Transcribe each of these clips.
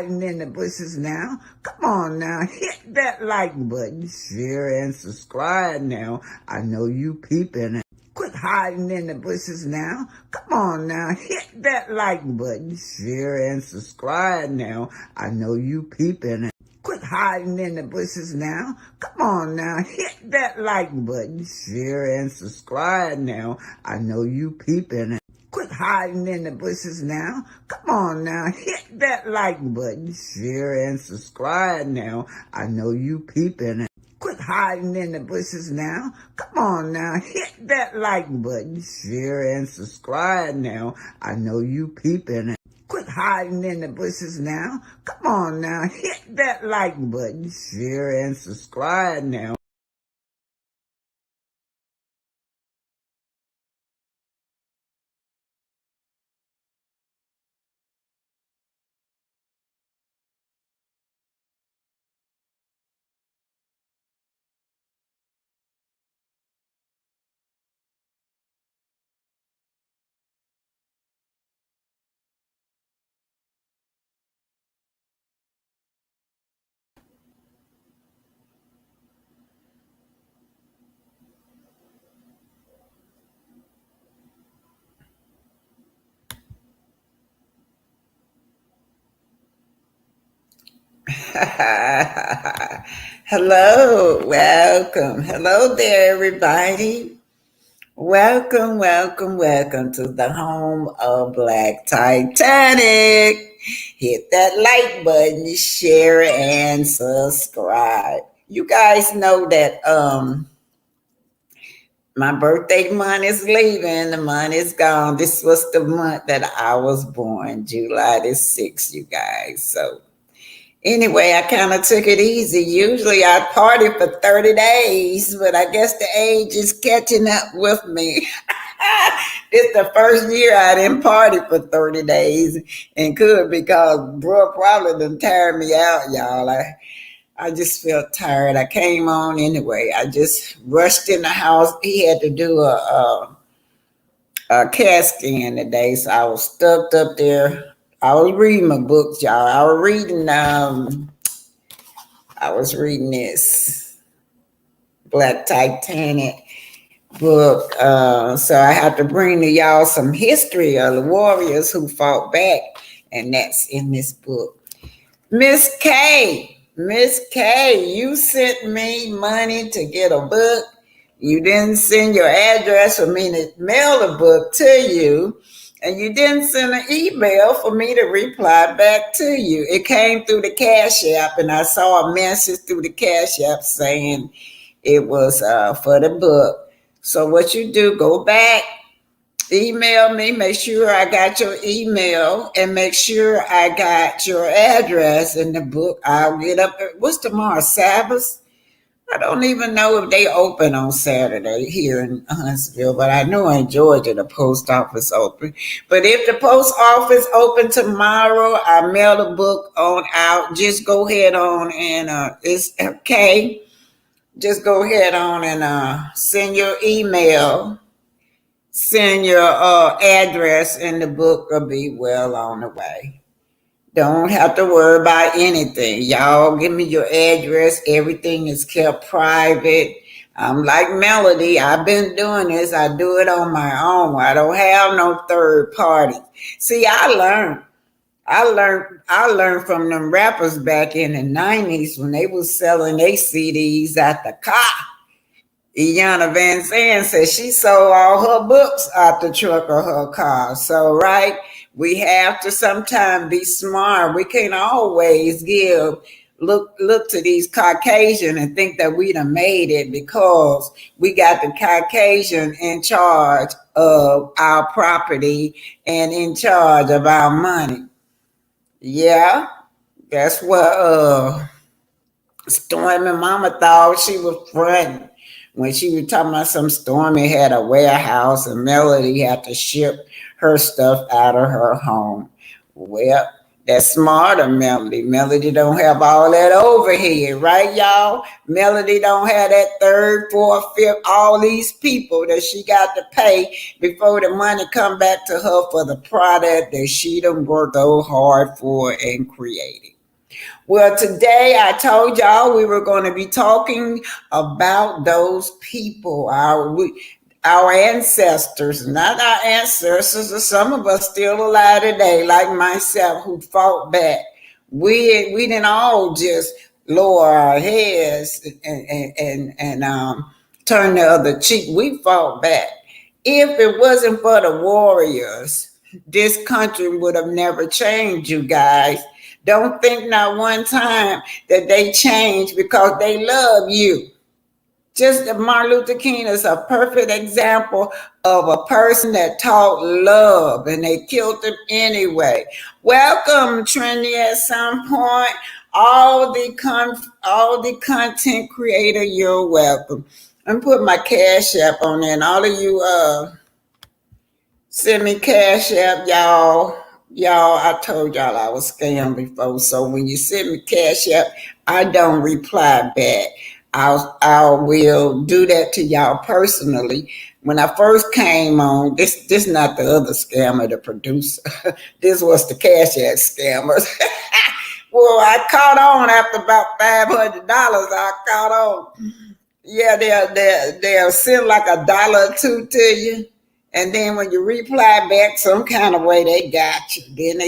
hiding in the bushes now. Come on now, hit that like button, share and subscribe now. I know you peeping. Quit hiding in the bushes now. Come on now, hit that like button, share and subscribe now. I know you peeping. Quit hiding in the bushes now. Come on now, hit that like button, share and subscribe now. I know you peeping. Quit hiding in the bushes now. Come on now, hit that like button, share and subscribe now. I know you peeping. Quit hiding in the bushes now. Come on now, hit that like button, share and subscribe now. I know you peeping. Quit hiding in the bushes now. Come on now, hit that like button, share and subscribe now. Hello, welcome. Hello there, everybody. Welcome, welcome, welcome to the home of Black Titanic. Hit that like button, share, and subscribe. You guys know that my birthday month is leaving, the month is gone. This was the month that I was born, July the 6th, you guys. So anyway, I kind of took it easy. Usually I party for 30 days, but I guess the age is catching up with me. This is the first year I didn't party for 30 days and could because bro probably done tired me out, y'all. I just felt tired. I came on anyway. I just rushed in the house. He had to do a CAT scan today, so I was stuck up there. I was reading my books, y'all. I was reading this Black Titanic book. So I have to bring to y'all some history of the warriors who fought back, and that's in this book. Miss K, you sent me money to get a book. You didn't send your address for me to mail the book to you. And you didn't send an email for me to reply back to you. It came through the Cash App, and I saw a message through the Cash App saying it was for the book. So what you do, go back, email me, make sure I got your email, and make sure I got your address in the book. I'll get up. What's tomorrow, Sabbath? I don't even know if they open on Saturday here in Huntsville, but I know in Georgia the post office open. But if the post office open tomorrow, I mail the book on out. Just go ahead on and it's okay. Just go ahead on and send your email, send your address, and the book will be well on the way. Don't have to worry about anything. Y'all give me your address. Everything is kept private. I'm like Melody. I've been doing this. I do it on my own. I don't have no third party. See, I learned from them rappers back in the 90s when they was selling their CDs at the car. Iyanla Van Zandt said she sold all her books out the truck of her car. So, right, we have to sometimes be smart. We can't always look to these Caucasian and think that we done made it because we got the Caucasian in charge of our property and in charge of our money. Yeah, that's what Stormy Mama thought she was fronting when she was talking about some Stormy had a warehouse and Melody had to ship her stuff out of her home. Well, That's smarter Melody. Melody don't have all that overhead, right, y'all? Melody don't have that third, fourth, fifth, all these people that she got to pay before the money come back to her for the product that she done worked so hard for and created. Well, today I told y'all we were going to be talking about those people, our ancestors, not our ancestors, or some of us still alive today, like myself, who fought back. We didn't all just lower our heads and turn the other cheek. We fought back. If it wasn't for the warriors, this country would have never changed, you guys. Don't think not one time that they changed because they love you. Just Martin Luther King is a perfect example of a person that taught love, and they killed him anyway. Welcome, Trinity. At some point, all the content creator, you're welcome. I'm putting my cash app on there, and all of you send me cash app, y'all. Y'all, I told y'all I was scammed before. So when you send me cash app, I don't reply back. I will do that to y'all personally. When I first came on, this not the other scammer, the producer. This was the cash app scammers. Well, I caught on after about $500. I caught on. Yeah, they'll send like a dollar or two to you. And then when you reply back some kind of way, they got you. Then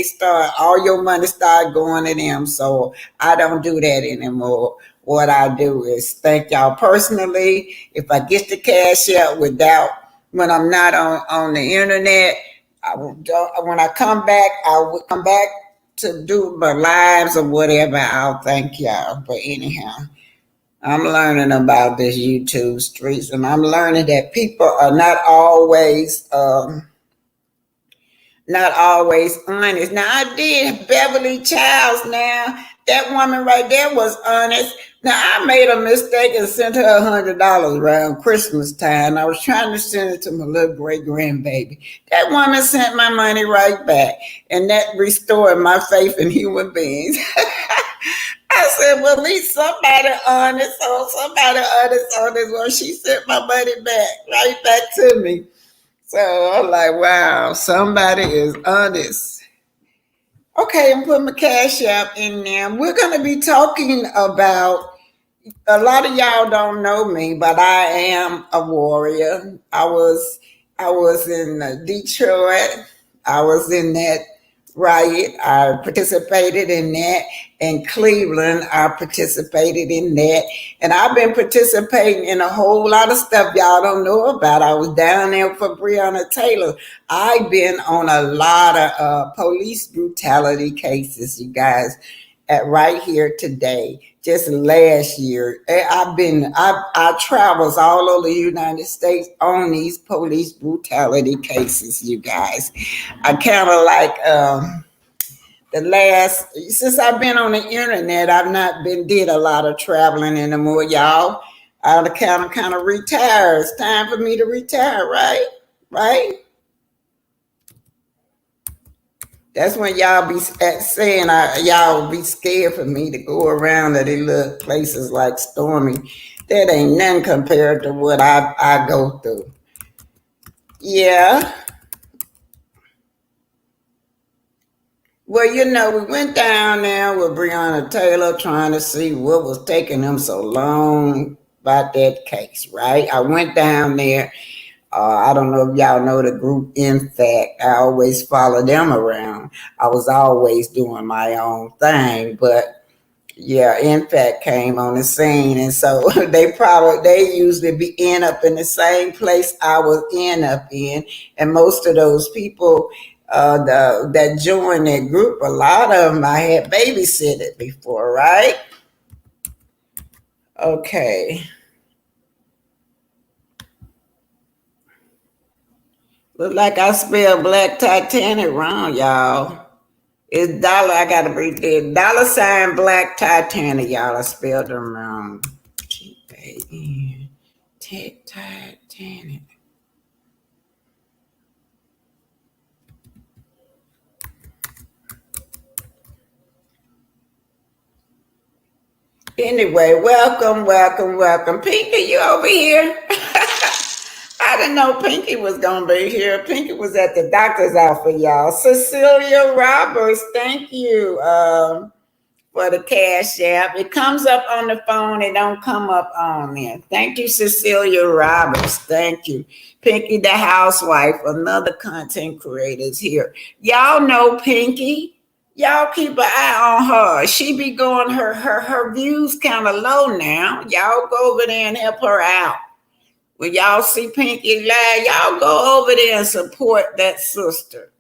all your money start going to them. So I don't do that anymore. What I do is thank y'all personally. If I get the cash out when I'm not on the internet, when I come back, I will come back to do my lives or whatever. I'll thank y'all. But anyhow, I'm learning about this YouTube streets, and I'm learning that people are not always honest. Now I did Beverly Childs. Now that woman right there was honest. Now I made a mistake and sent her $100 around Christmas time. I was trying to send it to my little great grandbaby. That woman sent my money right back, and that restored my faith in human beings. I said, well, at least somebody honest, or somebody honest on this one. She sent my money back, right back to me. So I'm like, wow, somebody is honest. Okay, I'm putting my cash app in there. We're going to be talking about, a lot of y'all don't know me, but I am a warrior. I was in Detroit. I was in that riot. I participated in that. In Cleveland, I participated in that. And I've been participating in a whole lot of stuff y'all don't know about. I was down there for Breonna Taylor. I've been on a lot of police brutality cases, you guys, at right here today. Just last year, I travels all over the United States on these police brutality cases, you guys. I kind of like since I've been on the internet, I've not been did a lot of traveling anymore, y'all. I kind of retired. It's time for me to retire, right? Right? That's when y'all be saying y'all be scared for me to go around to these little places like Stormy. That ain't nothing compared to what I go through. Yeah. Well, we went down there with Breonna Taylor trying to see what was taking them so long about that case, right? I went down there. I don't know if y'all know the group. In fact, I always follow them around. I was always doing my own thing, but yeah, in fact, came on the scene, and so they usually be end up in the same place I was end up in, and most of those people that joined that group, a lot of them I had babysitted before, right? Okay, look like I spelled Black Titanic wrong, y'all. It's dollar. I gotta read it. Dollar sign Black Titanic, y'all. I spelled them wrong. T-A-N. Titanic. Anyway, welcome, welcome, welcome. Pinky, you over here? I didn't know Pinky was going to be here. Pinky was at the doctor's office, y'all. Cecilia Roberts, thank you for the cash app. It comes up on the phone. It don't come up on there. Thank you, Cecilia Roberts. Thank you. Pinky the housewife, another content creator is here. Y'all know Pinky. Y'all keep an eye on her. She be going, her views kind of low now. Y'all go over there and help her out. When y'all see Pinky live, y'all go over there and support that sister.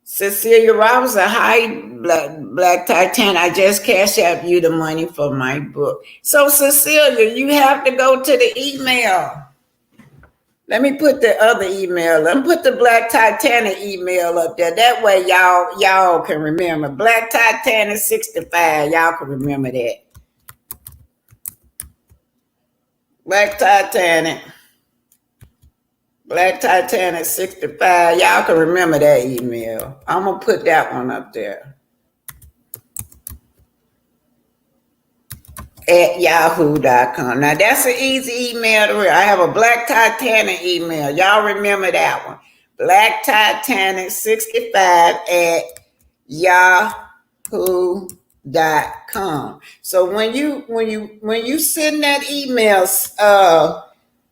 Cecilia Robinson, hi, Black Titan. I just cashed out you the money for my book. So, Cecilia, you have to go to the email. Let me put the other email. Let me put the Black Titanic email up there. That way, y'all can remember. Black Titanic 65. Y'all can remember that. Black Titanic. Black Titanic 65. Y'all can remember that email. I'm going to put that one up there. At yahoo.com. Now, that's an easy email to read. I have a Black Titanic email. Y'all remember that one. Black Titanic 65 at yahoo.com. So when you send that email,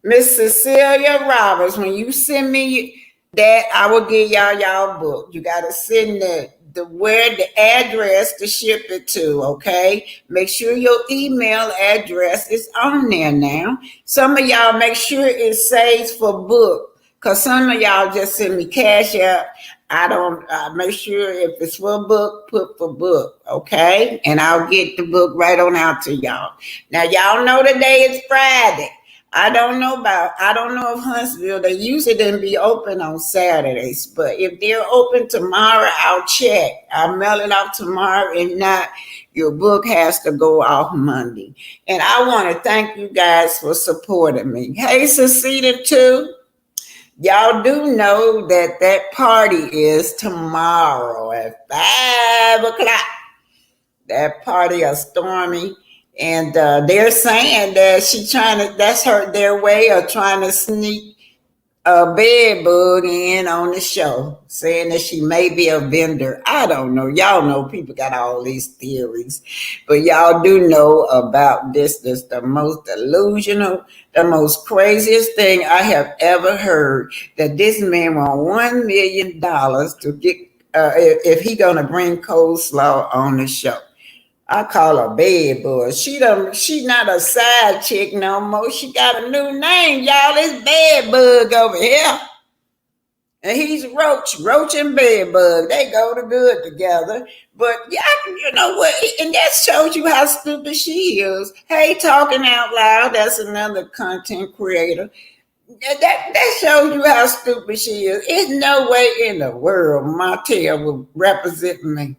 Miss Cecilia Roberts, when you send me that, I will get y'all book. You got to send the address to ship it to, okay? Make sure your email address is on there now. Some of y'all make sure it saves for book, because some of y'all just send me cash out. I don't make sure if it's for book, put for book, okay? And I'll get the book right on out to y'all. Now, y'all know today is Friday. I don't know if Huntsville, they usually didn't be open on Saturdays, but if they're open tomorrow, I'll check. I'll mail it out tomorrow. If not, your book has to go off Monday. And I want to thank you guys for supporting me. Hey, Cecita, too. Y'all do know that party is tomorrow at 5 o'clock. That party of Stormy. And they're saying that that's their way of trying to sneak a bed bug in on the show, saying that she may be a vendor. I don't know. Y'all know people got all these theories, but y'all do know about this. This the most delusional, the most craziest thing I have ever heard. That this man won $1 million to get if he gonna bring coleslaw on the show. I call her bed bug. She not a side chick no more. She got a new name, y'all. It's bed bug over here. And he's Roach and bed bug. They go to good together. But yeah, you know what? And that shows you how stupid she is. Hey, talking out loud. That's another content creator. That shows you how stupid she is. There's no way in the world Martell will represent me.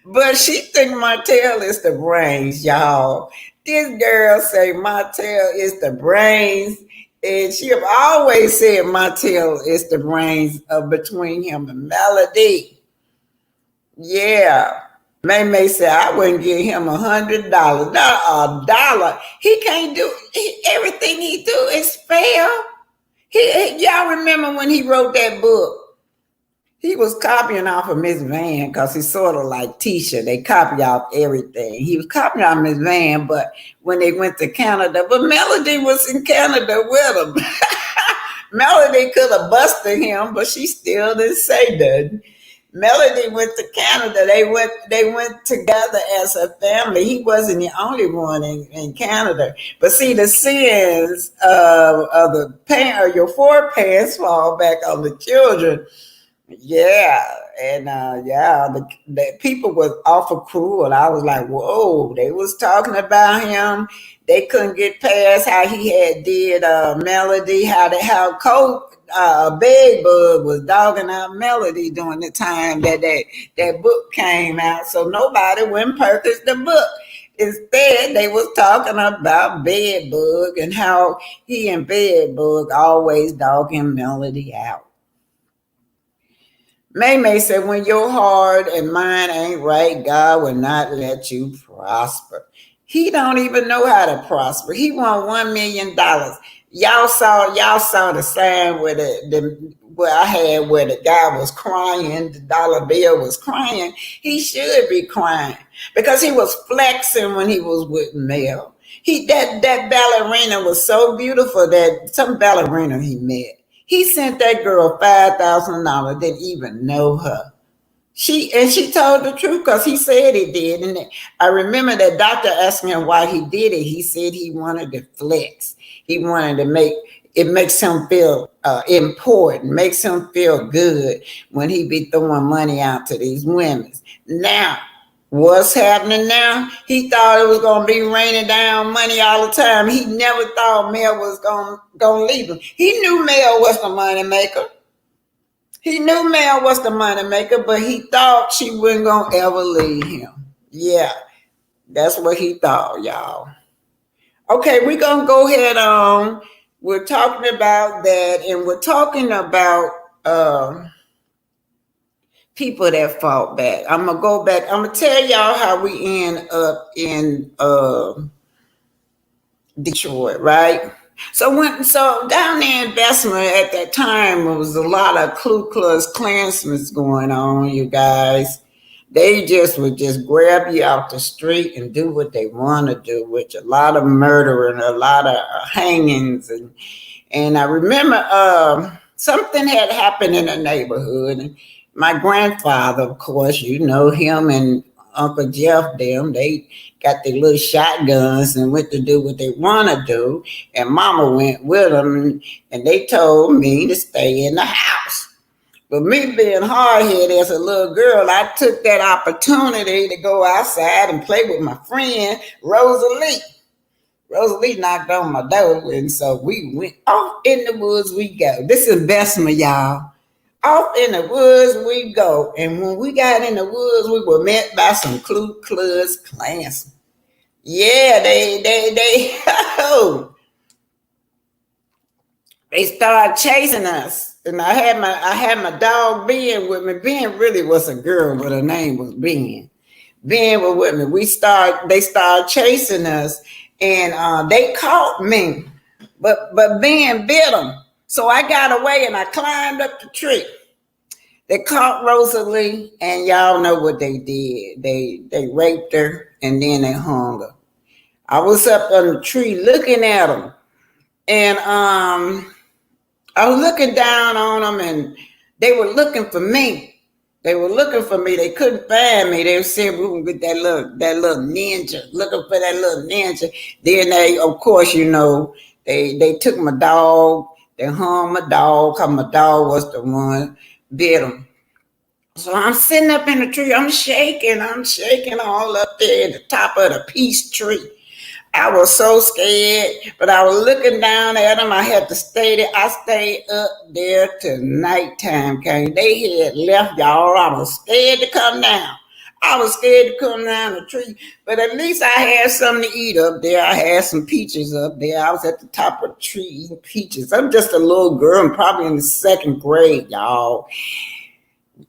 But she think Martell is the brains, y'all. This girl say Martell is the brains, and she have always said Martell is the brains between him and Melody. Yeah. May say I wouldn't give him $100, not $1. He can't do everything he do is fair. Y'all remember when he wrote that book? He was copying off of Miss Van because he's sort of like Tisha. They copy off everything. He was copying off Miss Van, but when they went to Canada, but Melody was in Canada with him. Melody could have busted him, but she still didn't say nothing. Melody went to Canada. They went together as a family. He wasn't the only one in Canada. But see, the sins of the parent, your foreparents fall back on the children. Yeah, and the people was awful cruel. I was like, whoa, they was talking about him. They couldn't get past how he had did Melody, how Colt Bedbug was dogging out Melody during the time that book came out. So nobody went purchased the book. Instead, they was talking about Bedbug and how he and Bedbug always dogging Melody out. May May said, when your heart and mind ain't right, God will not let you prosper. He don't even know how to prosper. He won $1 million. Y'all saw the sign where the where I had where the guy was crying, the dollar bill was crying. He should be crying because he was flexing when he was with Mel. That ballerina was so beautiful, that some ballerina he met. He sent that girl $5,000, didn't even know her. She told the truth because he said he did. And I remember that doctor asking him why he did it. He said he wanted to flex. He wanted to make it makes him feel important, makes him feel good when he be throwing money out to these women. Now, what's happening now? He thought it was gonna be raining down money all the time. He never thought Mel was gonna leave him. He knew Mel was the money maker. He knew Mel was the money maker, but he thought she wasn't gonna ever leave him. Yeah, that's what he thought, y'all. Okay, we're gonna go ahead on. We're talking about that, and we're talking about people that fought back. I'm gonna go back. I'm gonna tell y'all how we end up in Detroit, right? So down there in Bessemer at that time, there was a lot of Ku Klux Klansmen going on, you guys. They just would just grab you out the street and do what they want to do, which a lot of murder and a lot of hangings. And I remember something had happened in the neighborhood. And my grandfather, of course, you know him, and Uncle Jeff, they got their little shotguns and went to do what they want to do. And Mama went with them, and they told me to stay in the house. But me being hard-headed as a little girl, I took that opportunity to go outside and play with my friend, Rosalie. Rosalie knocked on my door, and so we went off in the woods we go. This is Bessemer, y'all. Off in the woods we go. And when we got in the woods, we were met by some Ku Klux Klansmen. Yeah, oh, they started chasing us. And I had my dog Ben with me. Ben really was a girl, but her name was Ben. Ben was with me. They started chasing us, and they caught me. But Ben bit them. So I got away and I climbed up the tree. They caught Rosalie, and y'all know what they did. They raped her and then they hung her. I was up on the tree looking at them, and I was looking down on them, and they were looking for me. They were looking for me. They couldn't find me. They said we would get that little ninja, looking for that little ninja. Then they, of course, they took my dog. They hung my dog because my dog was the one bit them. So I'm sitting up in the tree. I'm shaking all up there at the top of the peace tree. I was so scared, but I was looking down at them. I had to stay there. I stayed up there till nighttime came. They had left, y'all. I was scared to come down. I was scared to come down the tree, but at least I had something to eat up there. I had some peaches up there. I was at the top of the tree eating peaches. I'm just a little girl. I'm probably in the second grade, y'all.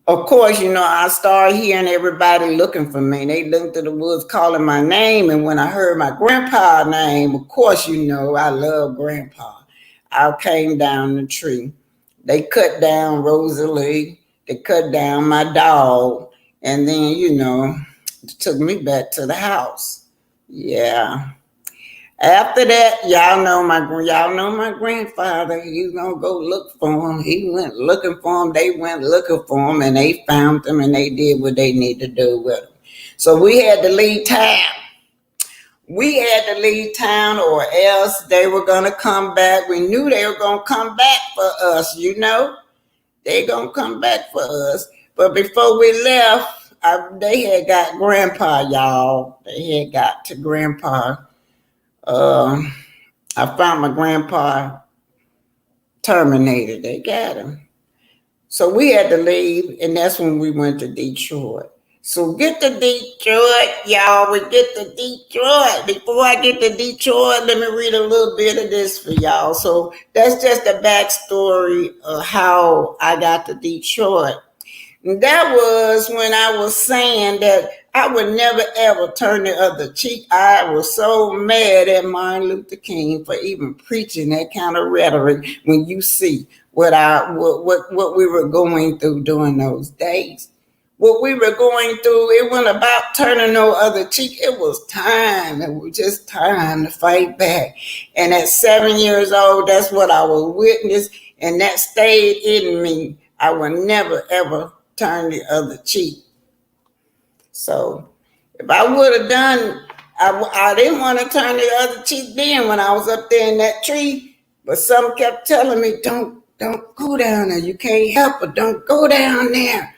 Of course, I started hearing everybody looking for me. They looked to the woods calling my name. And when I heard my grandpa's name, of course, I love grandpa. I came down the tree. They cut down Rosalie. They cut down my dog. And then, took me back to the house. Yeah. After that, y'all know my grandfather. He was gonna go look for him. He went looking for him. They went looking for him, and they found him, and they did what they need to do with him. So we had to leave town. We had to leave town, or else they were gonna come back. We knew they were gonna come back for us. They gonna come back for us. But before we left, they had got Grandpa, y'all. They had got to Grandpa. I found my grandpa terminated. They got him. So we had to leave, and that's when we went to Detroit. So get to Detroit, y'all. We get to Detroit. Before I get to Detroit, let me read a little bit of this for y'all. So that's just the backstory of how I got to Detroit. That was when I was saying that I would never ever turn the other cheek. I was so mad at Martin Luther King for even preaching that kind of rhetoric when you see what we were going through during those days. What we were going through, it wasn't about turning no other cheek. It was time. It was just time to fight back. And at 7 years old, that's what I was witness, and that stayed in me. I would never ever turn the other cheek. So if I would have done, I didn't want to turn the other cheek then when I was up there in that tree, but some kept telling me, don't go down there. You can't help it. Don't go down there.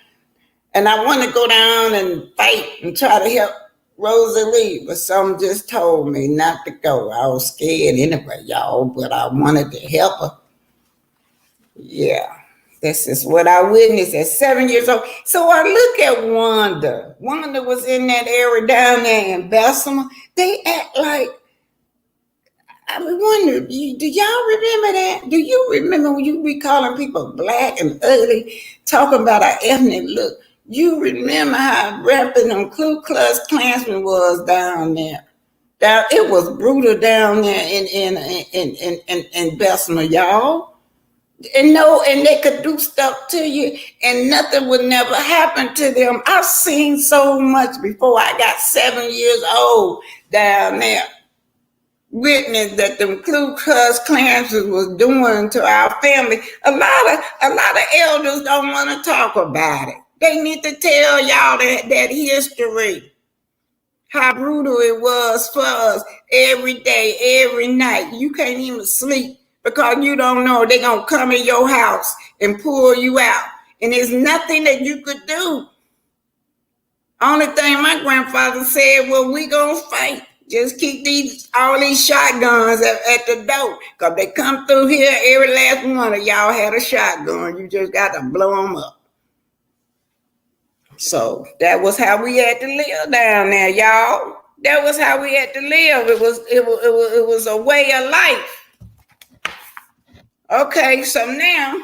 And I want to go down and fight and try to help Rosalie, but some just told me not to go. I was scared anyway, y'all, but I wanted to help her. Yeah, this is what I witnessed at 7 years old. So I look at Wanda. Wanda was in that area down there in Bessemer. They act like, I wonder, do y'all remember that? Do you remember when you be calling people black and ugly, talking about our ethnic look? You remember how rampant them Ku Klux Klansmen was down there. It was brutal down there in Bessemer, y'all. And they could do stuff to you, and nothing would never happen to them. I've seen so much before I got 7 years old down there. Witness that them Ku Klux Klansmen was doing to our family. A lot of elders don't want to talk about it. They need to tell y'all that history, how brutal it was for us every day, every night. You can't even sleep because you don't know they're going to come in your house and pull you out. And there's nothing that you could do. Only thing my grandfather said, well, we going to fight. Just keep all these shotguns at the door. Because they come through here, every last one of y'all had a shotgun. You just got to blow them up. So that was how we had to live down there, y'all. That was how we had to live. It was a way of life. Okay, so now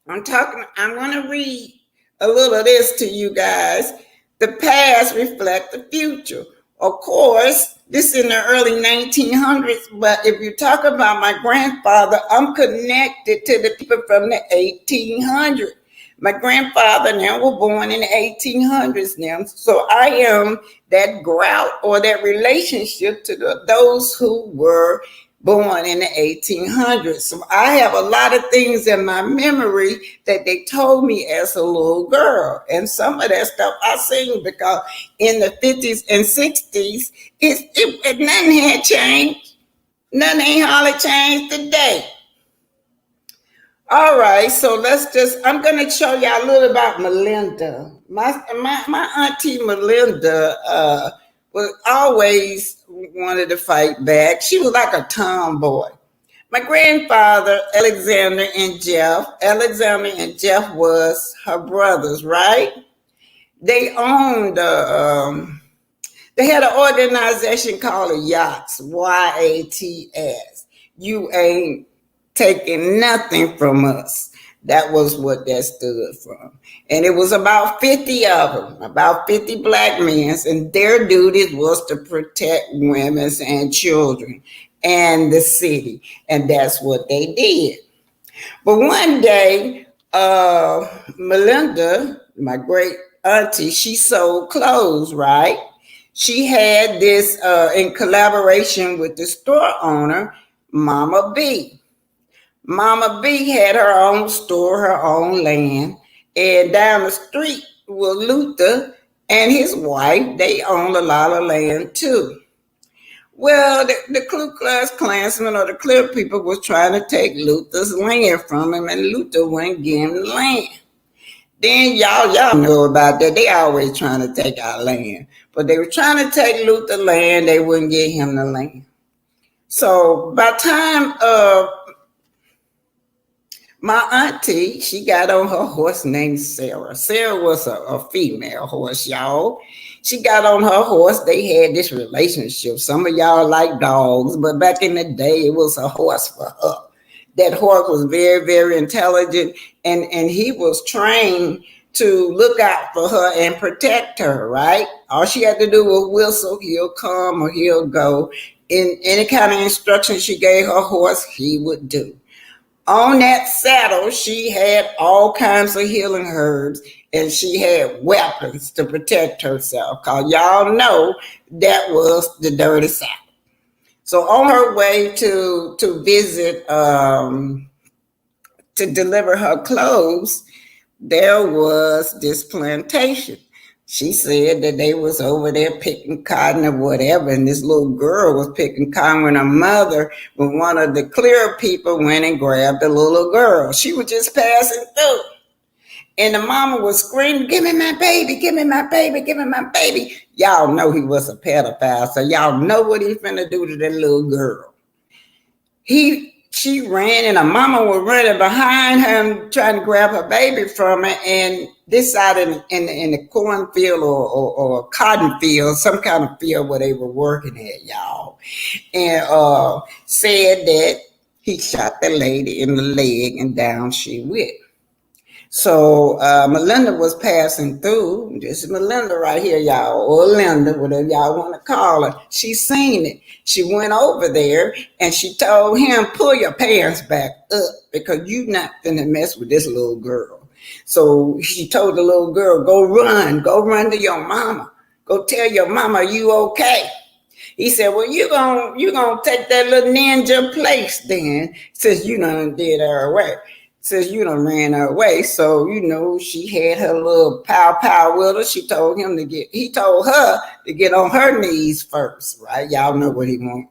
I'm going to read a little of this to you guys. The past reflects the future. Of course, this is in the early 1900s, but if you talk about my grandfather, I'm connected to the people from the 1800s. My grandfather now was born in the 1800s now, so I am that grout or that relationship to those who were born in the 1800s. So I have a lot of things in my memory that they told me as a little girl. And some of that stuff I seen because in the 50s and 60s, nothing had changed. Nothing ain't hardly changed today. All right, so I'm going to show y'all a little about Melinda. My auntie Melinda was always wanted to fight back. She was like a tomboy. My grandfather, Alexander and Jeff was her brothers, right? They owned, they had an organization called the Yachts, YATS. You ain't taking nothing from us. That was what that stood for. And it was about 50 of them, about 50 black men, and their duty was to protect women and children and the city. And that's what they did. But one day, Melinda, my great auntie, she sold clothes, right? She had this in collaboration with the store owner, Mama B. Mama B had her own store, her own land, and down the street was Luther and his wife. They owned a lot of land too. Well, the Ku Klux Klansmen or the Clear people was trying to take Luther's land from him, and Luther wouldn't give him the land. Then y'all know about that. They always trying to take our land. But they were trying to take Luther's land, they wouldn't give him the land. So by the time my auntie, she got on her horse named Sarah. Sarah was a female horse, y'all. She got on her horse. They had this relationship. Some of y'all like dogs, but back in the day, it was a horse for her. That horse was very, very intelligent, and he was trained to look out for her and protect her, right? All she had to do was whistle, he'll come or he'll go. In any kind of instruction she gave her horse, he would do. On that saddle, she had all kinds of healing herbs and she had weapons to protect herself. Because y'all know that was the dirty South. So on her way to visit, to deliver her clothes, there was this plantation. She said that they was over there picking cotton or whatever, and this little girl was picking cotton when her mother, when one of the clear people went and grabbed the little girl. She was just passing through. And the mama was screaming, give me my baby, give me my baby, give me my baby. Y'all know he was a pedophile, so y'all know what he finna do to that little girl. She ran and her mama was running behind him trying to grab her baby from her, and this side in the cornfield or cotton field, some kind of field where they were working at, y'all, and said that he shot the lady in the leg and down she went. So Melinda was passing through. This is Melinda right here, y'all, or Linda, whatever y'all want to call her. She seen it. She went over there and she told him, pull your pants back up because you not finna mess with this little girl. So she told the little girl, go run to your mama. Go tell your mama you okay. He said, well, you gonna take that little ninja place then, since you done did her away. Since you done ran her away. So, she had her little pow with her. He told her to get on her knees first, right? Y'all know what he want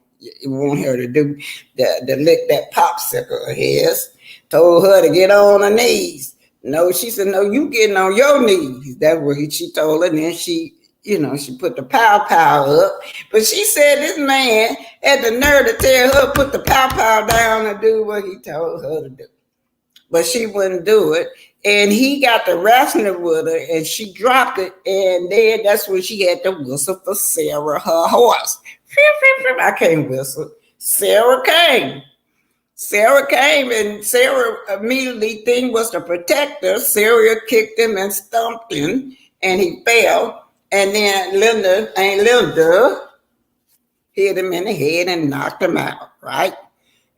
her to do, to lick that popsicle of his. Told her to get on her knees. No, she said, no, you getting on your knees. That's what she told her. And then she put the pow up. But she said this man had the nerve to tell her put the pow down and do what he told her to do. But she wouldn't do it. And he got to wrestling with her and she dropped it. And then that's when she had to whistle for Sarah, her horse. I can't whistle. Sarah came and Sarah immediately thing was to protect her. Sarah kicked him and stumped him and he fell. And then Linda hit him in the head and knocked him out, right?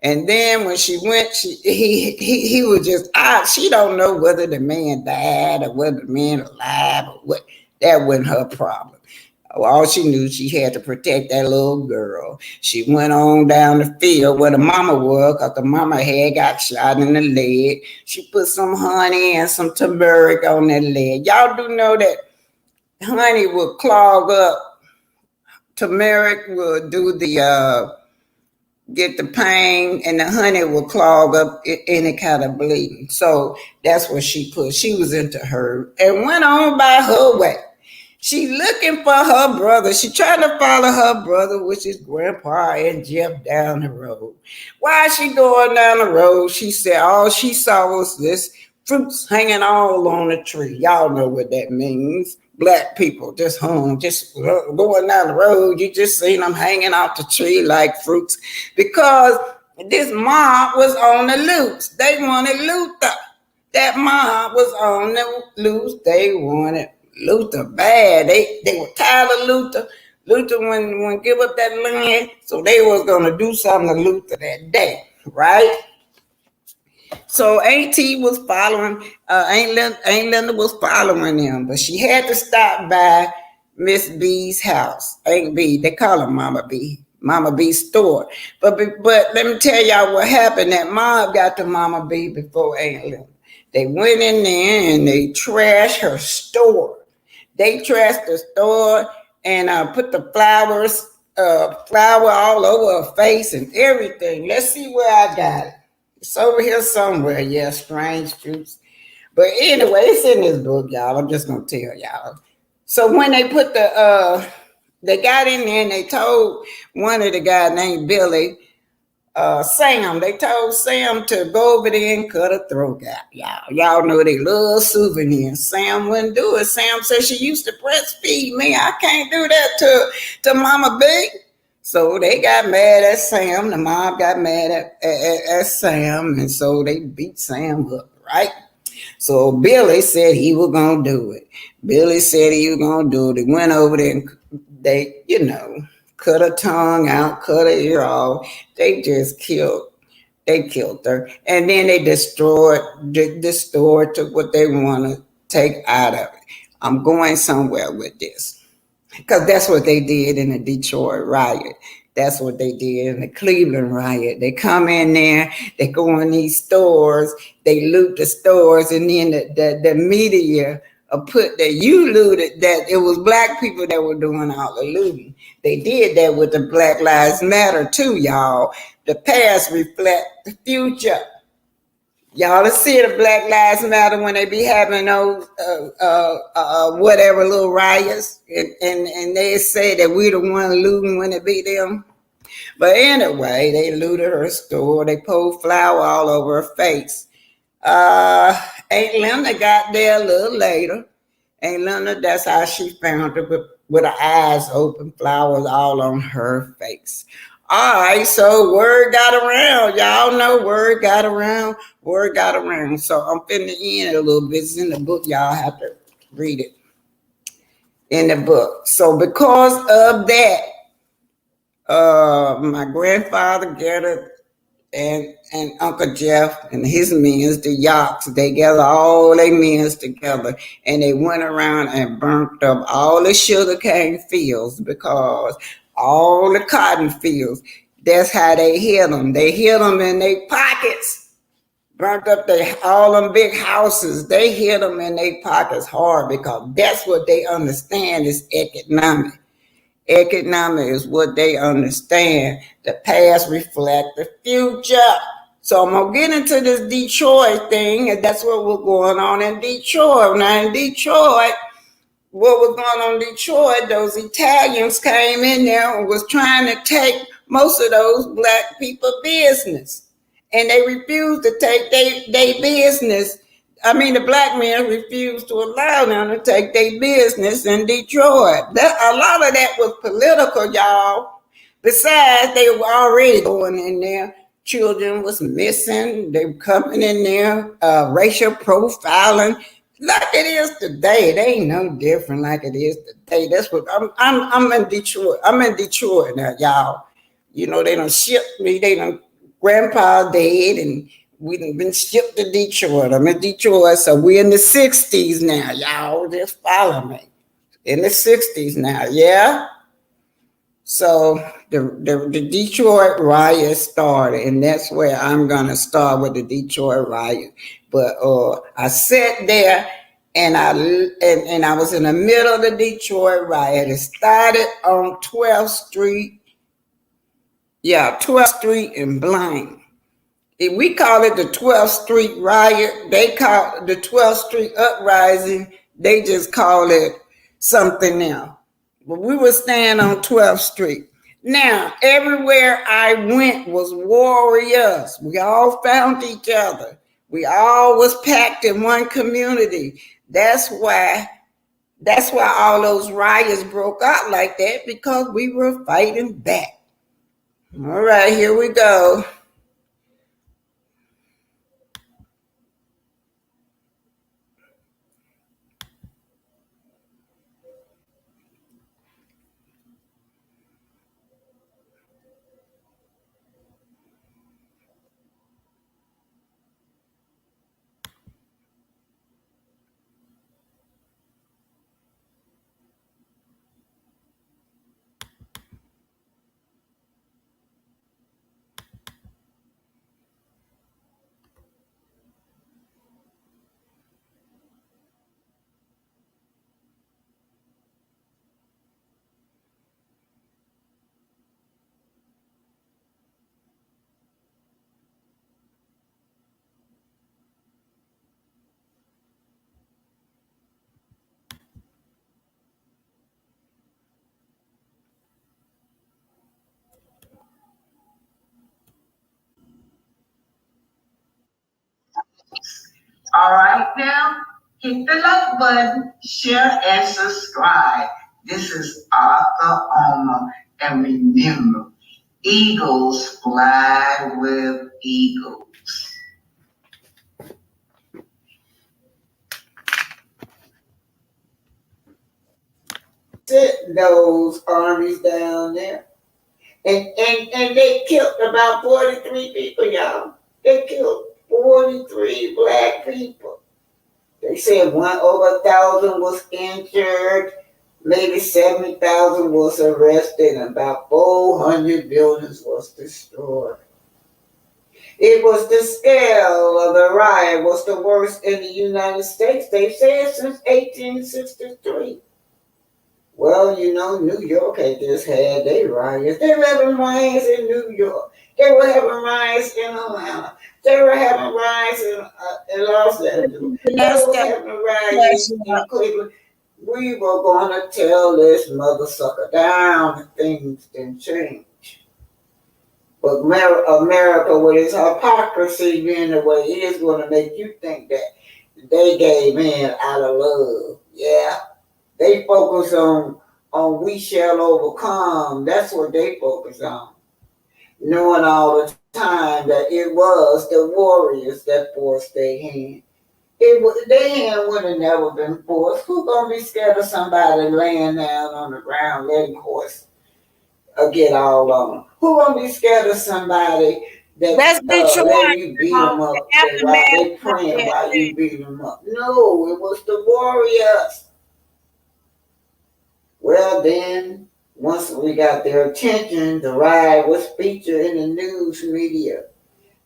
And then when she went, he was just she don't know whether the man died or whether the man alive or what. That wasn't her problem. All she knew, she had to protect that little girl. She went on down the field where the mama was, because the mama had got shot in the leg. She put some honey and some turmeric on that leg. Y'all do know that honey will clog up. Turmeric will do the get the pain, and the honey will clog up any kind of bleeding. So that's what she put. She was into her and went on by her way. She looking for her brother. She trying to follow her brother, which is Grandpa and Jeff, down the road. While she going down the road, she said all she saw was this fruits hanging all on the tree. Y'all know what that means. Black people just going down the road. You just seen them hanging off the tree like fruits because this mob was on the loose. They wanted Luther. That mob was on the loose. They wanted Luther bad. They were tired of Luther. Luther wouldn't give up that land, so they was going to do something to Luther that day, right? So Auntie was following, Aunt Linda was following them, but she had to stop by Miss B's house. Aunt B, they call her Mama B's store. But let me tell y'all what happened. That mob got to Mama B before Aunt Linda. They went in there and they trashed her store. They trashed the store and put the flour all over her face and everything. Let's see where I got it. It's over here somewhere. Yeah, strange fruits. But anyway, it's in this book, y'all. I'm just going to tell y'all. So when they put they got in there and they told one of the guys named Billy, Sam, they told Sam to go over there and cut a throat out, y'all. Y'all know they love souvenirs. Sam wouldn't do it. Sam said she used to breastfeed me. I can't do that to Mama B. So they got mad at Sam. The mom got mad at Sam, and so they beat Sam up, right? So Billy said he was gonna do it. Billy said he was gonna do it. They went over there and they, cut her tongue out, cut her ear off. They just killed her. And then they destroyed the store, took what they want to take out of it. I'm going somewhere with this. Because that's what they did in the Detroit riot. That's what they did in the Cleveland riot. They come in there, they go in these stores, they loot the stores, and then the media put that you looted, that it was black people that were doing all the looting. They did that with the Black Lives Matter too, y'all. The past reflect the future. Y'all see the Black Lives Matter when they be having those whatever little riots, and they say that we the one looting when it be them. But anyway, they looted her store. They pulled flour all over her face. Aunt Linda got there a little later. Aunt Linda, that's how she found her with her eyes open, flowers all on her face. All right, so word got around. Y'all know word got around. Word got around. So I'm finna end a little bit. It's in the book. Y'all have to read it in the book. So because of that, my grandfather gathered and Uncle Jeff and his men, the Yaks, they gathered all their men together and they went around and burnt up all the sugarcane fields because all the cotton fields, that's how they hid them. They hid them in their pockets, burnt up all them big houses. They hid them in their pockets hard because that's what they understand is economic. Economic is what they understand. The past reflect the future. So I'm gonna get into this Detroit thing, and that's what was going on in Detroit. Now in Detroit, what was going on in Detroit, those Italians came in there and was trying to take most of those black people business. And they refused to take their business. I mean, the black men refused to allow them to take their business in Detroit. A lot of that was political, y'all. Besides, they were already going in there. Children was missing. They were coming in there, racial profiling like it is today. It ain't no different like it is today. That's what I'm in Detroit. I'm in Detroit now, y'all. They done shipped me. They done grandpa dead and we done been shipped to Detroit. I'm in Detroit, so we're in the 60s now, y'all. Just follow me. In the 60s now, yeah? So the Detroit riot started, and that's where I'm gonna start with the Detroit riot. But I sat there and I was in the middle of the Detroit riot. It started on 12th Street. Yeah, 12th Street in Blaine. If we call it the 12th Street riot, they call it the 12th Street uprising. They just call it something else. But we were staying on 12th Street. Now, everywhere I went was warriors. We all found each other. We all was packed in one community. That's why all those riots broke out like that, because we were fighting back. All right, here we go. All right, now hit the like button, share, and subscribe. This is Arthur Oma, and remember, eagles fly with eagles. sent those armies down there. And they killed about 43 people, y'all. They killed 43 black people. They said over 1,000 was injured, maybe 70,000 was arrested, and about 400 buildings was destroyed. It was the scale of the riot was the worst in the United States, they said, since 1863. Well, New York had just had their riots. They were having riots in New York. They were having riots in Atlanta. They were having riots in Los Angeles. They Let's were get having riots in Cleveland. We were going to tell this mother sucker down and things didn't change. But America, with its hypocrisy being the way it is, going to make you think that they gave in out of love. Yeah. They focus on we shall overcome. That's what they focus on. Knowing all the time that it was the warriors that forced their hand. Their hand would have never been forced. Who gonna be scared of somebody laying down on the ground letting horse get all on them? Who gonna be scared of somebody let's that get you let on you beat them the up while aftermath they of praying that while thing. you beat them up? No, it was the warriors. Well, then, once we got their attention, the riot was featured in the news media.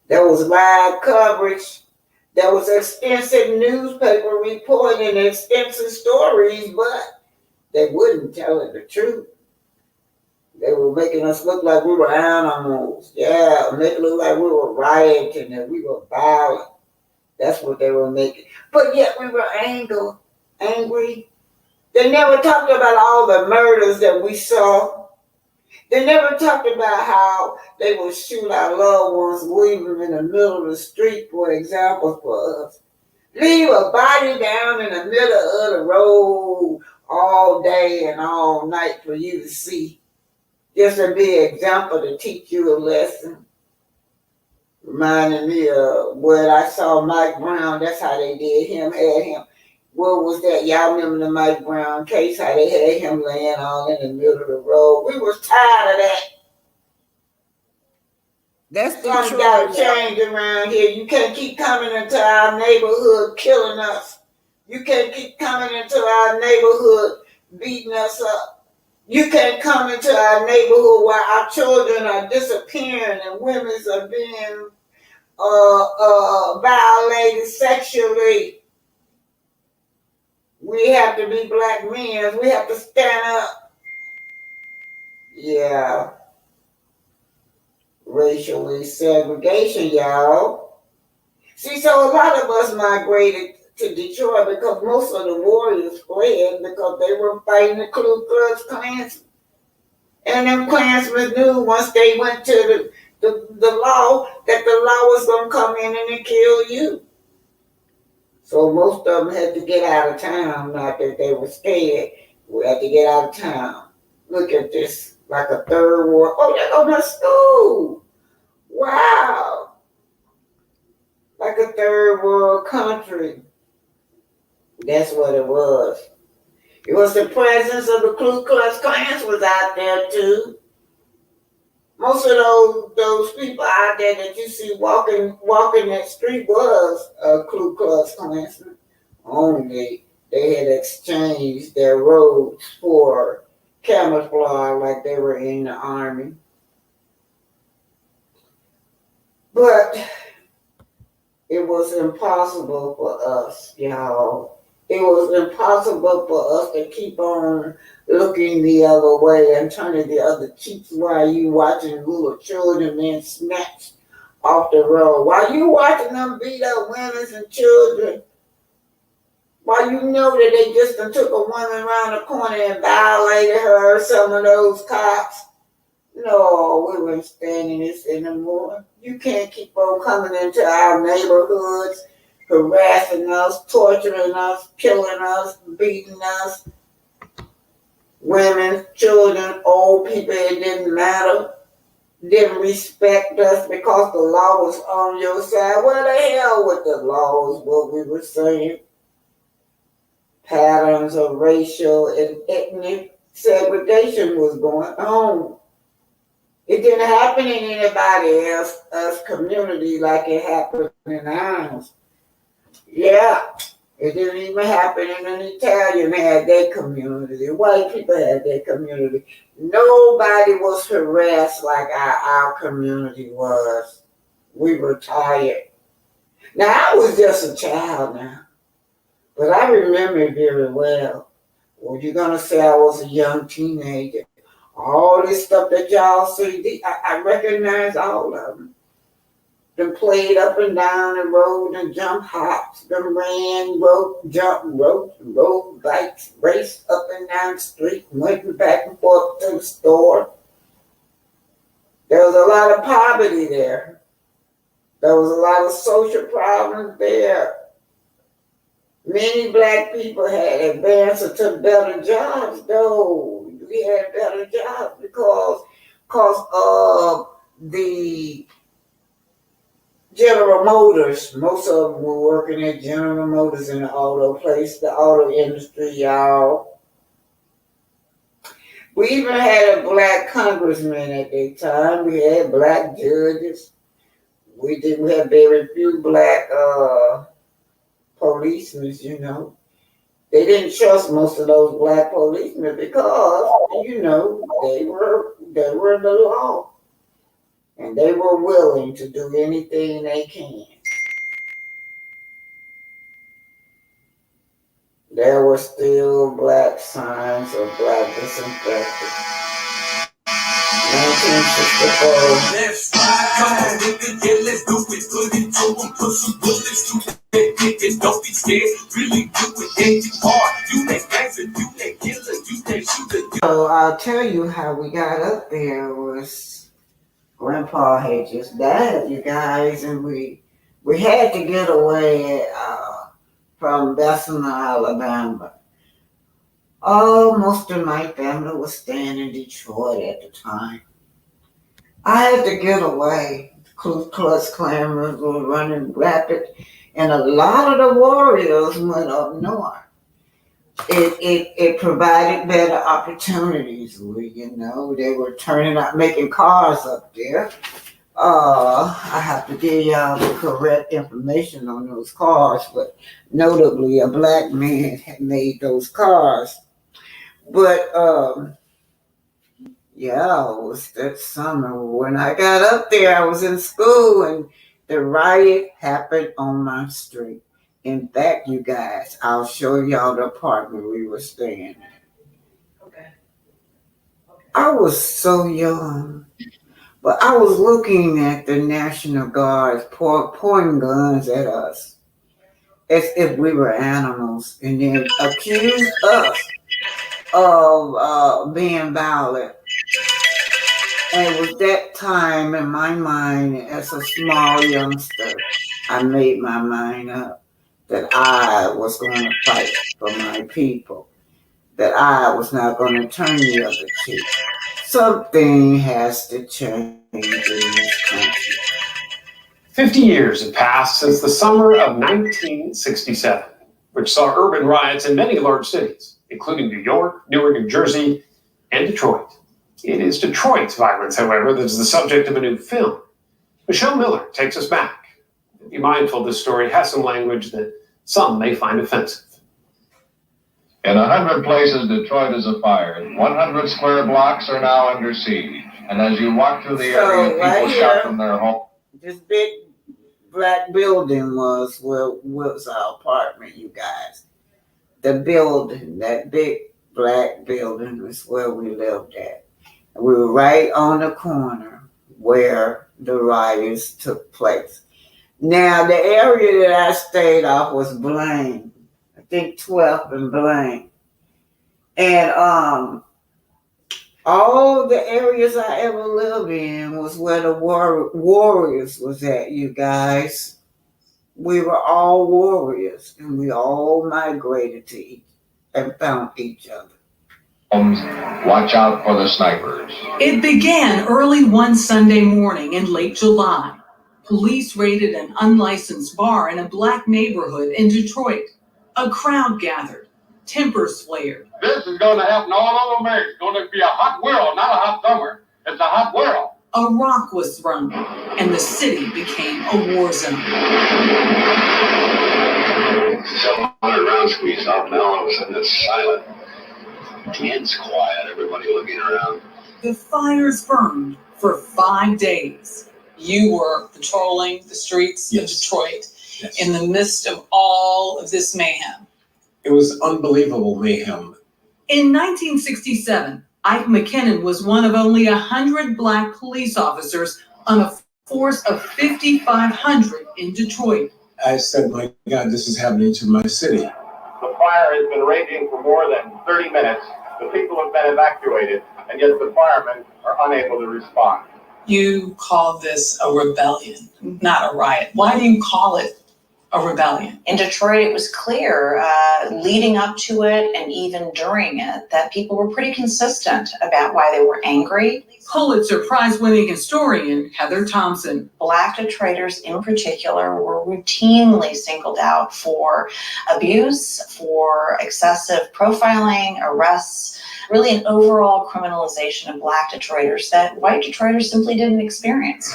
There was live coverage. There was extensive newspaper reporting and extensive stories, but they wouldn't tell it the truth. They were making us look like we were animals. Yeah, make it look like we were rioting and we were violent. That's what they were making. But yet we were angry. They never talked about all the murders that we saw. They never talked about how they would shoot our loved ones, leave them in the middle of the street, for example, for us. Leave a body down in the middle of the road all day and all night for you to see. Just to be an example to teach you a lesson. Reminding me of what I saw Mike Brown, that's how they did him, had him. What was that? Y'all remember the Mike Brown case, how they had him laying all in the middle of the road? We was tired of that. That's Something Detroit, got to y'all. change around here. You can't keep coming into our neighborhood killing us. You can't keep coming into our neighborhood beating us up. You can't come into our neighborhood where our children are disappearing and women are being violated sexually. We have to be black men. We have to stand up. Yeah, racially segregation, y'all. See, so a lot of us migrated to Detroit because most of the warriors fled because they were fighting the Ku Klux Klan. And them Klansmen knew once they went to the law that the law was going to come in and kill you. So most of them had to get out of town, not that they were scared. We had to get out of town. Look at this, like a third world. Oh, they're going to school. Wow. Like a third world country. That's what it was. It was the presence of the Ku Klux Klan was out there too. Most of those people out there that you see walking that street was a Ku Klux Klansman. Only they had exchanged their robes for camouflage like they were in the army. But it was impossible for us, y'all. It was impossible for us to keep on looking the other way and turning the other cheeks while you watching little children being snatched off the road. While you watching them beat up women and children, while you know that they just took a woman around the corner and violated her, some of those cops. No, we weren't standing this anymore. You can't keep on coming into our neighborhoods, harassing us, torturing us, killing us, beating us. Women, children, old people, it didn't matter. Didn't respect us because the law was on your side. What the hell with the laws, what we were saying? Patterns of racial and ethnic segregation was going on. It didn't happen in anybody else community like it happened in ours. Yeah, it didn't even happen in an Italian had their community. The white people had their community. Nobody was harassed like our community was. We were tired. Now I was just a child now, but I remember it very well. Well, you're gonna say I was a young teenager. All this stuff that y'all see, I recognize all of them. Them played up and down the road and jump hops. Them ran, rope, jump rope, rode bikes, raced up and down the street, went back and forth to the store. There was a lot of poverty there. There was a lot of social problems there. Many black people had advanced or took better jobs, though. We had better jobs because of the General Motors. Most of them were working at General Motors in the auto place, the auto industry, y'all. We even had a black congressman at that time. We had black judges. We didn't have very few black policemen, you know. They didn't trust most of those black policemen because, you know, they were the law. And they were willing to do anything they can. There were still black signs of black disinfected. 1964. Let's ride, come on with it, yeah, let's do it. Put it to them, put some bullets to that dick and don't be scared. Really do it, yeah, you hard. You that gangster, you that killer, you that shooter. So I'll tell you how we got up there was Grandpa had just died, you guys, and we had to get away from Bessemer, Alabama. Oh, most of my family was staying in Detroit at the time. I had to get away. The Ku Klux Klan were running rapid, and a lot of the warriors went up north. It provided better opportunities. You know, they were turning out, making cars up there. I have to give y'all the correct information on those cars, but notably, a black man had made those cars. But yeah, it was that summer when I got up there. I was in school, and the riot happened on my street. In fact, you guys, I'll show y'all the apartment we were staying in. Okay. I was so young, but I was looking at the National Guards pointing guns at us as if we were animals, and then accused us of being violent. And it was that time in my mind, as a small youngster, I made my mind up that I was going to fight for my people, that I was not going to turn the other cheek. Something has to change in this country. 50 years have passed since the summer of 1967, which saw urban riots in many large cities, including New York, Newark, New Jersey, and Detroit. It is Detroit's violence, however, that is the subject of a new film. Michelle Miller takes us back. Be mindful this story has some language that some may find offensive. In 100 places, Detroit is afire. 100 square blocks are now under siege. And as you walk through the area, people shout from their home. This big black building was our apartment, you guys. The building, that big black building was where we lived at. We were right on the corner where the riots took place. Now, the area that I stayed off was Blaine. I think 12th and Blaine. And all the areas I ever lived in was where the warriors was at, you guys. We were all warriors, and we all migrated to each and found each other. Watch out for the snipers. It began early one Sunday morning in late July. Police raided an unlicensed bar in a black neighborhood in Detroit. A crowd gathered. Tempers flared. This is going to happen all over America. It's going to be a hot world, not a hot summer. It's a hot world. A rock was thrown, and the city became a war zone. 700 rounds squeezed off. Now all of a sudden it's silent. Tense, quiet. Everybody looking around. The fires burned for 5 days. You were patrolling the streets of Detroit in the midst of all of this mayhem. It was unbelievable mayhem. In 1967, Ike McKinnon was one of only 100 Black police officers on a force of 5,500 in Detroit. I said, my God, this is happening to my city. The fire has been raging for more than 30 minutes. The people have been evacuated, and yet the firemen are unable to respond. You call this a rebellion, not a riot. Why do you call it a rebellion? In Detroit, it was clear leading up to it and even during it that people were pretty consistent about why they were angry. Pulitzer Prize-winning historian Heather Thompson. Black Detroiters in particular were routinely singled out for abuse, for excessive profiling, arrests, really an overall criminalization of Black Detroiters that white Detroiters simply didn't experience.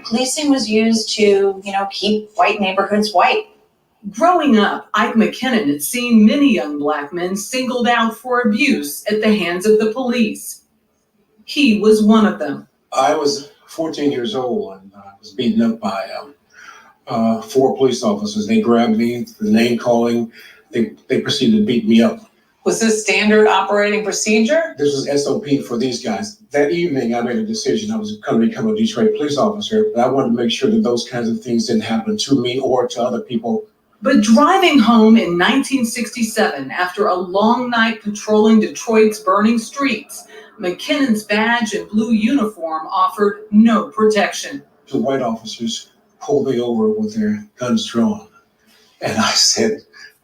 Policing was used to, keep white neighborhoods white. Growing up, Ike McKinnon had seen many young Black men singled out for abuse at the hands of the police. He was one of them. I was 14 years old and I was beaten up by 4 police officers. They grabbed me, the name calling, they proceeded to beat me up. Was this standard operating procedure? This was SOP for these guys. That evening, I made a decision. I was going to become a Detroit police officer, but I wanted to make sure that those kinds of things didn't happen to me or to other people. But driving home in 1967, after a long night patrolling Detroit's burning streets, McKinnon's badge and blue uniform offered no protection. The white officers pulled me over with their guns drawn. And I said,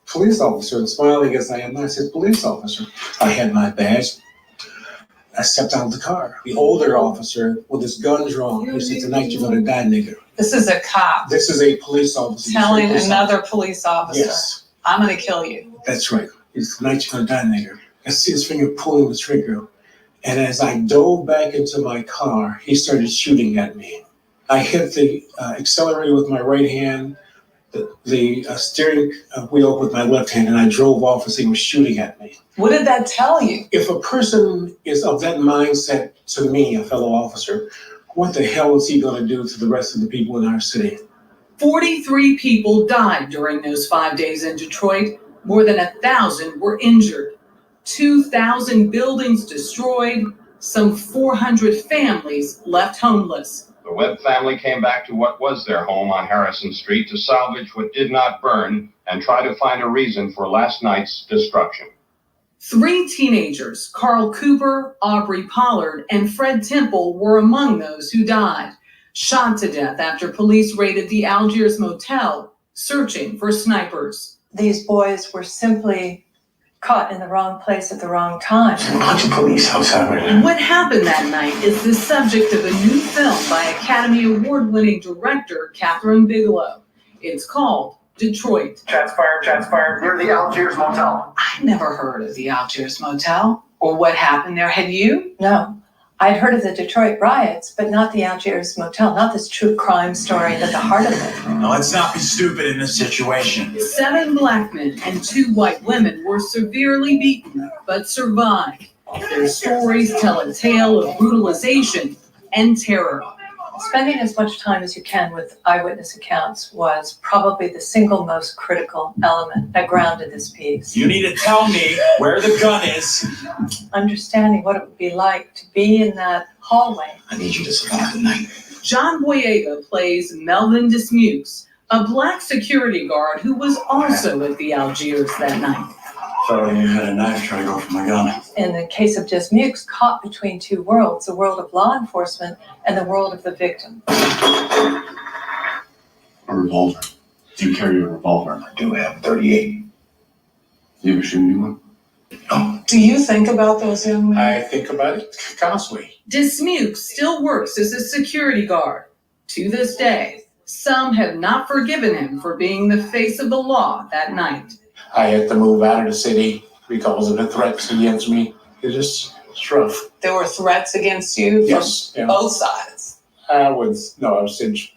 police officer, and smiling as I am, I said, police officer. I had my badge. I stepped out of the car. The older officer with his gun drawn, he said, tonight you're gonna die, nigger. This is a cop This is a police officer. telling another police officer, Yes, I'm gonna kill you. that's right. He said, tonight you're gonna die, nigger. I see his finger pulling the trigger. And as I dove back into my car, he started shooting at me. I hit the accelerator with my right hand, the steering wheel with my left hand, and I drove off as he was shooting at me. What did that tell you? If a person is of that mindset to me, a fellow officer, what the hell is he going to do to the rest of the people in our city? 43 people died during those 5 days in Detroit. More than 1,000 were injured. 2,000 buildings destroyed. Some 400 families left homeless. The Webb family came back to what was their home on Harrison Street to salvage what did not burn and try to find a reason for last night's destruction. 3 teenagers, Carl Cooper, Aubrey Pollard, and Fred Temple, were among those who died, shot to death after police raided the Algiers motel, searching for snipers. These boys were simply caught in the wrong place at the wrong time. A bunch of police outside. What happened that night is the subject of a new film by Academy Award-winning director Catherine Bigelow. It's called Detroit. Shots fired near the Algiers motel. I'd never heard of the Algiers motel or what happened there. Had you? No, I'd heard of the Detroit riots, but not the Algiers motel, not this true crime story at the heart of it. Now, let's not be stupid in this situation. 7 Black men and 2 white women were severely beaten, but survived. Their stories tell a tale of brutalization and terror. Spending as much time as you can with eyewitness accounts was probably the single most critical element that grounded this piece. You need to tell me where the gun is. Understanding what it would be like to be in that hallway. I need you to survive the night. John Boyega plays Melvin Dismukes, a Black security guard who was also at the Algiers that night. Fella here had a knife trying to go for my gun. In the case of Dismukes, caught between 2 worlds, the world of law enforcement and the world of the victim. A revolver. Do you carry a revolver? I do have a 38. You ever shoot anyone? No. Do you think about those young men? I think about it constantly. Dismukes still works as a security guard. To this day, some have not forgiven him for being the face of the law that night. I had to move out of the city because of the threats against me. It's rough. There were threats against you Yes, from yeah. both sides, I was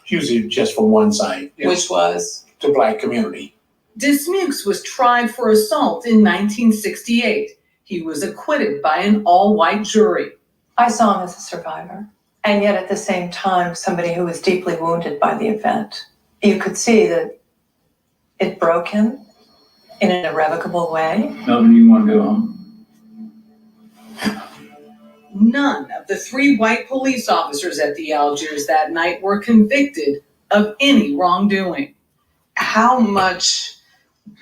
usually just from one side. Yeah. which was? The Black community. Dismukes was tried for assault in 1968. He was acquitted by an all-white jury. I saw him as a survivor, and yet at the same time, somebody who was deeply wounded by the event. You could see that it broke him in an irrevocable way. Melvin, you want to go home? None of the 3 white police officers at the Algiers that night were convicted of any wrongdoing. How much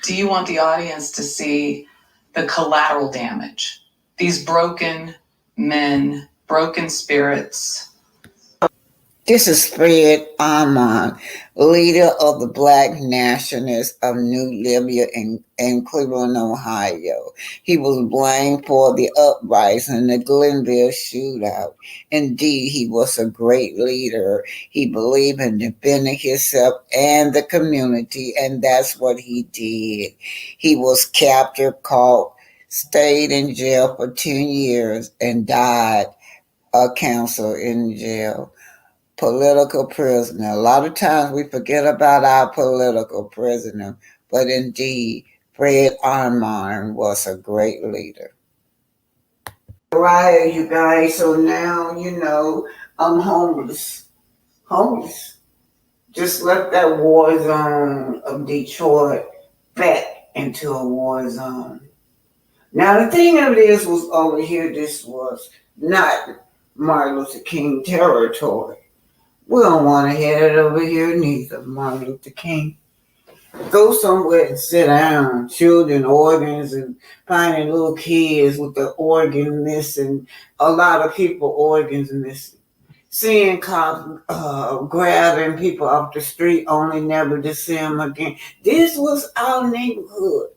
do you want the audience to see the collateral damage? These broken men, broken spirits. This is Fred Armand, leader of the Black Nationalists of New Libya in Cleveland, Ohio. He was blamed for the uprising, the Glenville shootout. Indeed, he was a great leader. He believed in defending himself and the community, and that's what he did. He was captured, caught, stayed in jail for 10 years, and died of cancer in jail. Political prisoner. A lot of times we forget about our political prisoner, but indeed, Fred Armand was a great leader. Right, you guys. So now, I'm homeless. Homeless. Just left that war zone of Detroit back into a war zone. Now, the thing of this was over here, this was not Martin Luther King territory. We don't want to hear it over here neither, Martin Luther King. Go somewhere and sit down. Children organs and finding little kids with the organ missing. A lot of people organs missing. Seeing cops grabbing people off the street only never to see them again. This was our neighborhood.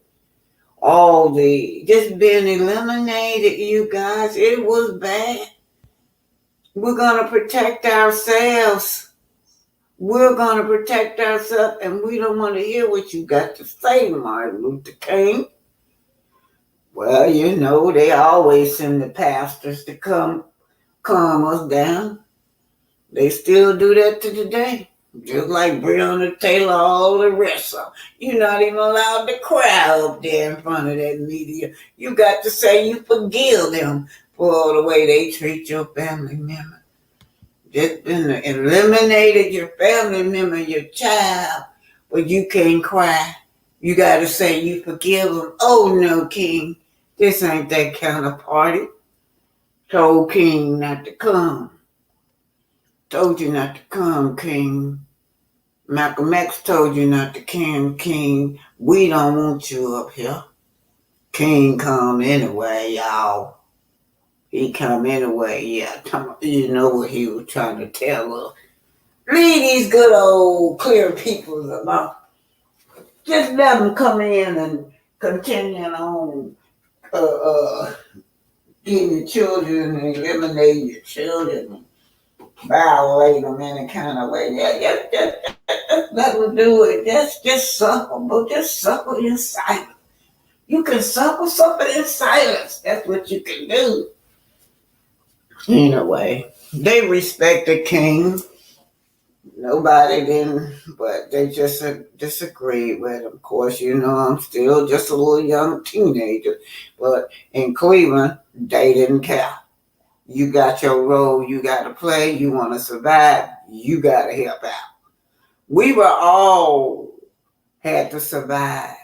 Just being eliminated, you guys. It was bad. We're going to protect ourselves. We're going to protect ourselves, and we don't want to hear what you got to say, Martin Luther King. Well, they always send the pastors to come calm us down. They still do that to today. Just like Breonna Taylor, all the rest of them. You're not even allowed to cry up there in front of that media. You got to say you forgive them for the way they treat your family member. Just been eliminated your family member, your child, but you can't cry. You got to say you forgive them. Oh, no, King. This ain't that kind of party. Told King not to come. Told you not to come, King. Malcolm X told you not to come, King. We don't want you up here. King come anyway, y'all. He come anyway, yeah. You know what he was trying to tell us. Leave these good old clear peoples alone. Just let them come in and continue on getting your children and eliminating your children and violate them in a kind of way. Just let them do it. Just suffer, but just suffer in silence. You can suffer in silence. That's what you can do. Anyway, they respect the king. Nobody didn't, but they just disagreed with him. Of course, I'm still just a little young teenager. But in Cleveland, they didn't care. You got your role, you got to play, you want to survive, you got to help out. We were all had to survive.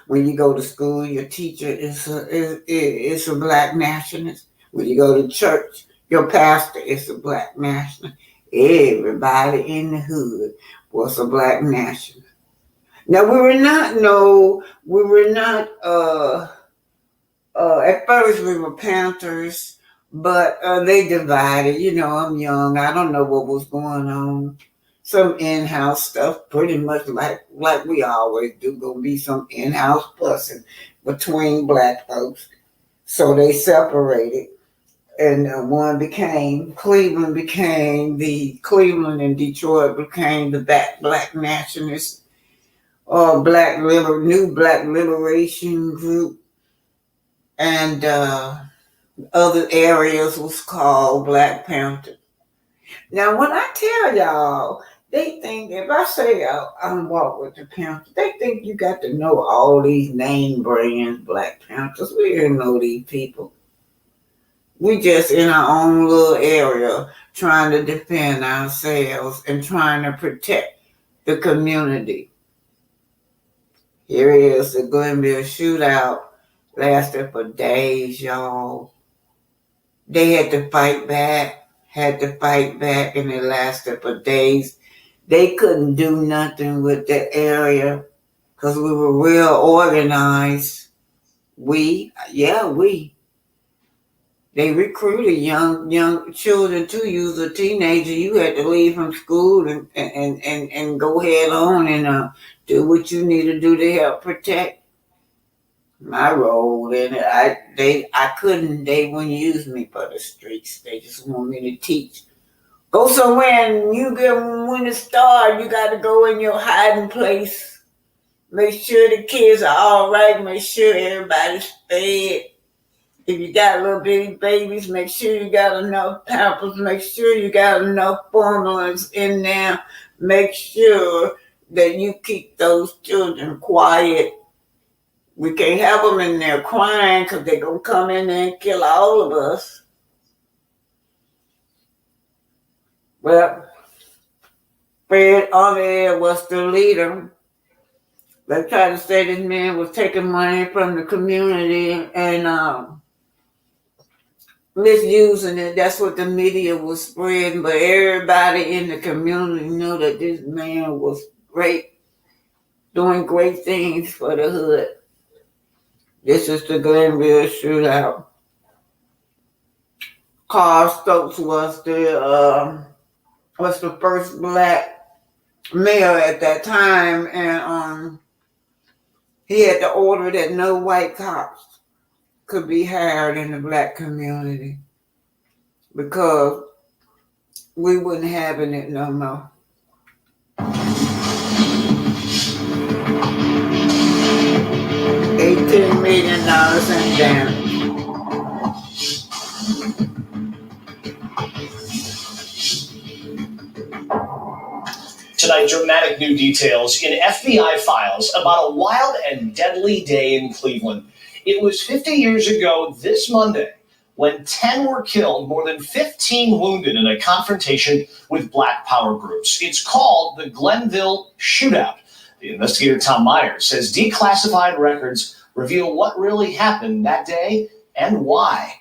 When you go to school, your teacher is a black nationalist. When you go to church, your pastor is a black nationalist. Everybody in the hood was a black nationalist. Now we were not at first we were Panthers, but they divided. I'm young. I don't know what was going on. Some in-house stuff, pretty much like we always do. Gonna be some in-house fussing between black folks. So they separated, and Cleveland and Detroit became the black nationalists. or new Black Liberation Group, and other areas was called Black Panther. Now, when I tell y'all, they think if I say I'm walk with the Panthers, they think you got to know all these name brands, Black Panthers. We didn't know these people. We just in our own little area trying to defend ourselves and trying to protect the community. Here is the Glenville shootout. Lasted for days, y'all. They had to fight back, and it lasted for days. They couldn't do nothing with the area because we were real organized. They recruited young children too. You was a teenager, you had to leave from school and go head on and do what you need to do to help protect. My role in it, they wouldn't use me for the streets. They just want me to teach. Go somewhere and when it starts, you got to go in your hiding place. Make sure the kids are all right. Make sure everybody's fed. If you got little bitty babies, make sure you got enough pampers. Make sure you got enough formulas in there. Make sure that you keep those children quiet. We can't have them in there crying because they're going to come in there and kill all of us. Well, Fred Armey was the leader. They tried to say this man was taking money from the community and misusing it. That's what the media was spreading. But everybody in the community knew that this man was great, doing great things for the hood. This is the Glenville shootout. Carl Stokes was the first Black mayor at that time, and he had to order that no white cops could be hired in the Black community because we wasn't having it no more. $18 million in damage. Tonight, dramatic new details in FBI files about a wild and deadly day in Cleveland. It was 50 years ago this Monday when 10 were killed, more than 15 wounded in a confrontation with Black power groups. It's called the Glenville shootout. The investigator Tom Myers says declassified records reveal what really happened that day and why.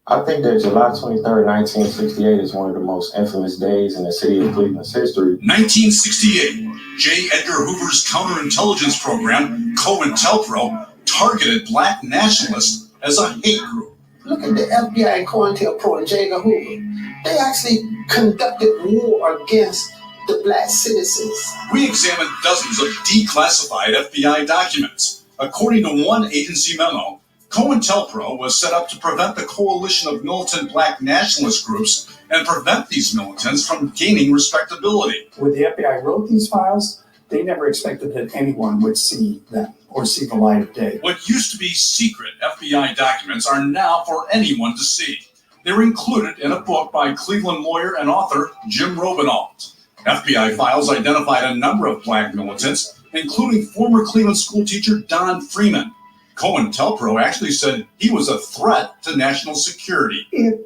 I think that July 23rd, 1968 is one of the most infamous days in the city of Cleveland's history. 1968, J. Edgar Hoover's counterintelligence program, COINTELPRO, targeted Black nationalists as a hate group. Look at the FBI and COINTELPRO and J. Edgar Hoover. They actually conducted war against the Black citizens. We examined dozens of declassified FBI documents. According to one agency memo, COINTELPRO was set up to prevent the coalition of militant Black nationalist groups and prevent these militants from gaining respectability. When the FBI wrote these files, they never expected that anyone would see them or see the light of day. What used to be secret FBI documents are now for anyone to see. They're included in a book by Cleveland lawyer and author Jim Robinault. FBI files identified a number of Black militants, including former Cleveland schoolteacher Don Freeman. COINTELPRO actually said he was a threat to national security. If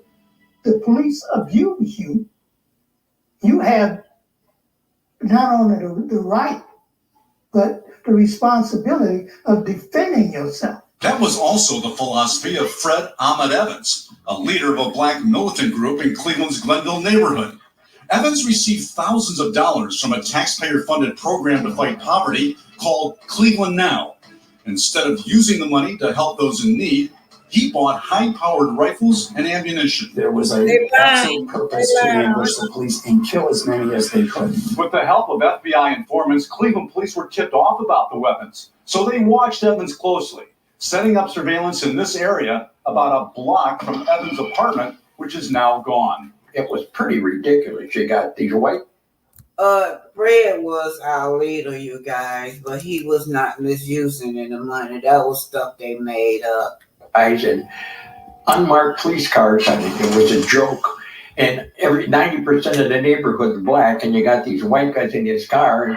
the police abuse you, you have not only the right, but the responsibility of defending yourself. That was also the philosophy of Fred Ahmed Evans, a leader of a Black militant group in Cleveland's Glenville neighborhood. Evans received thousands of dollars from a taxpayer-funded program to fight poverty called Cleveland Now. Instead of using the money to help those in need, he bought high-powered rifles and ammunition. There was an absolute purpose to ambush the police and kill as many as they could. With the help of FBI informants, Cleveland police were tipped off about the weapons. So they watched Evans closely, setting up surveillance in this area about a block from Evans' apartment, which is now gone. It was pretty ridiculous. You got these white Fred was our leader, you guys, but he was not misusing any money. That was stuff they made up. I said, unmarked police cars, I think it was a joke. And every 90% of the neighborhood is black, and you got these white guys in his car.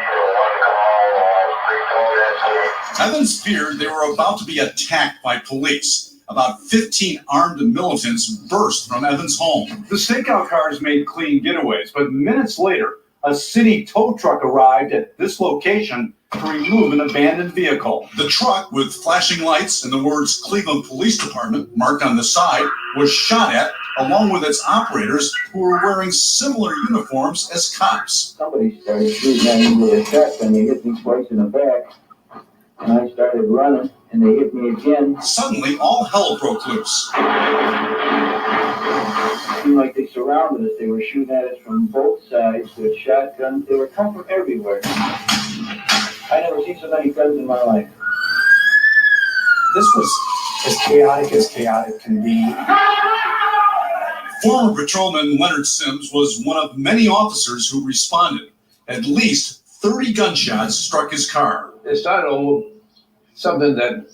Evans feared they were about to be attacked by police. About 15 armed militants burst from Evans' home. The stakeout cars made clean getaways, but minutes later, a city tow truck arrived at this location to remove an abandoned vehicle. The truck, with flashing lights and the words Cleveland Police Department marked on the side, was shot at, along with its operators, who were wearing similar uniforms as cops. Somebody started shooting at me with a shotgun. They hit me twice in the back, and I started running, and they hit me again. Suddenly, all hell broke loose. It seemed like they surrounded us. They were shooting at us from both sides with shotguns. They were coming from everywhere. I never seen so many guns in my life. This was as chaotic can be. Former patrolman Leonard Sims was one of many officers who responded. At least 30 gunshots struck his car. It started over something that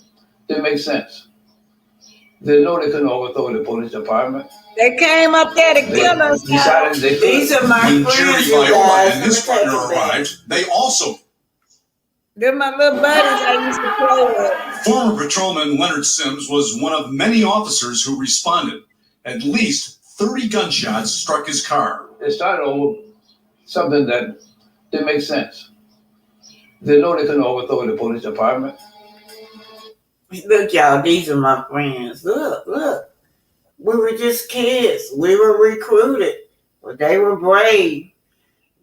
didn't make sense. They know they couldn't overthrow the police department. They came up there to kill us. Decided they could. These are my When friends, Jerry you Viola guys. and his partner arrived, they also... They're my little buddies I used to play with. Former patrolman Leonard Sims was one of many officers who responded. At least 30 gunshots struck his car. It started over something that didn't make sense. They know they couldn't overthrow the police department. Look, y'all, these are my friends. Look. We were just kids. We were recruited. But they were brave.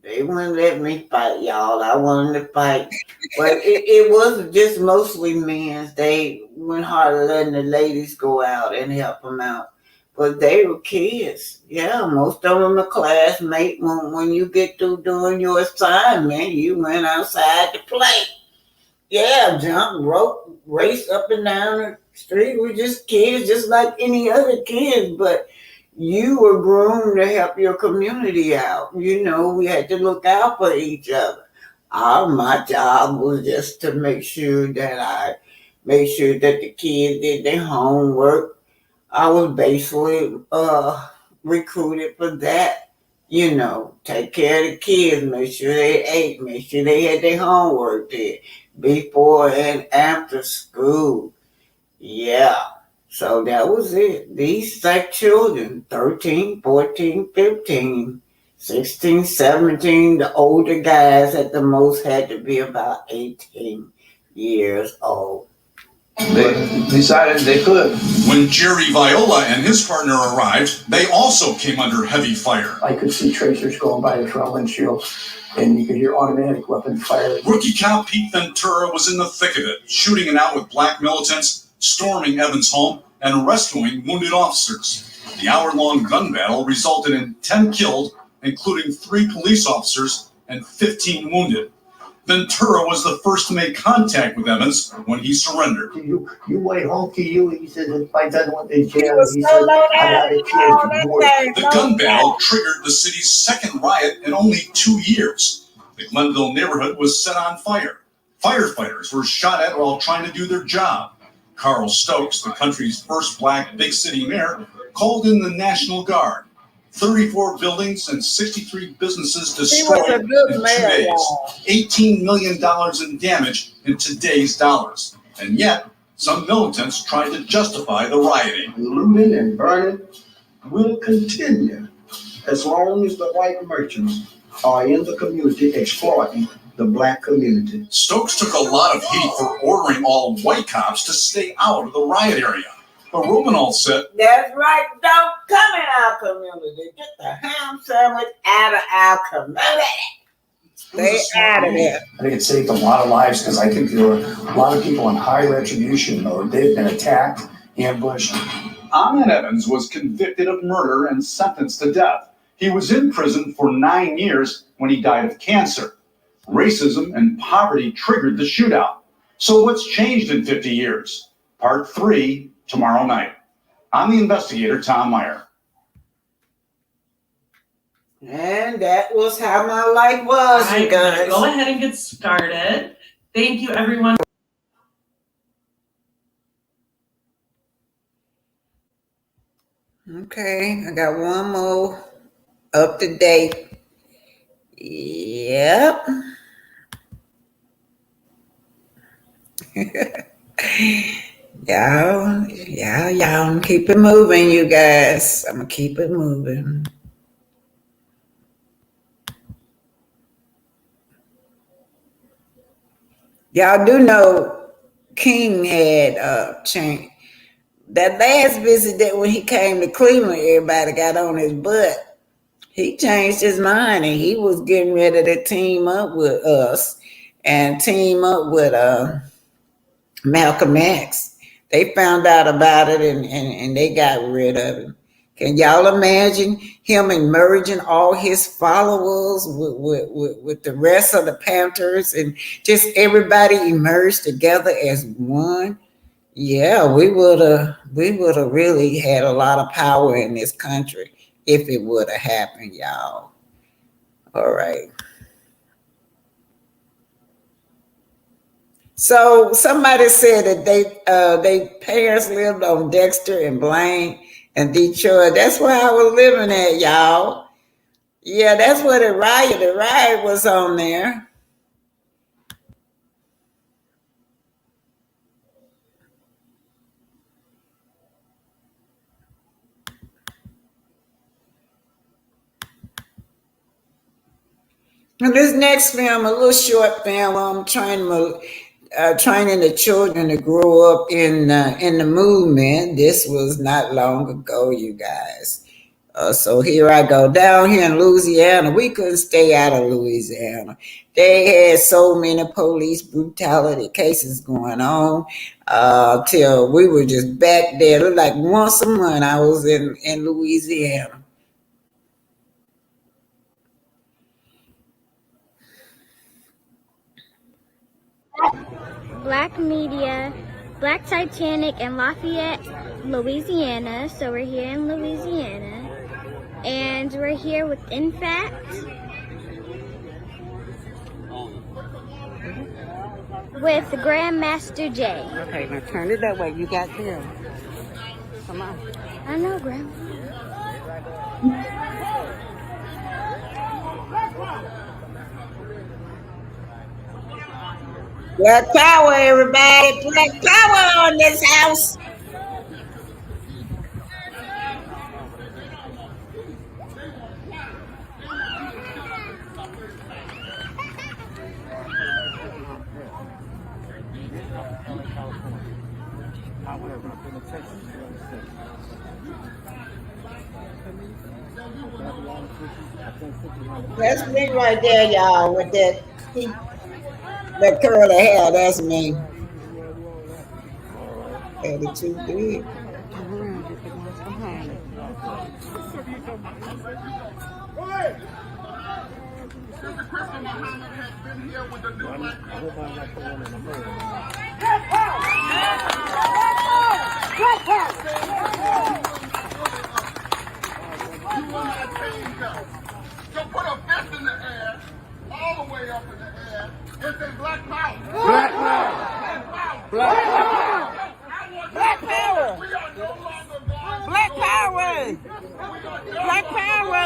They wouldn't let me fight, y'all. I wanted to fight. But it wasn't just mostly men. They went hard letting the ladies go out and help them out. But they were kids. Yeah, most of them are classmates. When you get through doing your assignment, you went outside to play. Yeah, jump, rope, race up and down the street. We're just kids, just like any other kids. But you were groomed to help your community out. You know, we had to look out for each other. My job was just to make sure that the kids did their homework. I was basically recruited for that. You know, take care of the kids, make sure they ate, make sure they had their homework did before and after school. Yeah. So that was it. These like children, 13, 14, 15, 16, 17. The older guys at the most had to be about 18 years old. They decided they could. When Jerry Viola and his partner arrived, they also came under heavy fire. I could see tracers going by the front windshield, and you could hear automatic weapon fire. Rookie cop Pete Ventura was in the thick of it, shooting it out with black militants, storming Evans' home, and rescuing wounded officers. The hour-long gun battle resulted in 10 killed, including 3 police officers and 15 wounded. Ventura was the first to make contact with Evans when he surrendered. You wait home to you. He said, if I done what they jail, he said, I got a chance to more. The gun battle triggered the city's second riot in only 2 years. The Glenville neighborhood was set on fire. Firefighters were shot at while trying to do their job. Carl Stokes, the country's first black big city mayor, called in the National Guard. 34 buildings and 63 businesses destroyed in 2 days. $18 million in damage in today's dollars. And yet, some militants tried to justify the rioting. Looting and burning will continue as long as the white merchants are in the community exploiting the black community. Stokes took a lot of heat for ordering all white cops to stay out of the riot area. But Romanol said, "That's right, don't come in our community. Get the ham sandwich out of our community. Stay out of there." I think it saved a lot of lives because I think there were a lot of people in high retribution mode. They've been attacked, ambushed. Ahmed Evans was convicted of murder and sentenced to death. He was in prison for 9 years when he died of cancer. Racism and poverty triggered the shootout. So what's changed in 50 years? Part 3, tomorrow night. I'm the investigator, Tom Meyer. And that was how my life was, you guys. Go ahead and get started. Thank you, everyone. Okay, I got one more up to date. Yep. Y'all, keep it moving, you guys. I'm gonna keep it moving. Y'all do know King had changed that last visit that when he came to Cleveland, everybody got on his butt. He changed his mind and he was getting ready to team up with us and team up with Malcolm X. They found out about it and they got rid of him. Can y'all imagine him emerging all his followers with the rest of the Panthers and just everybody emerged together as one? Yeah, we would have really had a lot of power in this country if it would have happened, y'all. All right. So somebody said that they parents lived on Dexter and Blaine and Detroit. That's where I was living at, y'all. Yeah, that's where the riot was on there. And this next film, a little short film, I'm training the children to grow up in the movement. This was not long ago, you guys. So here I go down here in Louisiana. We couldn't stay out of Louisiana. They had so many police brutality cases going on till we were just back there. It looked like once a month I was in Louisiana. Black Media, Black Titanic in Lafayette, Louisiana. So we're here in Louisiana. And we're here with InFact, with Grandmaster J. Okay, now turn it that way. You got them. Come on. I know, Grandma. Black power, everybody. Black power on this house. That's me right there, y'all, with that curly hair. That's me. Attitude big. So put a fist in the air, all the way up in the air, and say black power. Black power. Black power. Black power. We are no longer God. Black power. Black power.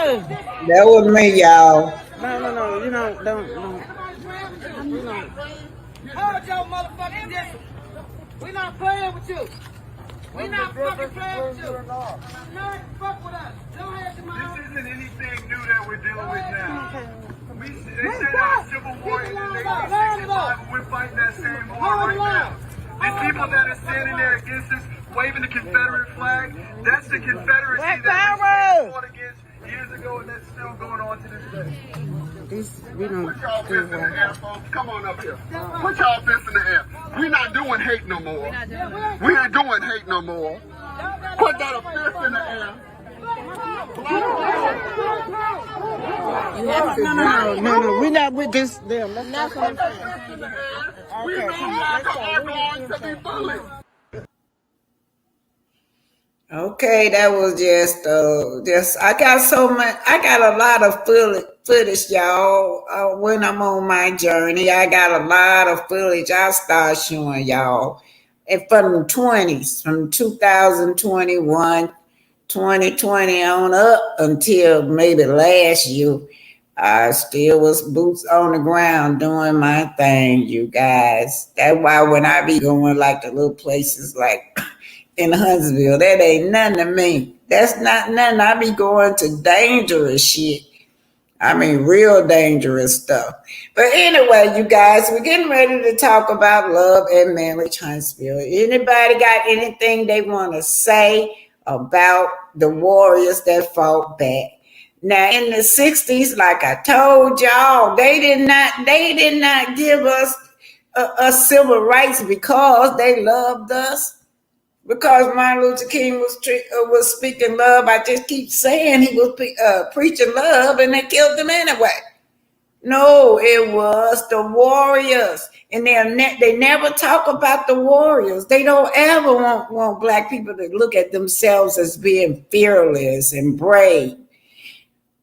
That was me, y'all. No. You don't. Hold your motherfucking distance. We not playing with you. We not fucking playing with you. Not fuck with us. Don't have to mind. This isn't anything new that we're dealing with now. They said that civil war in 1865, and we're fighting that same war right now. These people that are standing there against us, waving the Confederate flag, that's the Confederacy that we fought against years ago, and that's still going on to this day. Put y'all fists in the air, folks. Come on up here. Put y'all fists in the air. We're not doing hate no more. We ain't doing hate no more. Put that fist in the air. You have to. No. We're not with this. Them. That's not what I'm saying. We no longer are going to be bullied. Okay, that was just I got so much. I got a lot of footage, y'all. When I'm on my journey, I got a lot of footage. I start showing y'all, and from the 20s, from 2021, 2020 on up until maybe last year. I still was boots on the ground doing my thing, you guys. That's why when I be going like the little places like in Huntsville, that ain't nothing to me. That's not nothing. I be going to dangerous shit. I mean, real dangerous stuff. But anyway, you guys, we're getting ready to talk about love and marriage, Huntsville. Anybody got anything they want to say about the warriors that fought back? Now, in the 60s, like I told y'all, they did not give us a civil rights because they loved us. Because Martin Luther King was speaking love, I just keep saying he was preaching love, and they killed him anyway. No, it was the warriors, and they never talk about the warriors. They don't ever want black people to look at themselves as being fearless and brave.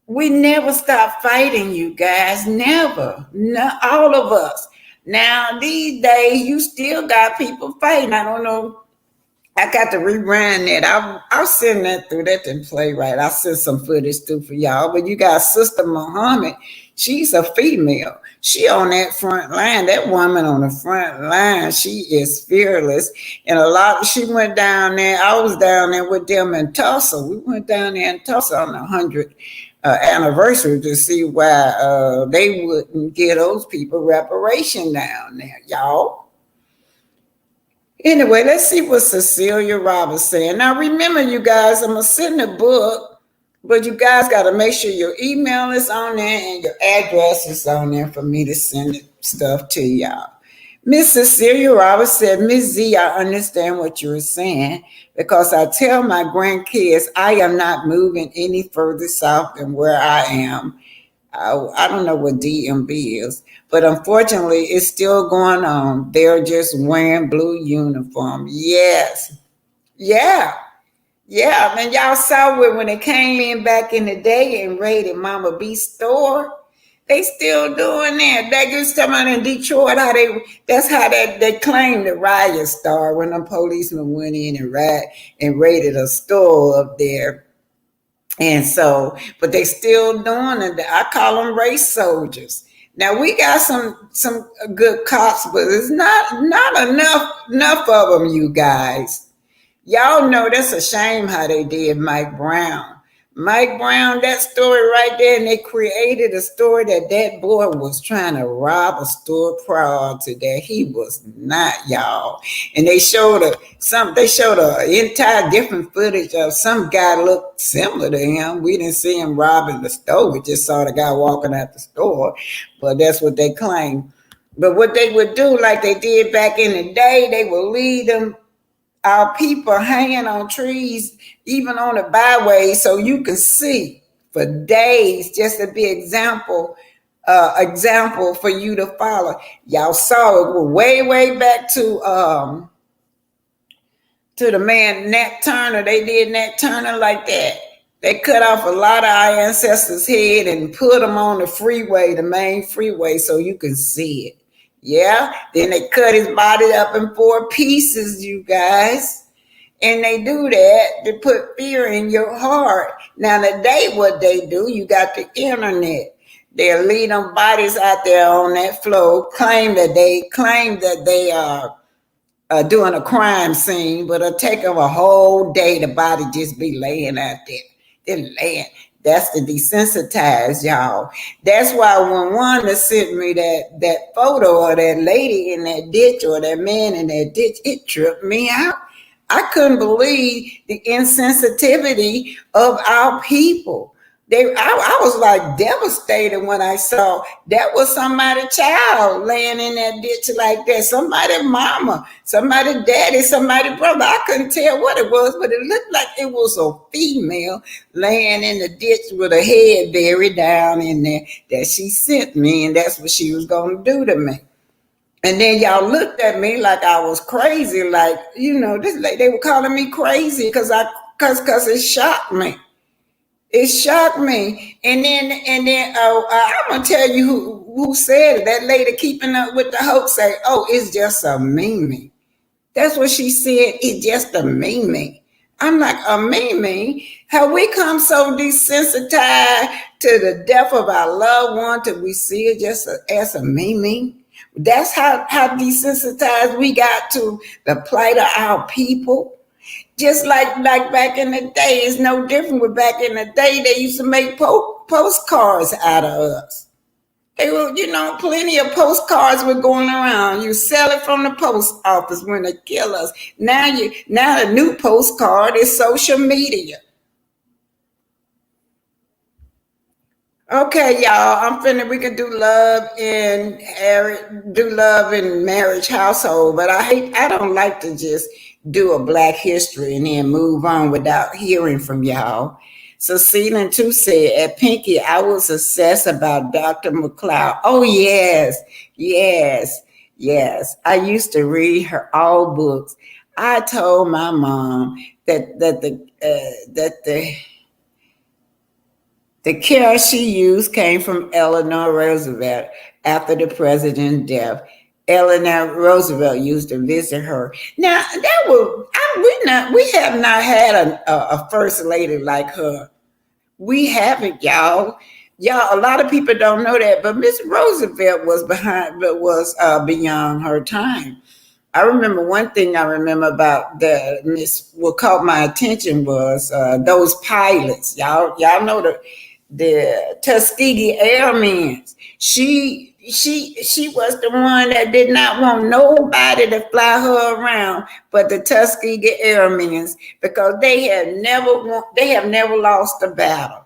We never stop fighting, you guys. Never. No, all of us. Now these days, you still got people fighting. I don't know. I got to rewind that. I'll send that through. That didn't play right. I'll send some footage through for y'all. But you got Sister Muhammad. She's a female. She on that front line. That woman on the front line, she is fearless. And she went down there. I was down there with them in Tulsa. We went down there in Tulsa on the 100th anniversary to see why they wouldn't give those people reparation down there, y'all. Anyway, let's see what Cecilia Roberts saying. Now, remember, you guys, I'm going to send the book, but you guys got to make sure your email is on there and your address is on there for me to send stuff to y'all. Miss Cecilia Roberts said, Miss Z, I understand what you were saying because I tell my grandkids I am not moving any further south than where I am. I don't know what DMV is, but unfortunately, it's still going on. They're just wearing blue uniform. Yes. Yeah. Yeah. I mean, y'all saw it when they came in back in the day and raided Mama B's store. They still doing that. They just talking about in Detroit that's how they claim the riot started when the policemen went in and raided a store up there. And so, but they still doing it. I call them race soldiers. Now we got some good cops, but it's not enough of them, you guys. Y'all know that's a shame how they did Mike Brown. Mike Brown, that story right there, and they created a story that boy was trying to rob a store prior to that. He was not, y'all. And they showed a entire different footage of some guy looked similar to him. We didn't see him robbing the store. We just saw the guy walking out the store. But that's what they claim. But what they would do, like they did back in the day, they would lead them our people hanging on trees, even on the byway, so you can see for days, just to be example for you to follow. Y'all saw it way back to the man Nat Turner. They did Nat Turner like that. They cut off a lot of our ancestors' head and put them on the freeway, the main freeway, so you can see it. Yeah, then they cut his body up in 4 pieces, you guys. And they do that to put fear in your heart. Now, today, what they do, you got the internet. They'll leave them bodies out there on that floor, claim that they are doing a crime scene, but it'll take them a whole day, the body just be laying out there. They're laying. That's to desensitize y'all. That's why when Wanda sent me that photo of that lady in that ditch or that man in that ditch, it tripped me out. I couldn't believe the insensitivity of our people. I was like devastated when I saw that was somebody's child laying in that ditch like that. Somebody's mama, somebody's daddy, somebody's brother. I couldn't tell what it was, but it looked like it was a female laying in the ditch with her head buried down in there that she sent me, and that's what she was going to do to me. And then y'all looked at me like I was crazy, like, this, like they were calling me crazy because I because it shocked me. It shocked me. And then I'm gonna tell you who said it. That lady keeping up with the hoax say, "Oh, it's just a meme." That's what she said. It's just a meme. I'm like, a meme? Have we come so desensitized to the death of our loved one till we see it just as a meme? That's how desensitized we got to the plight of our people. Just like back in the day, it's no different with back in the day. They used to make postcards out of us. They were, plenty of postcards were going around. You sell it from the post office when they kill us. Now the new postcard is social media. Okay, y'all. I'm finna. We can do love in marriage household, but I don't like to just do a Black history and then move on without hearing from y'all. So Celine too said at Pinky, I was obsessed about Dr. McLeod. Oh yes, yes, yes. I used to read her all books. I told my mom that the care she used came from Eleanor Roosevelt after the president's death. Eleanor Roosevelt used to visit her. Now that was we have not had a first lady like her. We haven't, y'all. Y'all, a lot of people don't know that, but Miss Roosevelt was beyond her time. I remember one thing I remember about the Miss what caught my attention was those pilots. Y'all know the Tuskegee Airmen. She was the one that did not want nobody to fly her around but the Tuskegee Airmen because they have never lost a battle.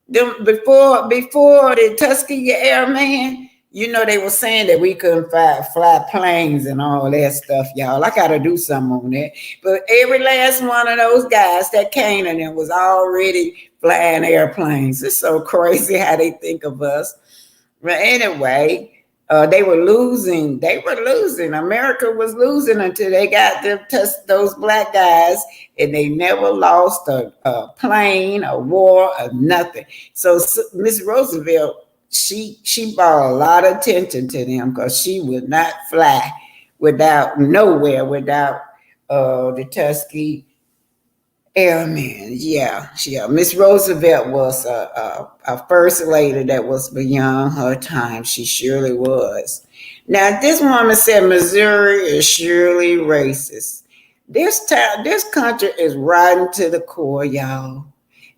Before the Tuskegee Airmen, they were saying that we couldn't fly planes and all that stuff, y'all. I gotta do something on that. But every last one of those guys that came in there was already flying airplanes. It's so crazy how they think of us. But anyway, they were losing. They were losing. America was losing until they got those black guys, and they never lost a plane, a war, or nothing. So Miss Roosevelt, she brought a lot of attention to them because she would not fly without the Tuskegee Airmen. Yeah. Miss Roosevelt was a first lady that was beyond her time. She surely was. Now, this woman said Missouri is surely racist. This country is rotten to the core, y'all.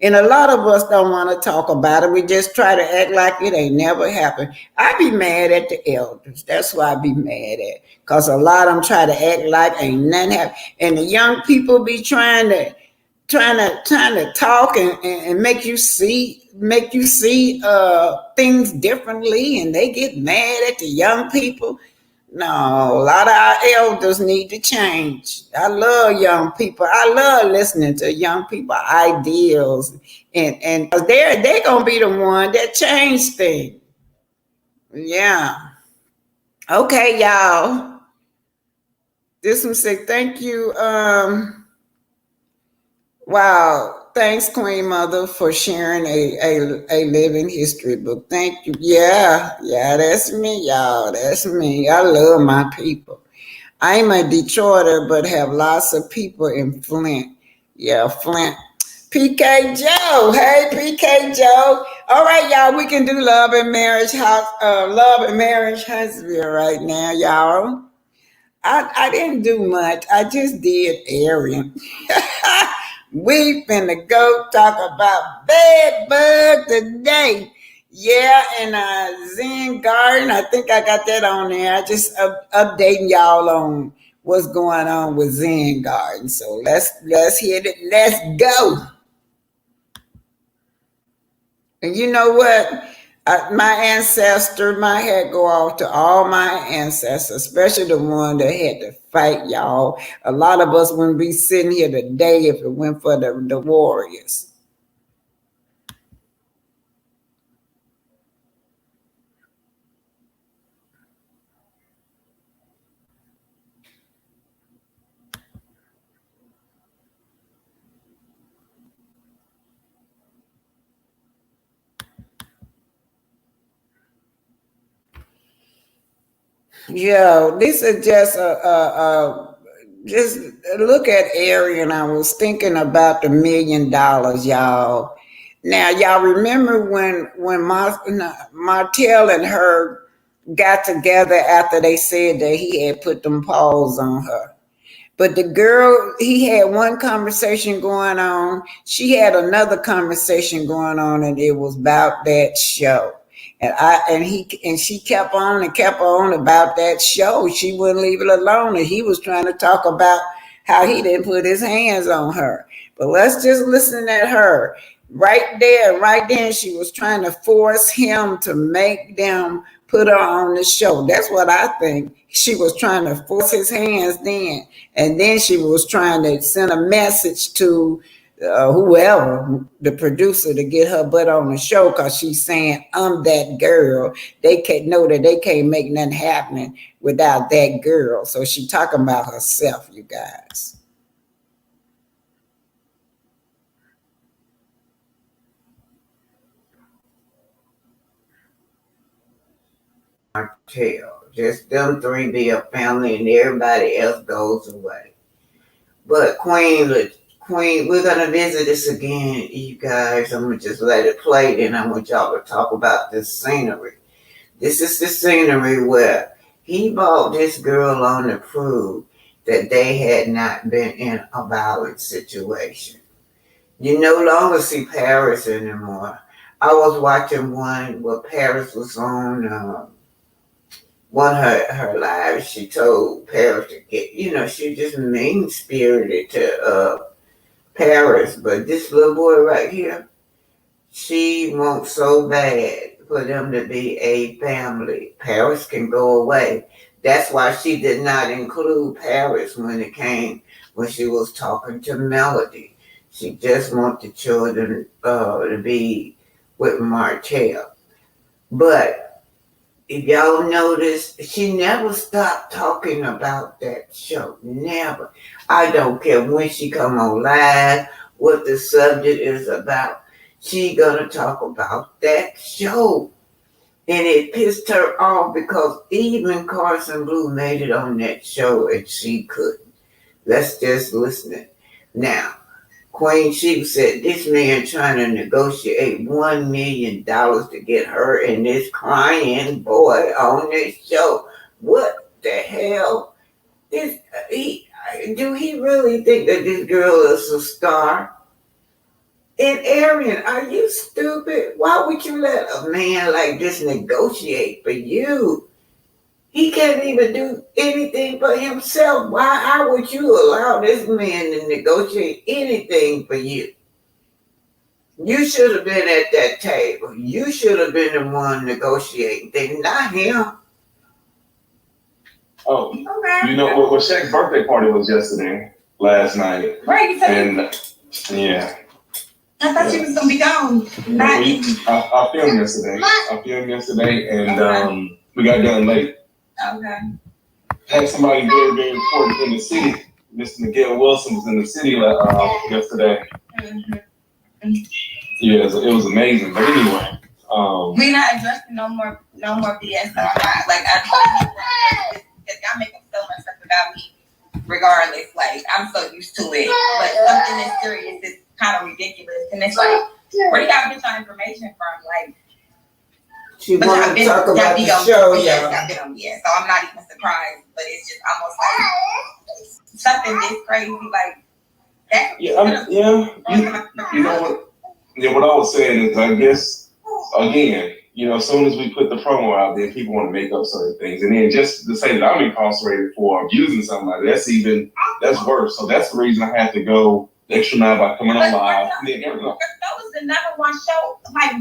And a lot of us don't want to talk about it. We just try to act like it ain't never happened. I be mad at the elders. That's why I be mad at. Because a lot of them try to act like ain't nothing happened. And the young people be trying to talk and make you see things differently, and they get mad at the young people. No, a lot of our elders need to change. I love young people. I love listening to young people ideals, and they're gonna be the one that change things. Yeah. Okay, y'all. This one said thank you. Wow. Thanks, Queen Mother, for sharing a living history book. Thank you. Yeah, that's me, y'all. That's me. I love my people. I'm a Detroiter, but have lots of people in Flint. Yeah, Flint. PK Joe. Hey, PK Joe. All right, y'all. We can do love and marriage Huntsville right now, y'all. I didn't do much. I just did Arian. We finna go talk about bed bug today. Yeah, and zengarden. I think I got that on there. I just updating y'all on what's going on with zengarden. So let's hit it. Let's go. And you know what? My head go off to all my ancestors, especially the one that had to fight, y'all. A lot of us wouldn't be sitting here today if it went for the warriors. Yo, this is just just look at Arian. I was thinking about the $1 million, y'all. Now, y'all remember when Martell and her got together after they said that he had put them paws on her. But the girl, he had one conversation going on. She had another conversation going on, and it was about that show. And she kept on and kept on about that show. She wouldn't leave it alone. And he was trying to talk about how he didn't put his hands on her. But let's just listen at her. Right there, right then, she was trying to force him to make them put her on the show. That's what I think. She was trying to force his hands then. And then she was trying to send a message to whoever, the producer, to get her butt on the show, because she's saying, I'm that girl. They can't know that they can't make nothing happen without that girl. So she talking about herself, you guys. Tell just them three be a family and everybody else goes away. But Queen, we're gonna visit this again, you guys. I'm gonna just let it play, then I want y'all to talk about this scenery. This is the scenery where he brought this girl on to prove that they had not been in a violent situation. You no longer see Paris anymore. I was watching one where Paris was on one of her lives. She told Paris to get, she just mean spirited to Paris. But this little boy right here, she wants so bad for them to be a family. Paris can go away. That's why she did not include Paris when she was talking to Melody. She just wants the children to be with Martell. But if y'all notice, she never stopped talking about that show. Never. I don't care when she come on live, what the subject is about. She gonna talk about that show. And it pissed her off because even Carson Blue made it on that show and she couldn't. Let's just listen. Now, Queen Sheba said this man trying to negotiate $1 million to get her and this crying boy on this show. What the hell? Do he really think that this girl is a star? And Arian, are you stupid? Why would you let a man like this negotiate for you? He can't even do anything for himself. How would you allow this man to negotiate anything for you? You should have been at that table. You should have been the one negotiating things, not him. Oh, okay. You know what? Shaq's birthday party was yesterday, last night. Right. And yeah. I thought you was gonna be gone. I filmed yesterday, and we got done late. Okay. Had somebody very important in the city. Mr. Miguel Wilson was in the city yesterday. Mm-hmm. Yeah, it was amazing. But anyway, we're not addressing no more BS. So I'm not like because y'all making so much stuff about me. Regardless, like I'm so used to it, but something that's serious is kind of ridiculous, and it's like, where do y'all get your information from? Like, she wanted to talk about the show, yeah. I've been on BS, so I'm not even surprised. But it's just almost like something this crazy, like that. You know what? Yeah, what I was saying is, I guess again, as soon as we put the promo out there, people want to make up certain things. And then just to say that I'm incarcerated for abusing somebody, that's worse. So that's the reason I had to go the extra mile by coming on live. That was the number one show. Like,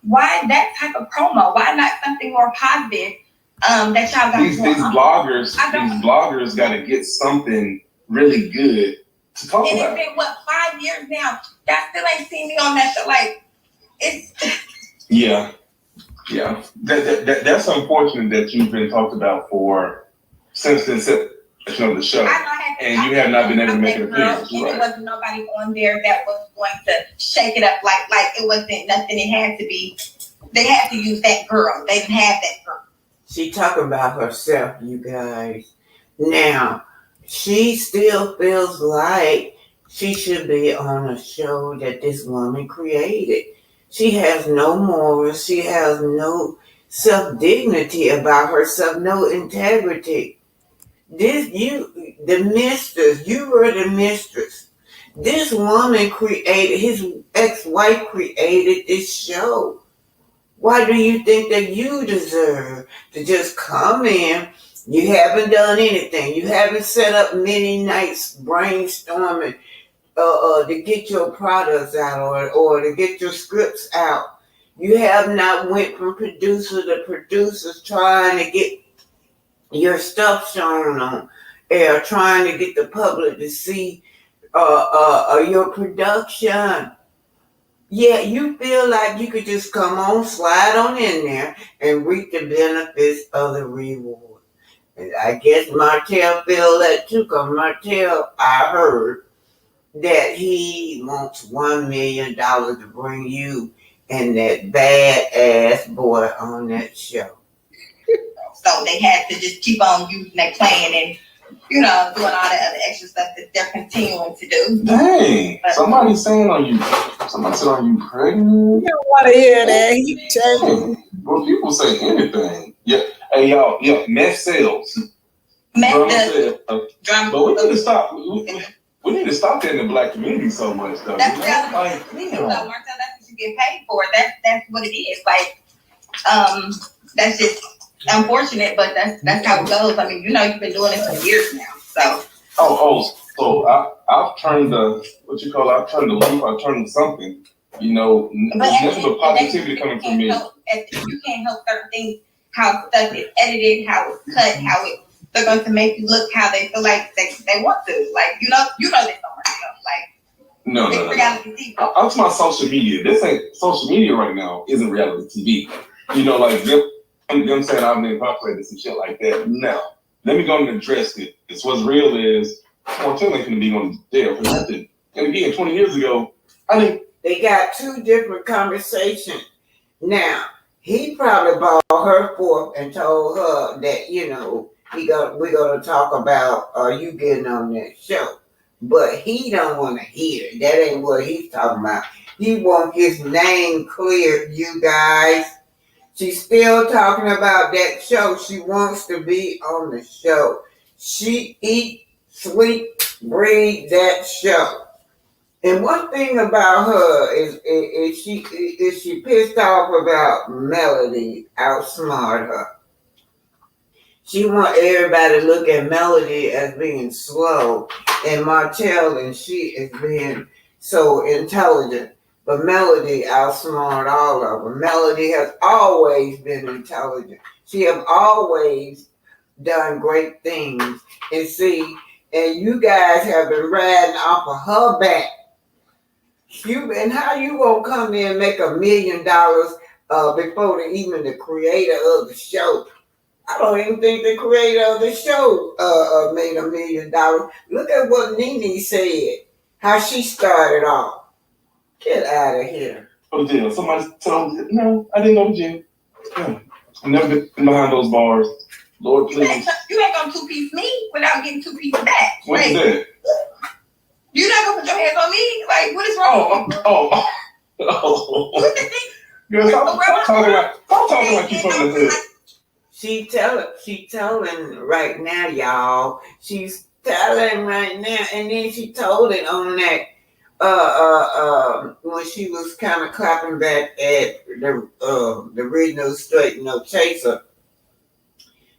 why that type of promo? Why not something more positive that y'all got these bloggers got to get something really good to talk about. And it's been, 5 years now? Y'all still ain't seen me on that show. Like, it's... Yeah. That's unfortunate that you've been talked about since the inception of the show, and you have not been able to make an appearance. Right. There wasn't nobody on there that was going to shake it up like it wasn't nothing. It had to be. They had to use that girl. They didn't have that girl. She talking about herself, you guys. Now, she still feels like she should be on a show that this woman created. She has no morals. She has no self-dignity about herself, no integrity. The mistress, you were the mistress. This woman created, his ex-wife created this show. Why do you think that you deserve to just come in? You haven't done anything. You haven't set up many nights brainstorming to get your products out or to get your scripts out. You have not went from producer to producers trying to get your stuff shown on air, trying to get the public to see your production. Yeah, you feel like you could just come on, slide on in there, and reap the benefits of the reward. And I guess Martell feel that too, because Martell, I heard that he wants $1 million to bring you and that badass boy on that show. So they had to just keep on using their plan and, doing all the other extra stuff that they're continuing to do. Dang, somebody said on you pregnant. You don't want to hear that. He telling. Well, people say anything. Yeah. Hey, y'all, meth sells. Meth does. But we need to stop. We need to stop that in the black community so much, though. That's Martell, that's what you get paid for. That's what it is. Like, that's just unfortunate, but that's how it goes. I mean, you've been doing it for years now, so. So I've turned I've turned the leaf, I've turned something, there's nothing but positivity coming from me. You can't help certain things, how stuff is edited, how it's cut, they're going to make you look how they feel like they want to. Like, you know this don't work out. Like, No. reality TV. I'm talking about social media. This ain't social media right now, isn't reality TV. Like them saying I've been populated some shit like that. No. Let me go and address it. It's what's real is Martell ain't gonna be going to jail for nothing. And again, 20 years ago, I think they got two different conversations. Now, he probably brought her forth and told her that, we're gonna talk about you getting on that show. But he don't want to hear it. That ain't what he's talking about. He want his name cleared, you guys. She's still talking about that show. She wants to be on the show. She eat, sleep, breathe that show. And one thing about her is she pissed off about Melody outsmart her. She want everybody to look at Melody as being slow, and Martell and she as being so intelligent. But Melody outsmart all of them. Melody has always been intelligent. She has always done great things. And you guys have been riding off of her back. And how you gonna come in and make $1 million before even the creator of the show? I don't even think the creator of the show made $1 million. Look at what Nene said. How she started off. Get out of here. Go to jail. Somebody told me, no, I didn't go to jail. Yeah. I've never been behind those bars. Lord, please. You ain't gonna two-piece me without getting two pieces back. What's that? You're not gonna put your hands on me? Like, what is wrong with you? What the thing? Girl, stop talking like you from the hood. She telling right now, y'all. She's telling right now, and then she told it on that when she was kind of clapping back at the original Straight No Chaser.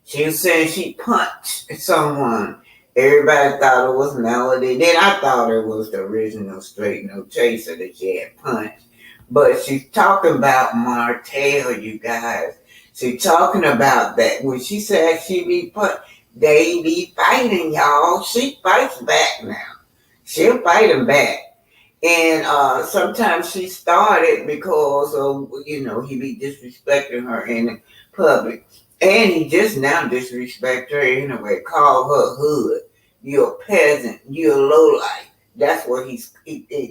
She was saying she punched someone. Everybody thought it was Melody. Then I thought it was the original Straight No Chaser that she had punched. But she's talking about Martell, you guys. She's talking about that. When she said she be punched, they be fighting, y'all. She fights back now. She'll fight him back. And sometimes she started because of, he be disrespecting her in public. And he just now disrespect her anyway. Call her hood. You're a peasant. You're a lowlife. That's what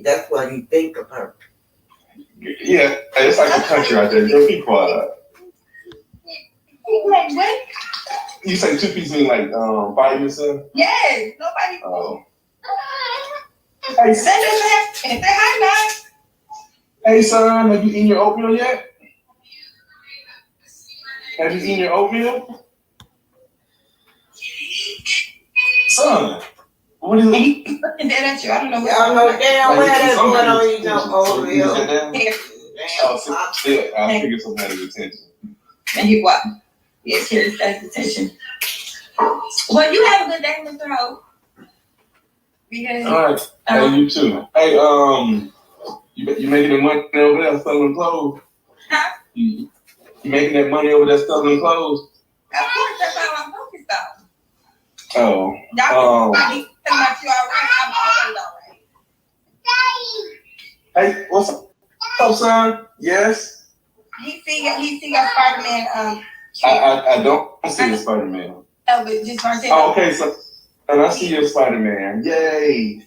that's what he think of her. Yeah, it's like a country out there. Girl, be quiet. Like what? You say 2 piece mean like fighting yourself? Yes. Nobody. Oh. Hey, say hi, guys. Hey, son, have you eaten your oatmeal yet? Have you eaten your oatmeal? Son, what is it? Looking at you. I don't know what. Y'all know damn well that boy don't eat no oatmeal. Oh, still, I figured somebody's attention. And you what? Yes, here's that attention. Well, you have a good day, Mr. Hope. Because, all right. Hey, you too. Hey, you making the money over there selling clothes? Huh? You making that money over there selling clothes? Of course, that's how I'm focused on. Oh. Y'all can pretty much you all right. I'm always all right. Hey, what's up, son? Yes. He see your Spider-Man. I don't see a Spider-Man. Oh, but just right there. Oh, okay, so and I see your Spider-Man. Yay!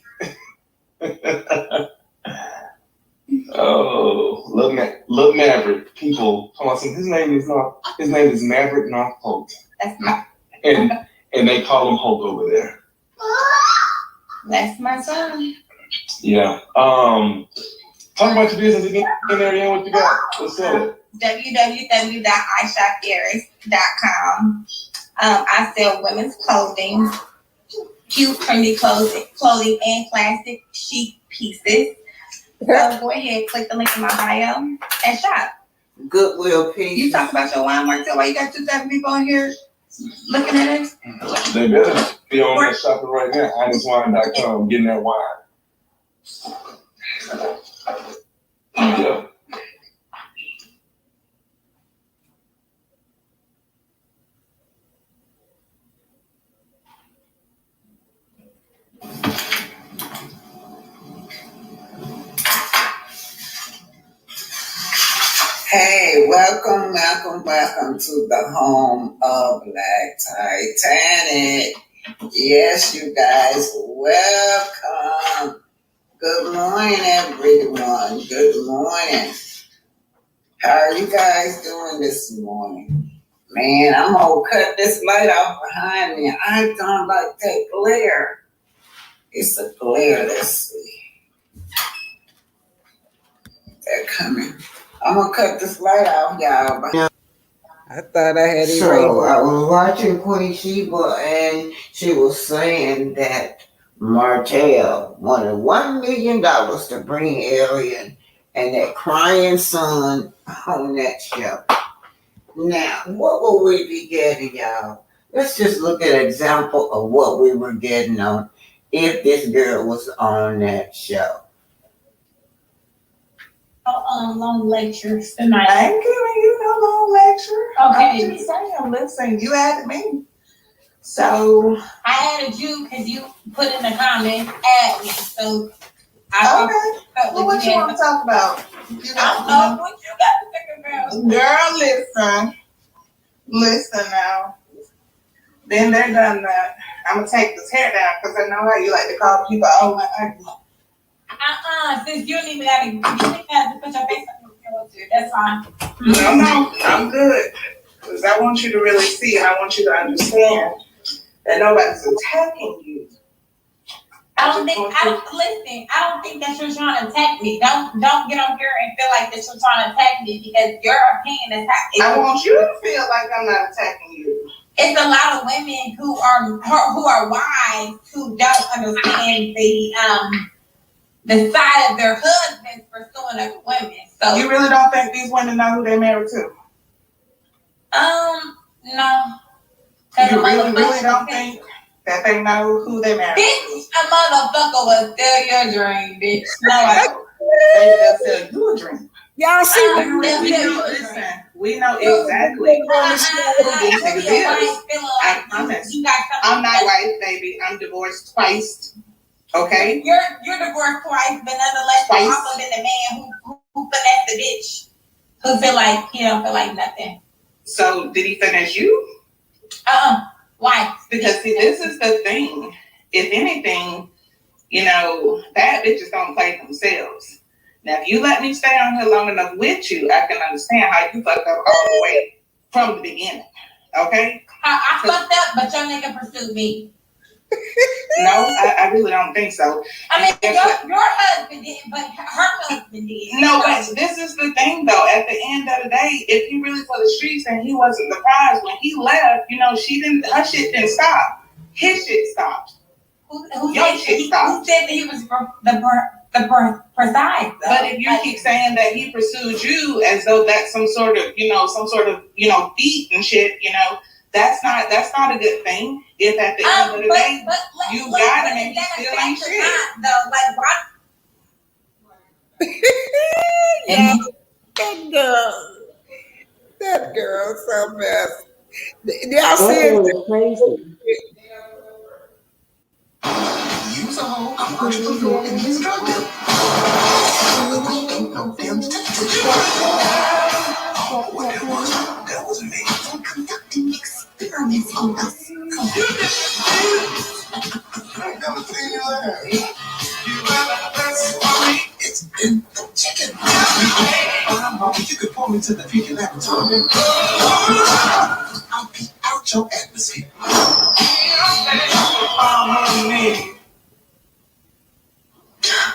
Oh, love Maverick. People, come on, his name is Maverick North Holt. That's my and they call him Holt over there. That's my son. Yeah. Talk about your business again, Ariane. What you got? Let's sell it. www.ishopearris.com. I sell women's clothing, cute, trendy clothing, and classic chic pieces. So go ahead, click the link in my bio and shop. Goodwill piece. You talk about your wine, Marcel. Why you got 2,000 people on here looking at us? They better be on that shopping right now. honestwine.com, getting that wine. Yeah. Hey, welcome to the home of Black Titanic. Yes, you guys, welcome. Good morning, everyone. Good morning. How are you guys doing this morning? Man, I'm gonna cut this light off behind me. I don't like that glare. It's a glare. Let's see. They're coming. I'm gonna cut this light off, y'all. I thought I had it. So I was watching Queen Sheba, and she was saying that Martell wanted $1 million to bring Alien and that crying son on that show. Now, what will we be getting, y'all? Let's just look at an example of what we were getting on if this girl was on that show. Long lectures tonight. I ain't giving you no long lecture. Okay. I'm just saying, listen, you added me. So I added you because you put in the comment, add me. So I well, what you want to talk about? I don't know what you got to think about. Girl, listen now. Then they're done that. I'm gonna take this hair down because I know how you like to call people over and ugly. Since you don't even have to put your face on the that's fine. No, I'm good. Because I want you to really see and I want you to understand that nobody's attacking you. I don't think that you're trying to attack me. Don't get on here and feel like that you're trying to attack me because your opinion is I want you to feel like I'm not attacking you. It's a lot of women who are wise who don't understand the side of their husbands pursuing other women. So you really don't think these women know who they're married to? No. You really don't think that they know who they're married to? Bitch, a motherfucker will sell your dream, bitch. No, I don't. They will sell you a dream. Y'all see we know exactly who this nigga is. I promise. I'm not white, baby. I'm divorced twice. Okay? You're divorced twice, but nonetheless, you've also been the man who finessed the bitch. Who feel like he don't feel like nothing. So did he finesse you? Why? Because see, this is the thing. If anything, bad bitches don't play themselves. Now, if you let me stay on here long enough with you, I can understand how you fucked up all the way from the beginning. Okay? I fucked up, but your nigga pursued me. No, I really don't think so. I mean, your husband did, but her husband did. No, but this is the thing, though. At the end of the day, if he really for the streets and he wasn't the prize when he left, she didn't. Her shit didn't stop. His shit stopped. Who said that he was the precise? But if you keep saying that he pursued you as though that's some sort of feat and shit, that's not a good thing. If at the end of the day you got him and he still ain't shit. Yeah, that girl, so mess. Y'all see it? Crazy. Use a hoe, I'm entrepreneur, and he's a drug dealer. What that was? That wasn't me. They're conducting experiments on us. I've never seen you laugh. It's been the chicken. You could pull me to the peak and laboratory. I'll peek out your atmosphere.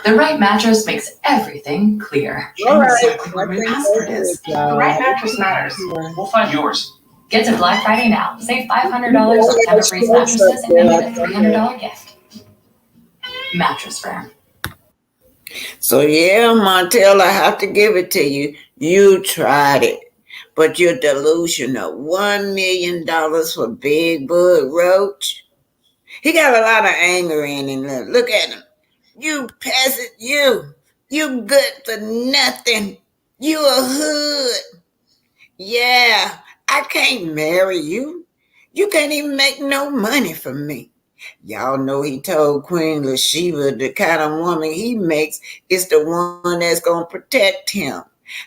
The right mattress makes everything clear. All right. Exactly where my password is. The right mattress matters. We'll find yours. Get to Black Friday now. Save $500 on Kevin Freeze mattresses and get a $300 gift. Mattress Firm. So yeah, Montel, I have to give it to you. You tried it, but you're delusional. $1 million for Big Bug Roach. He got a lot of anger in him. Look at him. You peasant, you good for nothing. You a hood. Yeah, I can't marry you. You can't even make no money for me. Y'all know he told Queen Lashiva the kind of woman he makes is the one that's going to protect him.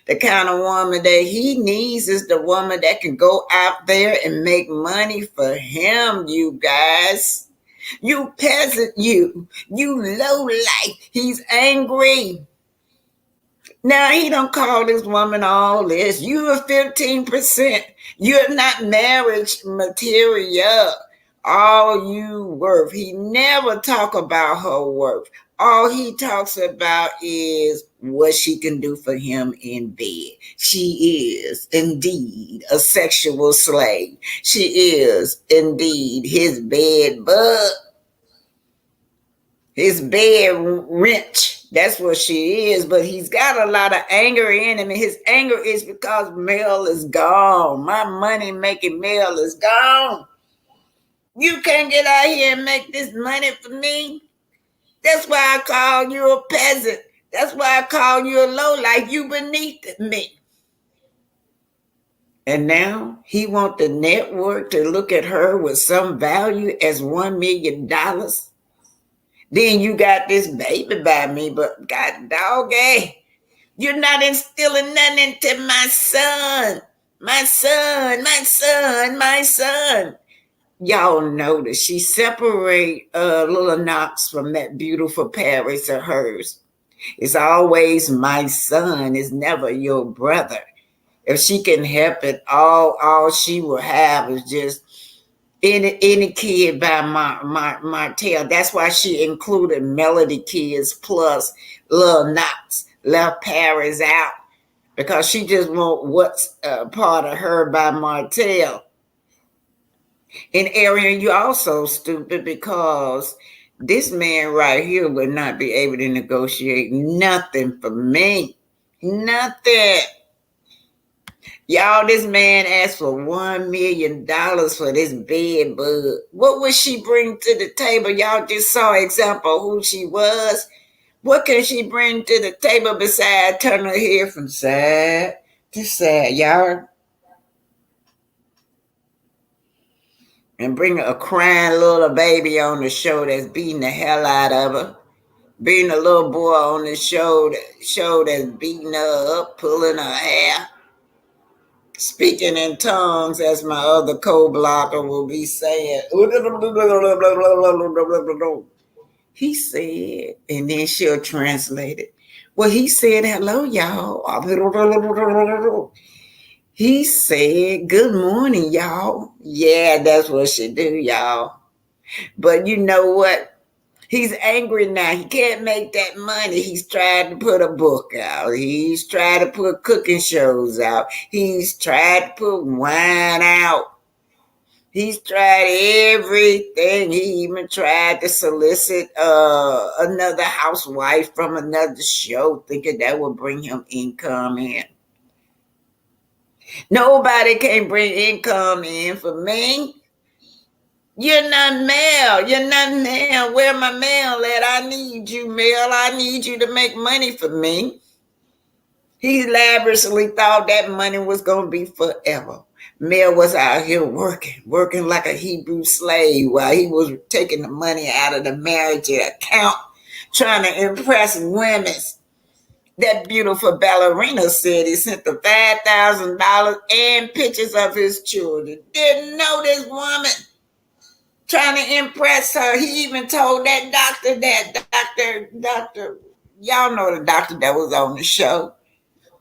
The kind of woman that he needs is the woman that can go out there and make money for him, you guys. You peasant, you low life. He's angry. Now he don't call this woman all this. You are 15%. You're not marriage material. All you worth. He never talk about her worth. All he talks about is what she can do for him in bed. She is indeed a sexual slave. She is indeed his bed bug. His bed wrench. That's what she is. But he's got a lot of anger in him. And his anger is because Mel is gone. My money making Mel is gone. You can't get out here and make this money for me. That's why I call you a peasant. That's why I call you a lowlife. You beneath me. And now he want the network to look at her with some value as $1 million. Then you got this baby by me, but God doggy, you're not instilling nothing into my son. My son, my son, my son. Y'all know that she separate little Knox from that beautiful Paris of hers. It's always my son. It's never your brother. If she can help it, all she will have is just any kid by my tail. That's why she included Melody Kids plus Lil Knox, left Paris out, because she just want what's part of her by Martell. And Arian, you also stupid because this man right here would not be able to negotiate nothing for me. Nothing. Y'all, this man asked for $1 million for this bed bug. What would she bring to the table? Y'all just saw an example of who she was. What can she bring to the table besides turn her hair from side to side, y'all? And bring a crying little baby on the show that's beating the hell out of her. Being a little boy on the show that's beating her up, pulling her hair. Speaking in tongues, as my other co-blocker will be saying. He said, and then she'll translate it. Well, he said, hello, y'all. He said, "Good morning, y'all." Yeah, that's what she do, y'all. But you know what? He's angry now. He can't make that money. He's tried to put a book out. He's tried to put cooking shows out. He's tried to put wine out. He's tried everything. He even tried to solicit another housewife from another show, thinking that would bring him income in. Nobody can bring income in for me. You're not male. You're not male. Where my mail at? I need you, Mel. I need you to make money for me. He laboriously thought that money was going to be forever. Mel was out here working like a Hebrew slave while he was taking the money out of the marriage account, trying to impress women. That beautiful ballerina said he sent the $5,000 and pictures of his children. Didn't know this woman, trying to impress her. He even told that doctor, y'all know the doctor that was on the show.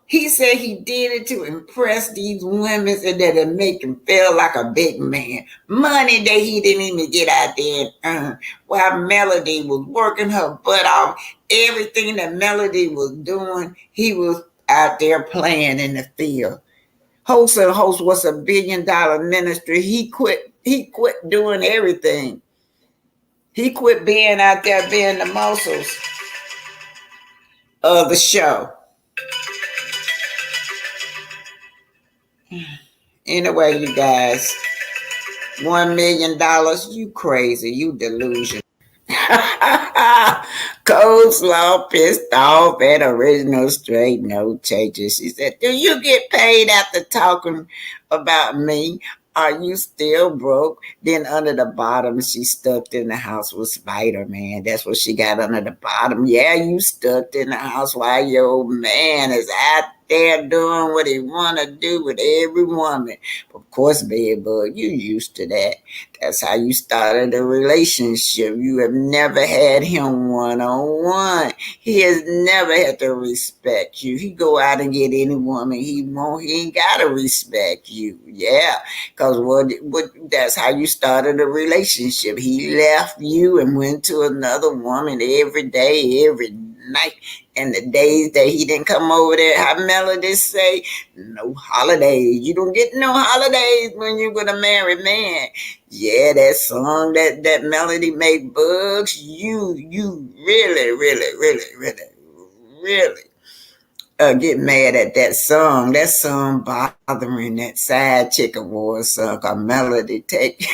He said he did it to impress these women and that it make him feel like a big man. Money that he didn't even get out there and earn. While Melody was working her butt off, everything that Melody was doing, he was out there playing in the field. Host and Host was a $1 billion ministry. He quit doing everything. He quit being out there being the muscles of the show. Anyway, you guys, $1 million, you crazy, you delusional. Coleslaw pissed off at Original Straight No Changes. She said, "Do you get paid after talking about me? Are you still broke?" Then under the bottom, she stuck in the house with Spider-Man. That's what she got under the bottom. Yeah, you stuck in the house while your old man is out there doing what he want to do with every woman. Of course, Bedbug, you used to that. That's how you started a relationship. You have never had him one-on-one. He has never had to respect you. He go out and get any woman he want. He ain't got to respect you. Yeah, because that's how you started a relationship. He left you and went to another woman every day, every night. And the days that he didn't come over there, how Melody say, no holidays. You don't get no holidays when you're with a married man. Yeah, that song that Melody make Bugs, you really get mad at that song. That song bothering that side chick award song called Melody Take.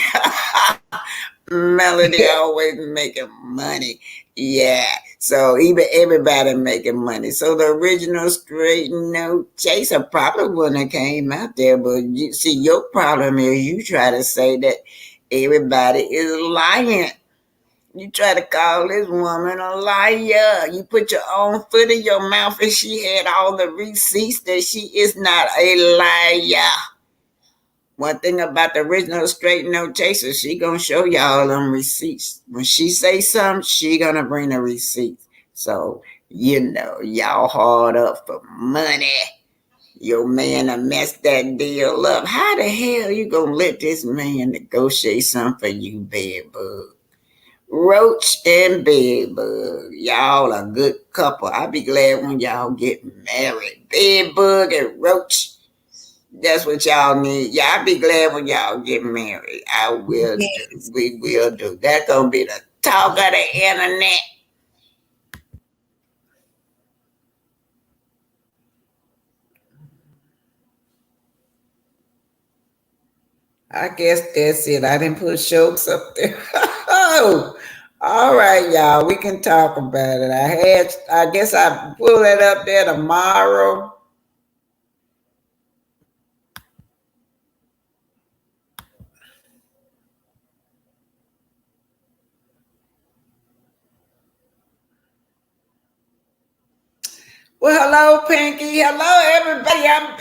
Melody always making money. Yeah. So even everybody making money. So the Original Straight No Chaser probably wouldn't have came out there. But you see, your problem is you try to say that everybody is lying. You try to call this woman a liar. You put your own foot in your mouth and she had all the receipts that she is not a liar. One thing about the Original Straight No Chaser, she gonna show y'all them receipts. When she say something, she gonna bring the receipts. So, y'all hard up for money. Your man done messed that deal up. How the hell you gonna let this man negotiate something for you, Bedbug? Roach and Bedbug, y'all a good couple. I'll be glad when y'all get married. Bedbug and Roach. That's what y'all need. Y'all be glad when y'all get married. I will do. We will do. That's gonna be the talk of the internet. I guess that's it. I didn't put jokes up there. Oh, all right, y'all. We can talk about it. I guess I pull it up there tomorrow. Well, hello, Pinky. Hello, everybody. I'm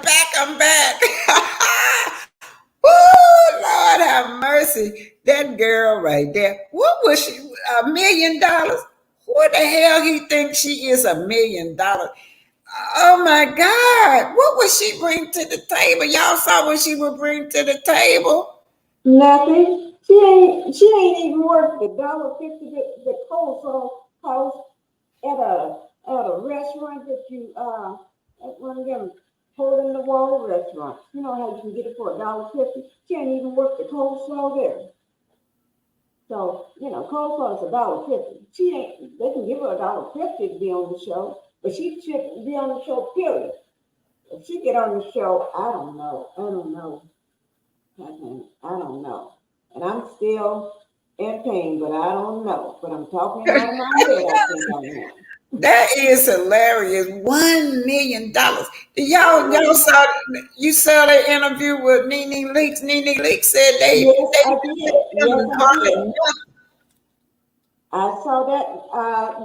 back. Woo, Lord have mercy. That girl right there. What was she? $1 million? What the hell he thinks she is $1 million? Oh my God. What would she bring to the table? Y'all saw what she would bring to the table? Nothing. She ain't even worth $1.50 the coleslaw cost at a restaurant that you at one of them hole in the wall restaurants. You know how you can get it for $1.50? She ain't even worth the coleslaw there. So, coleslaw is $1.50. She ain't they can give her $1.50 to be on the show, but she shouldn't be on the show, period. If she get on the show, I don't know. I don't know. And I'm still in pain, but I don't know. But I'm talking out of my head, I think I know. That is hilarious. $1 million. You saw the interview with Nene Leakes. Nene Leakes said Yes, I did. Yes, I did. they I saw that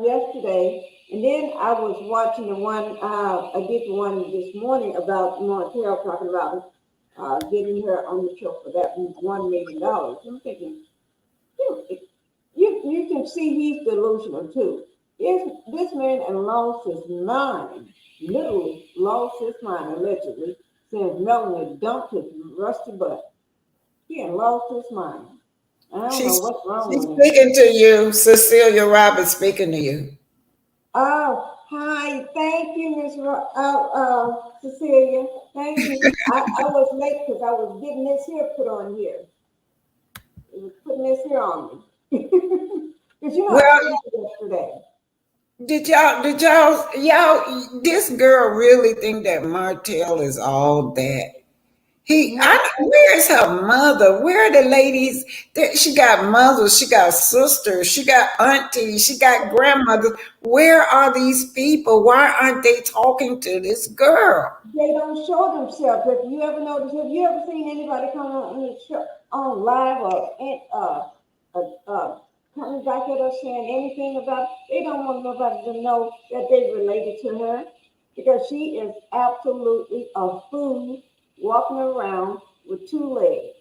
yesterday, and then I was watching the one. I did the one this morning about Montel talking about getting her on the show for that $1 million. I'm thinking, you can see he's delusional too. This man and lost his mind, literally lost his mind allegedly, since Melanie dumped his rusty butt. He had lost his mind. I don't know She's what's wrong she's with him. speaking to you. Cecilia Roberts speaking to you. Oh, hi. Thank you, Cecilia. Thank you. I was late because I was getting this here put on here. It was putting this here on me. Because I Well, said yesterday. y'all, this girl really think that Martell is all that? Where's her mother? Where are the ladies? She got mothers, she got sisters, she got aunties, she got grandmothers. Where are these people? Why aren't they talking to this girl? They don't show themselves. If you ever notice, have you ever seen anybody come on the show, on live coming back at us saying anything about? They don't want nobody to know that they related to her because she is absolutely a fool walking around with two legs.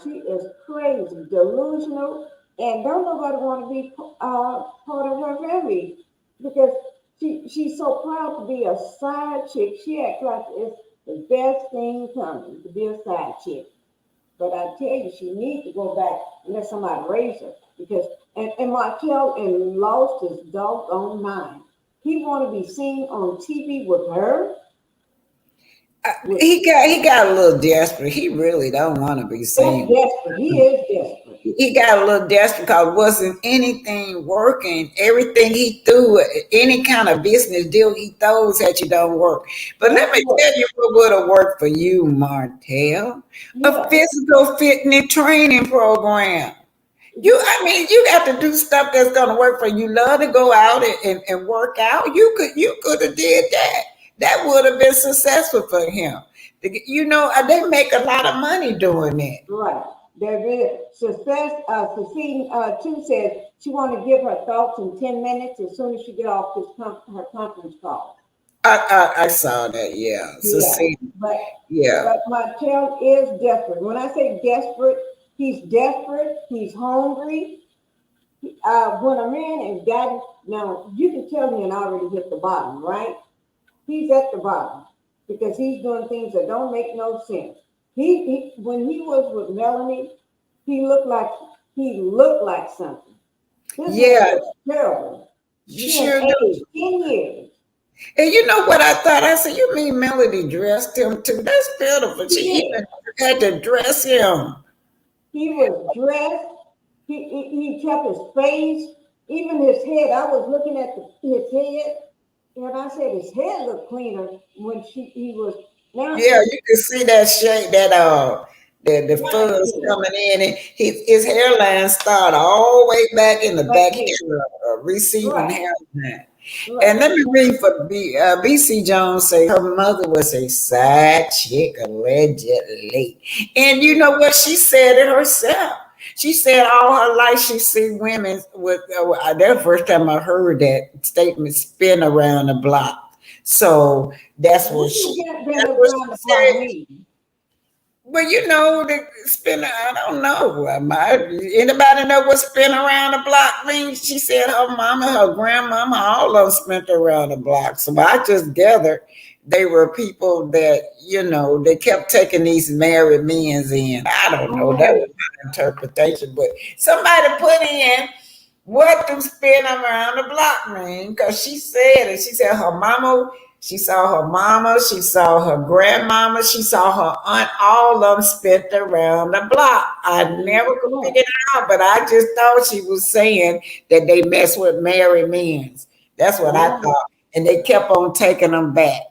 She is crazy, delusional, and don't nobody want to be part of her family because she's so proud to be a side chick. She acts like it's the best thing coming to be a side chick. But I tell you, she needs to go back and let somebody raise her because and Martell and lost his doggone mind. He want to be seen on TV with her. He got a little desperate. He really don't want to be seen. Desperate. He is desperate. He got a little desperate because wasn't anything working. Everything he threw, any kind of business deal he throws at you don't work. But let me tell you what would have worked for you, Martell. A physical fitness training program. You got to do stuff that's gonna work for you. You love to go out and work out. You could have did that. That would have been successful for him. They make a lot of money doing that. Right. There is success. Succeeding too says she want to give her thoughts in 10 minutes as soon as she get off her conference call. I saw that. Yeah. But Martell is desperate. When I say desperate, he's desperate. He's hungry. When a man has gotten now, you can tell he already hit the bottom, right? He's at the bottom because he's doing things that don't make no sense. When he was with Melanie, he looked like something. This was terrible. You sure do. 10 years. And you know what I thought? I said, you mean Melody dressed him too? That's beautiful. She even had to dress him. He was dressed. He kept his face, even his head. I was looking at his head, and I said his head looked cleaner when he was. Now you can see that shape, the fuzz coming in, and his hairline started all the way back in the back here, receiving hairline. Right. And let me read for BC Jones say her mother was a side chick allegedly. And you know what? She said it herself. She said all her life she see women with, that's the first time I heard that statement, spin around the block. So that's what she said. Well, you know, the spin. I don't know. Anybody know what spin around the block means? She said her mama, her grandmama, all of them spent around the block. So I just gathered they were people that, they kept taking these married men's in. I don't know. That was my interpretation. But somebody put in what do spin around the block mean? Because she said it. She said her mama, she saw her mama, she saw her grandmama, she saw her aunt, all of them spent around the block. I never could figure it out, but I just thought she was saying that they mess with married men. That's what I thought. And they kept on taking them back.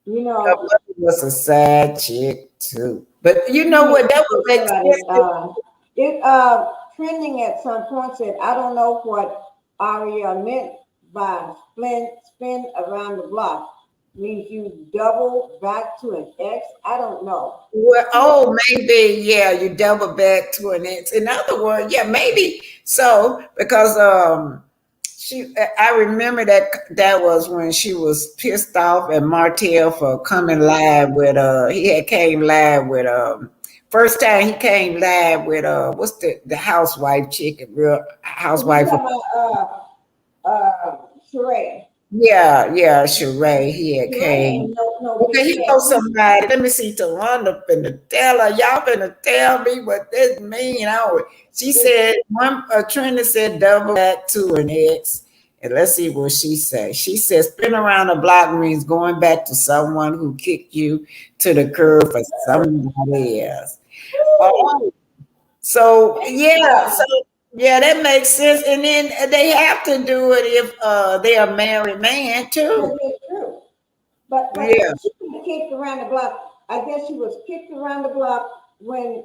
You know, her mother was a sad chick too. But you know what? That would make sense. Trending at some point said, I don't know what Aria meant by spin around the block. Means you double back to an X. I don't know. Well, maybe, yeah, you double back to an X. In other words, yeah, maybe so because I remember that was when she was pissed off at Martell for coming live with he had came live with first time he came live with what's the housewife chick, real housewife. Sheree. Yeah, Sheree. He had came. Okay, he knows somebody. Let me see. Tawanda finna tell her. Y'all finna tell me what this mean. She said Trina said double back to an ex. And let's see what she says. She says spin around the block means going back to someone who kicked you to the curb for somebody else. Oh, so yeah, that makes sense. And then they have to do it if they're a married man too. That's true. But Yeah. she was kicked around the block. I guess she was kicked around the block when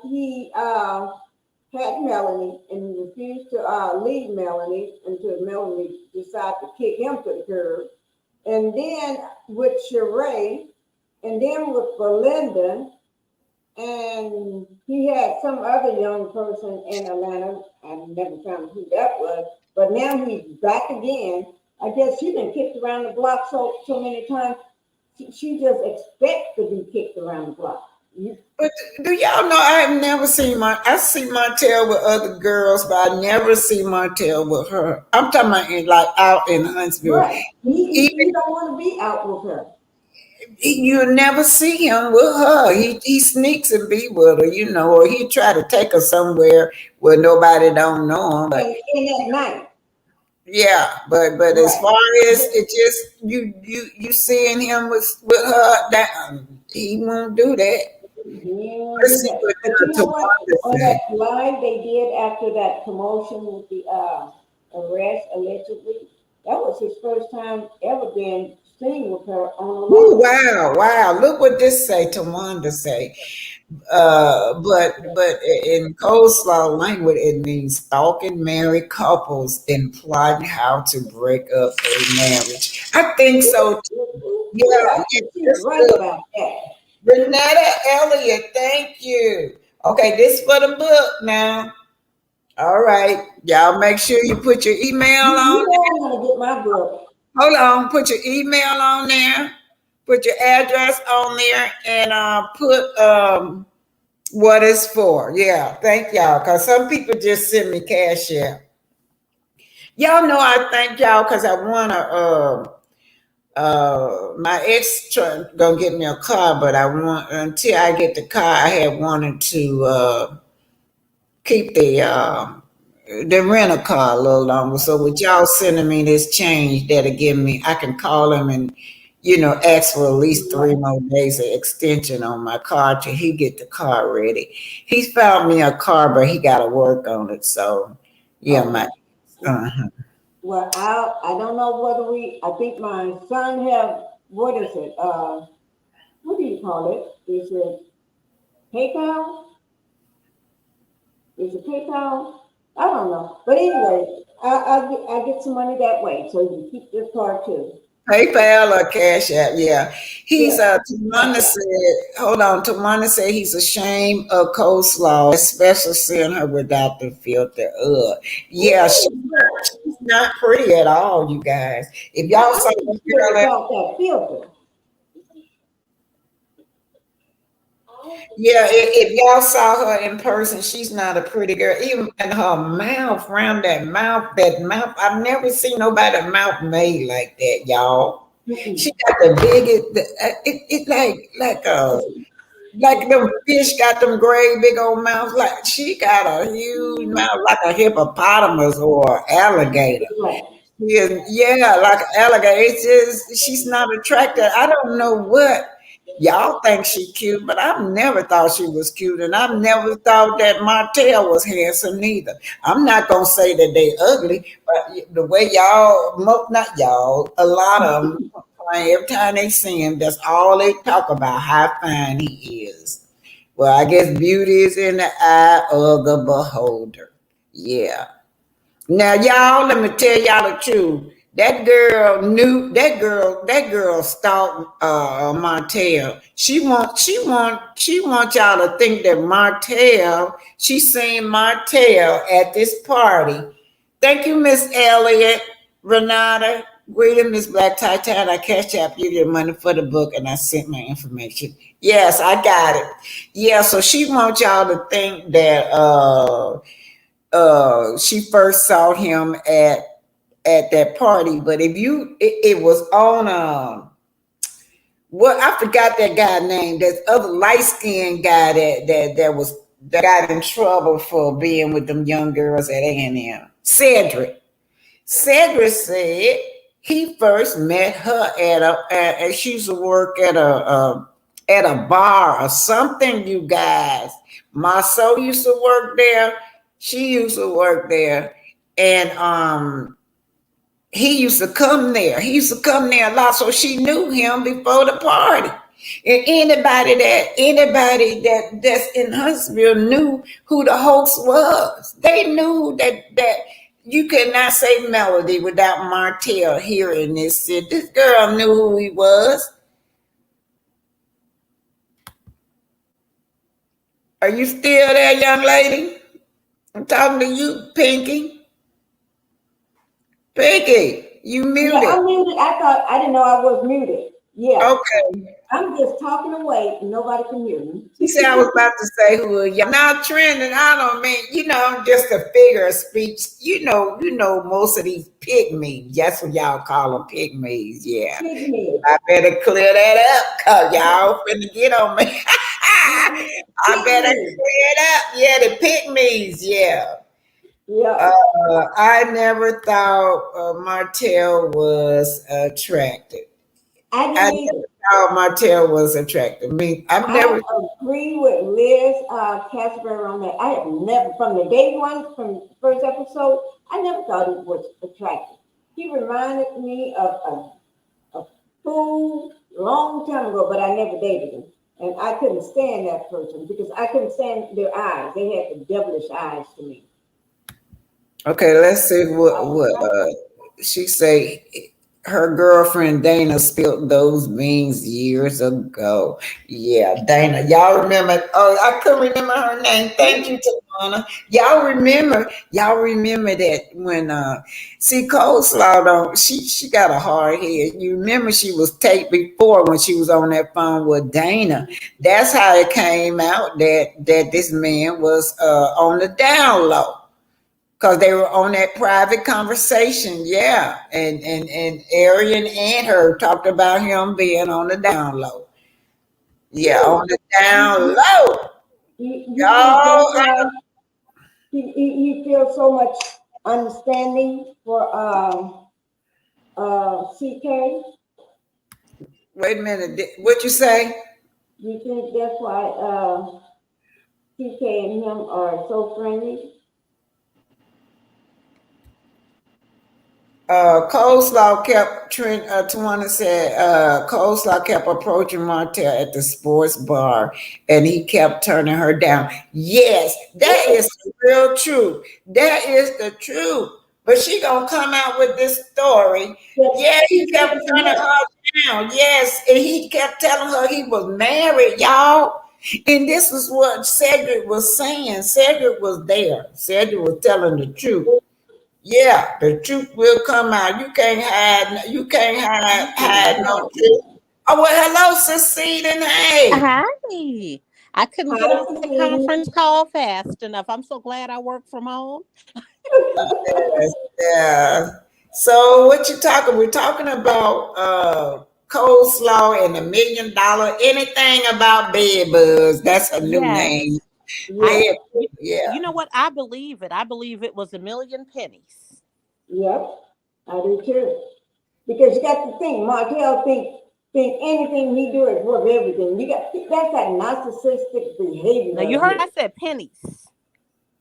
he had Melanie and refused to leave Melanie until Melanie decided to kick him to the curb. And then with Sheree, and then with Belinda, and he had some other young person in Atlanta. I never found who that was, but now he's back again. I guess she's been kicked around the block so many times. She just expects to be kicked around the block. But do y'all know I've never seen I see Martell with other girls, but I never see Martell with her. I'm talking about like out in Huntsville. Right. He don't want to be out with her. You never see him with her. He sneaks and be with her, or he try to take her somewhere where nobody don't know him. But at night. Yeah, but as far as it just you seeing him with her, that he won't do that. Yeah, but you know what? On that live they did after that commotion with the arrest allegedly, that was his first time ever being seen with her on the live. Wow! Look what this say. Tawanda say. But in coleslaw language, it means stalking married couples and plotting how to break up a marriage. I think so too. Yeah, she's right about that. Renetta Elliott, thank you. Okay, this for the book now. All right, y'all make sure you put your email on. I'm gonna get my book. Hold on, put your email on there. Put your address on there, and put what it's for. Yeah, thank y'all. Because some people just send me cash out. Y'all know I thank y'all because I want to my ex gonna get me a car, but I want until I get the car, I had wanted to keep the rent a car a little longer. So with y'all sending me this change that'll give me, I can call him and ask for at least 3 more days of extension on my car till he get the car ready. He's found me a car, but he got to work on it. So yeah, Well, I don't know whether I think my son have, what is it? What do you call it? Is it PayPal? Is it PayPal? I don't know. But anyway, I get some money that way. So you keep this card too. PayPal or Cash App, yeah. He's Tamana said, hold on, Tamana said he's ashamed of coleslaw, especially seeing her without the filter. Yeah, she's not pretty at all, you guys. If y'all saw that filter. Yeah, if y'all saw her in person, she's not a pretty girl. Even in her mouth, around that mouth, I've never seen nobody mouth made like that, y'all. She got the biggest, it like them fish got them great big old mouths. Like she got a huge mouth, like a hippopotamus or alligator. Yeah, yeah, like an alligator. It's just she's not attractive. I don't know what y'all think she cute, but I've never thought she was cute, and I've never thought that Martell was handsome neither. I'm not gonna say that they ugly, but the way y'all, not y'all, a lot of them, every time they see him, that's all they talk about how fine he is. Well, I guess beauty is in the eye of the beholder. Yeah. Now, y'all, let me tell y'all the truth. That girl stalked Martell. She want y'all to think that she seen Martell at this party. Thank you, Miss Elliott, Renata. Greeting, Miss Black Titan. I cash app you your money for the book and I sent my information. Yes, I got it. Yeah, so she wants y'all to think that she first saw him at that party. But if you it was on what I forgot that guy name, that other light skinned guy that got in trouble for being with them young girls at A&M. Cedric said he first met her and she used to work at a bar or something, you guys. Marceau used to work there. She used to work there. And he used to come there. He used to come there a lot. So she knew him before the party. And anybody that's in Huntsville knew who the host was. They knew that you could not say Melody without Martell here in this city. This girl knew who he was. Are you still there, young lady? I'm talking to you, Pinky. Pinky, you muted. Yeah, I'm muted. I didn't know I was muted. Yeah. Okay. I'm just talking away and nobody can hear me. She said I was about to say who are y'all. Now trending, I don't mean, just a figure of speech. Most of these pygmies. That's what y'all call them, pygmies. Yeah. Pygmies. I better clear that up because y'all finna get on me. I better clear it up. Yeah, the pygmies. Yeah. Yeah. I never thought Martell was attractive. I never thought Martell was attractive. I agree with Liz Casper on that. I have never, from the day one, from the first episode, I never thought he was attractive. He reminded me of a fool long time ago, but I never dated him. And I couldn't stand that person because I couldn't stand their eyes. They had the devilish eyes to me. Okay, let's see what she say. Her girlfriend Dana spilled those beans years ago. Yeah, Dana. Y'all remember? Oh, I couldn't remember her name. Thank you, Tawana. Y'all remember that when Coleslaw don't she got a hard head. You remember she was taped before when she was on that phone with Dana. That's how it came out that this man was on the down low. Because they were on that private conversation, yeah. And Arian and her talked about him being on the down low. Yeah, on the down low. He feels so much understanding for CK. Wait a minute, what you say? You think that's why CK and him are so friendly? Coleslaw kept Tawana said Coleslaw kept approaching Martell at the sports bar and he kept turning her down. Yes, that is the real truth. That is the truth. But she gonna come out with this story. Yeah, he kept turning her down. Yes, and he kept telling her he was married, y'all. And this is what Cedric was saying. Cedric was there. Cedric was telling the truth. Yeah, the truth will come out. You can't hide. You can't hide no truth. Oh well, hello, Cecile, and hey. Hi. I couldn't get on that conference call fast enough. I'm so glad I work from home. Yes, yeah. So what you talking? We're talking about coleslaw and $1 million. Anything about bed bugs? That's a new name. Yes. Yes. Yeah. You know what? I believe it. I believe it was 1,000,000 pennies. Yep. I do too. Because you got to think, Martell think anything he do is worth everything. That's that narcissistic behavior Now you of heard his. I said pennies.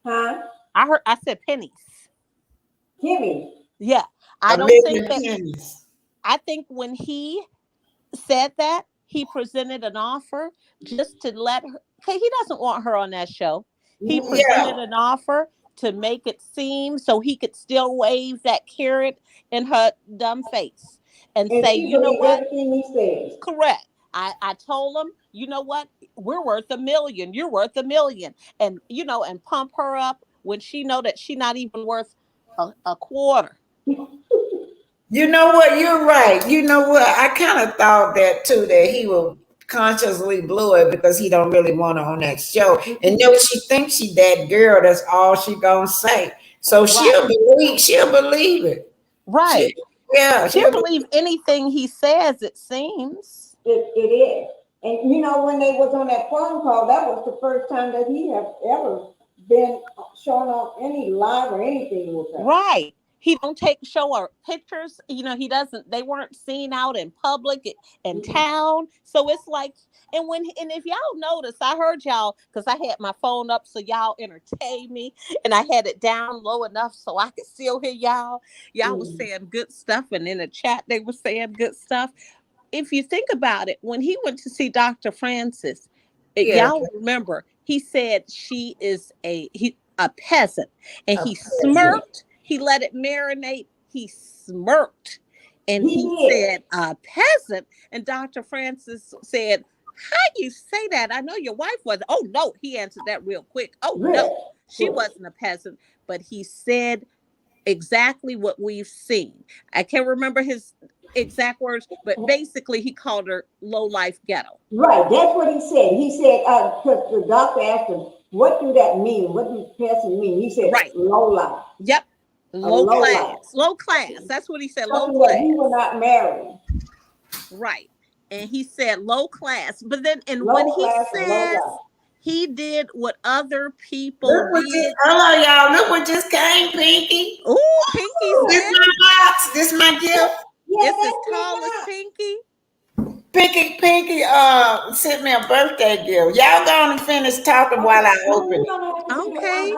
Huh? I said pennies. Kimmy. Yeah. I A don't think million that pennies. I think when he said that, he presented an offer just to let her, okay, he doesn't want her on that show. He Yeah. presented an offer to make it seem so he could still wave that carrot in her dumb face and And say, she you know believes what? everything he says. Correct. I told him, you know what? We're worth 1,000,000. You're worth 1,000,000. And, and pump her up when she know that she not even worth a quarter. You know what? You're right. You know what? I kind of thought that too, that he will consciously blow it because he don't really want her on that show. And she thinks she that girl, that's all she gonna say. So Right. she'll believe it. Right. She'll She'll believe anything he says, it seems. It is. And when they was on that phone call, that was the first time that he have ever been shown on any live or anything with her. Right. He don't show her pictures. He doesn't. They weren't seen out in public in town. So it's like, and if y'all notice, I heard y'all because I had my phone up so y'all entertain me, and I had it down low enough so I could still hear y'all. Y'all was saying good stuff, and in the chat they were saying good stuff. If you think about it, when he went to see Dr. Francis, Yeah. y'all remember he said she is a peasant, and he peasant. smirked. He let it marinate. He smirked, and He he did. said a peasant. And Dr. Francis said, "How you say that? I know your wife was." Oh no, he answered that real quick. Oh no, she wasn't a peasant, but he said exactly what we've seen. I can't remember his exact words, but basically he called her low life ghetto. Right, that's what he said. He said, because the doctor asked him, what do that mean? What does peasant mean? He said, Right. low life. Yep. Low class. Low class. That's what he said. Low Something class. that he will not marry. Right. And he said low class. But then, and Low when he class and low says life. he did what other people Look what did. hello, y'all. Look what just came, Pinky. Ooh, Pinky's This there. my box. This my gift. It's as tall as Pinky. Pinky sent me a birthday gift. Y'all gonna finish talking while I open it. Okay.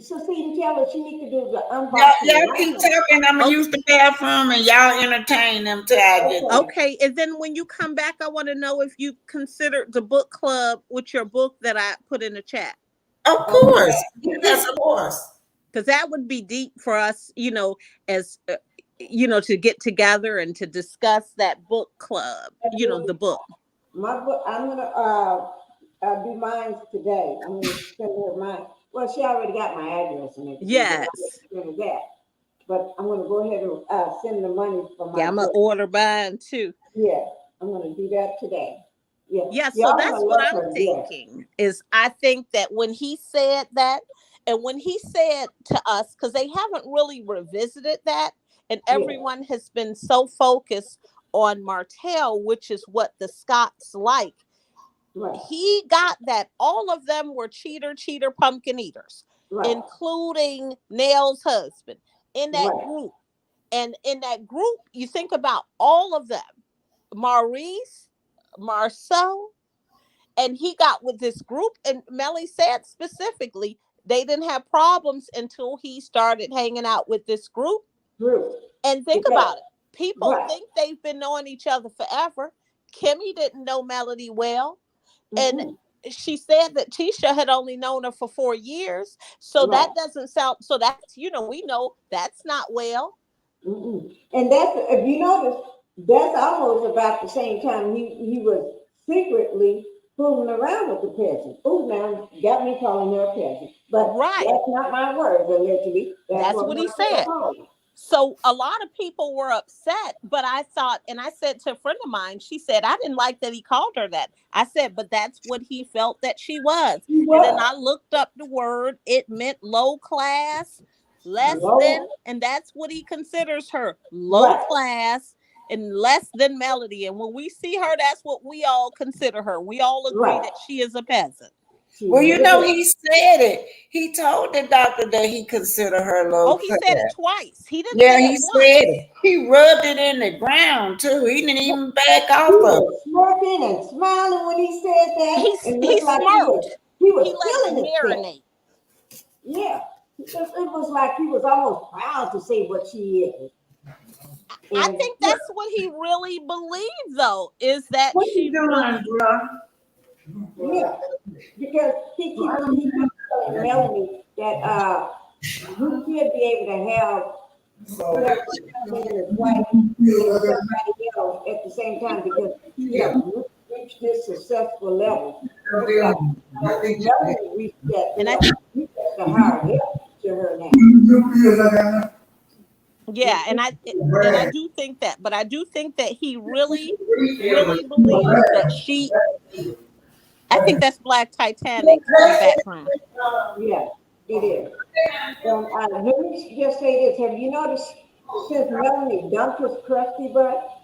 So see, you tell her she needs to do the unboxing. Y'all keep talking. I'm gonna use the bathroom and y'all entertain them till I get there. Okay, and then when you come back, I want to know if you considered the book club with your book that I put in the chat. Of course, yes, of course. Because that would be deep for us, as to get together and to discuss that book club. The book. My book. I'm gonna do mine today. I'm gonna send her mine. Well, she already got my address and everything. Yes. But I'm gonna go ahead and send the money for my. Yeah, I'm gonna order mine too. Yeah, I'm gonna do that today. Yeah. Yeah, so that's what I'm thinking. Is I think that when he said that, and when he said to us, because they haven't really revisited that, and everyone has been so focused on Martell, which is what the Scots like. Right. He got that all of them were cheater, pumpkin eaters, including Nell's husband in that group. And in that group, you think about all of them, Maurice, Marceau, and he got with this group, and Melly said specifically they didn't have problems until he started hanging out with this group. And think about it. People think they've been knowing each other forever. Kimmy didn't know Melody well. And she said that Tisha had only known her for 4 years. So that doesn't sound, so that's, we know that's not well. And that's, if you notice, that's almost about the same time he was secretly fooling around with the peasant. Ooh, now got me calling her a peasant. But that's not my words, allegedly. That's what he said. So a lot of people were upset, but I thought, and I said to a friend of mine, she said, I didn't like that he called her that. I said, but that's what he felt that she was. And then I looked up the word. It meant low class, less than, and that's what he considers her, low class and less than Melody. And when we see her, that's what we all consider her. We all agree that she is a peasant. Well, you know, he said it. He told the doctor that he considered her low he class. said it twice. He didn't Yeah, say he it said once. it. He rubbed it in the ground too. He didn't even back off He of it. was smirking and smiling when he said that. He smirked. He was He let feeling it himself. marinate. Yeah. It was like he was almost proud to say what she is. I think that's what he really believed, though, is that What she you doing, really. Yeah, because he kept telling Melanie that he should be able to have whoever comes in his wife and somebody else at the same time because he has reached this successful level. It's like Melanie reached that, And I reached the higher help to her now. Yeah, and I do think that, but I do think that he really, really believes that she. I think that's Black Titanic in the background. Yeah, it is. Let me just say this: have you noticed since Melanie dumped his crusty butt,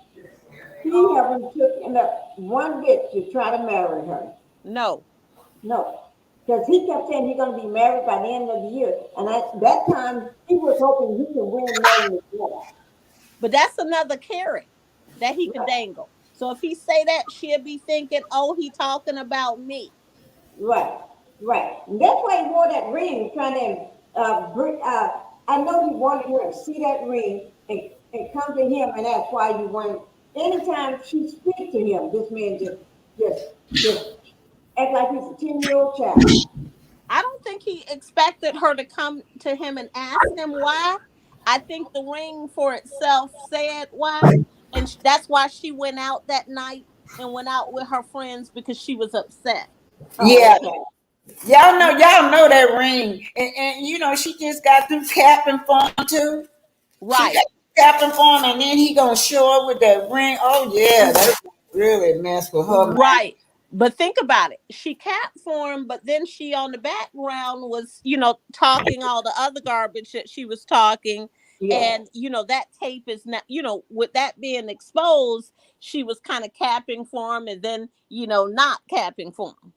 he haven't taken up one bit to try to marry her? No, because he kept saying he's going to be married by the end of the year, and at that time he was hoping he could win Melanie back. but that's another carrot that he could dangle. So if he say that, she'll be thinking, "Oh, he talking about me." Right. And that's why he wore that ring, trying to bring. I know he wanted her to see that ring and come to him, and that's why you want. Anytime she speaks to him, this man just act like he's a 10-year-old child. I don't think he expected her to come to him and ask him why. I think the ring for itself said why, and that's why she went out that night and went out with her friends because she was upset. Yeah. Y'all know that ring. And you know, she just got through capping for him too. Right. She got capping for him, and then he gonna show up with that ring. Oh yeah, that's really mess with her. Right. But think about it. She capped for him, but then she on the background was, talking all the other garbage that she was talking. Yeah. And, that tape is not, with that being exposed, she was kind of capping for him and then, not capping for him.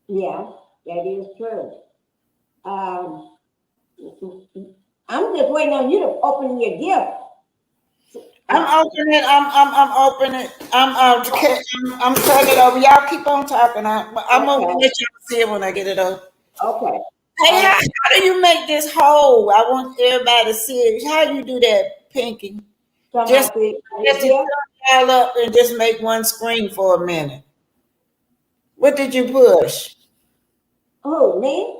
Yeah, that is true. I'm just waiting on you to open your gift. I'm opening it. I'm opening it. I'm cutting it over. Y'all keep on talking. I'm gonna let y'all see it when I get it over. Okay. Hey, how do you make this whole? I want everybody to see it. How you do that, Pinky? Just to turn y'all up and just make one screen for a minute. What did you push? Oh, me?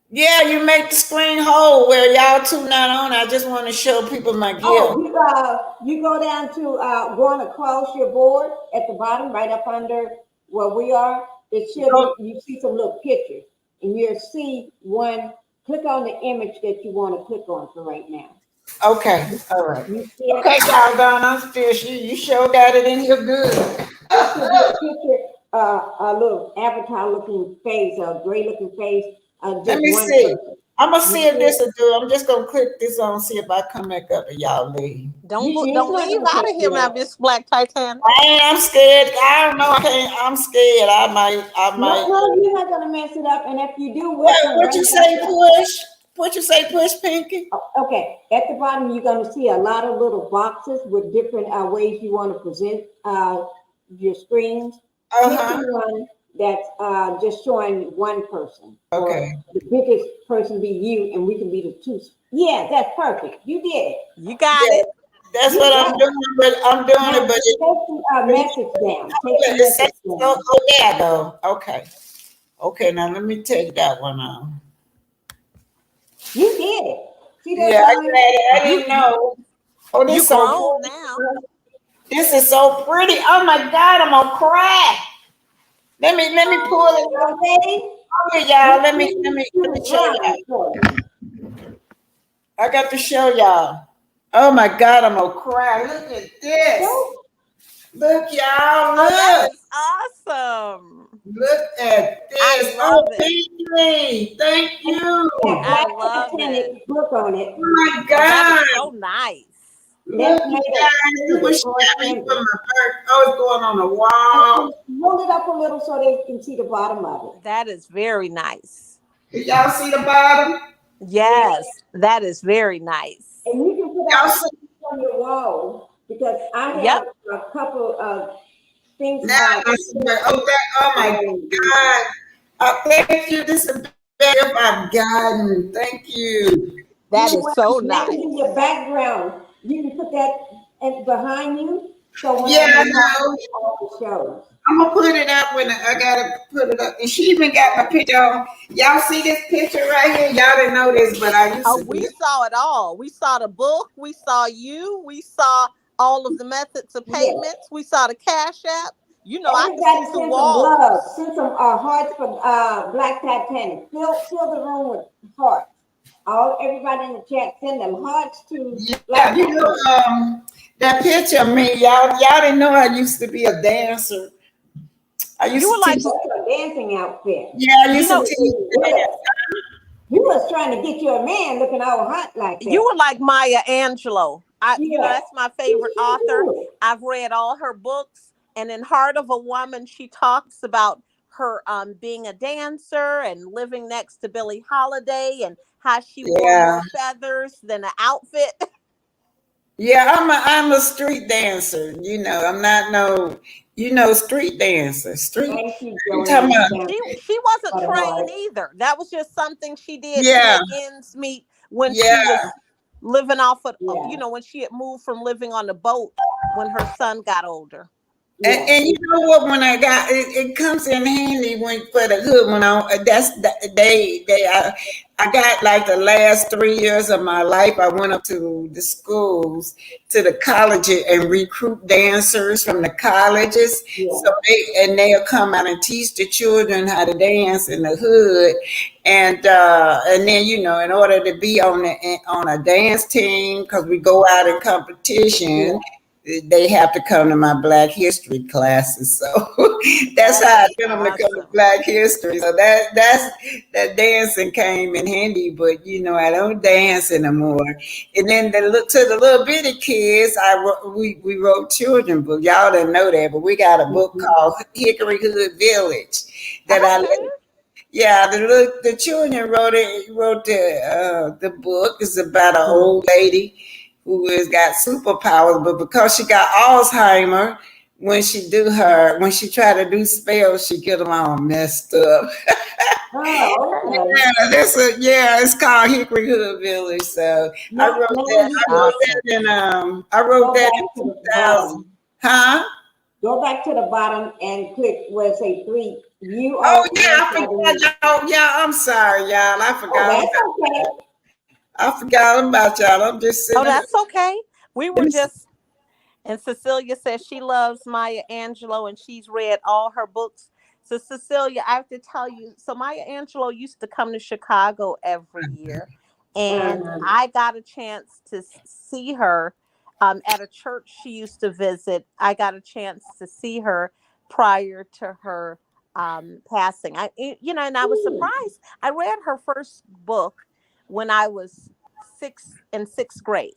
Yeah, you make the screen whole where y'all two not on. I just want to show people my gift. Oh, you go down to going across your board at the bottom, right up under where we are. It should be, you see some little pictures, and you'll see one. Click on the image that you want to click on for right now. Okay, all right. Okay, y'all done. I'm still. You sure got it in here good. It should be a picture, a little avatar-looking face, a gray-looking face. Let me see. I'm gonna see if this will do. I'm just gonna click this on, see if I come back up and y'all leave. Don't leave out of here now, Miss Black Titanic. I'm scared. I don't know. I'm scared. I might. No, you're not gonna mess it up. And if you do, what you say, push? What you say, push, Pinky? Okay. At the bottom, you're gonna see a lot of little boxes with different ways you want to present your screens. Pick one that's just showing one person. Okay. The biggest person be you, and we can be the two. Yeah, that's perfect. You did it. You got it. That's what I'm doing. But I'm doing it. But take the message down. Take the message down. Oh yeah, though. Okay. Okay. Now let me take that one out. You did it. See that? Yeah, I didn't know. Oh, this is so pretty. Now. This is so pretty. Oh my God, I'm gonna cry. Let me pull it. Okay, y'all. Let me show y'all. I got to show y'all. Oh my God, I'm gonna cry. Look at this. Look, y'all, Oh, that look. is awesome. Look at I this. love Oh, it. Pinky, thank you. That I Black love it. Titanic book on it. Oh my Oh, that is God. so nice. Look, That's you made of guys, look what candy she for got me candy. for my birthday. Oh, it's going on the wall. Roll it up a little so they can see the bottom of it. That is very nice. Can y'all see the bottom? Yes, that is very nice. And you can put Y'all up see? on your wall because I Yep. have a couple of things Now by I see that. Oh, that, oh my God. Thank you. This is the best gift I've gotten. Thank you. That is so that can nice. be your background. You can put that behind you. So Yeah, whenever I you know. all the shows. I'm gonna put it up when I gotta put it up. And she even got my picture on. Y'all see this picture right here? Y'all didn't know this, but I used Oh, to do we it. saw it all. We saw the book. We saw you. We saw all of the methods of Yeah. payments. We saw the Cash App. You know, I can Everybody see the send some love. walls. Send some hearts for Black Titanic. Fill the room with hearts. Everybody in the chat, send them hearts to Yeah, Black you know, Titanic. that picture of me, y'all didn't know I used to be a dancer. I You used were to like, teach. That's a dancing outfit. Yeah, I you used to know, teach dance. You was trying to get your man looking all hot like you that. were like Maya Angelou. Yeah. That's my favorite author. I've read all her books, and in Heart of a Woman, she talks about her being a dancer and living next to Billie Holiday and how she wore more Yeah, feathers than an outfit. yeah. I'm a street dancer. You know, I'm not no, street dancer. Street. Thank you, You talking Joanne. about? She wasn't For the trained heart. either. That was just something she did to Yeah, make ends meet when yeah. she was living off of, Yeah. when she had moved from living on the boat when her son got older. And, Yeah. and you know what? When I got it, it comes in handy when for the hood. When I got like the last 3 years of my life. I went up to the schools, to the colleges, and recruit dancers from the colleges. Yeah. So they'll come out and teach the children how to dance in the hood, and then in order to be on a dance team, because we go out in competition, they have to come to my Black History classes. So that's That how I is get them to come to awesome. Black History. So that dancing came in handy, but I don't dance anymore. And then to the little bitty kids, we wrote children book. Y'all didn't know that, but we got a book called Hickory Hood Village that I Okay. yeah, the children wrote the book. It's about an old lady who has got superpowers, but because she got Alzheimer, when she try to do spells, she get them all messed up. Oh, okay. It's called Hickory Hood Village. So I Now, wrote now that. you I wrote Awesome. that go back in to the 2000. bottom. Huh? Go back to the bottom and click where it say 3. You Oh are yeah, I forgot y'all. Yeah, I'm sorry, y'all. Oh, that's okay. I forgot about y'all. I'm just Oh, sitting that's okay. We were here. just, and Cecilia says she loves Maya Angelou and she's read all her books. So, Cecilia, I have to tell you, so Maya Angelou used to come to Chicago every year, and I got a chance to see her at a church she used to visit. I got a chance to see her prior to her passing. And I was surprised. I read her first book when I was in sixth grade.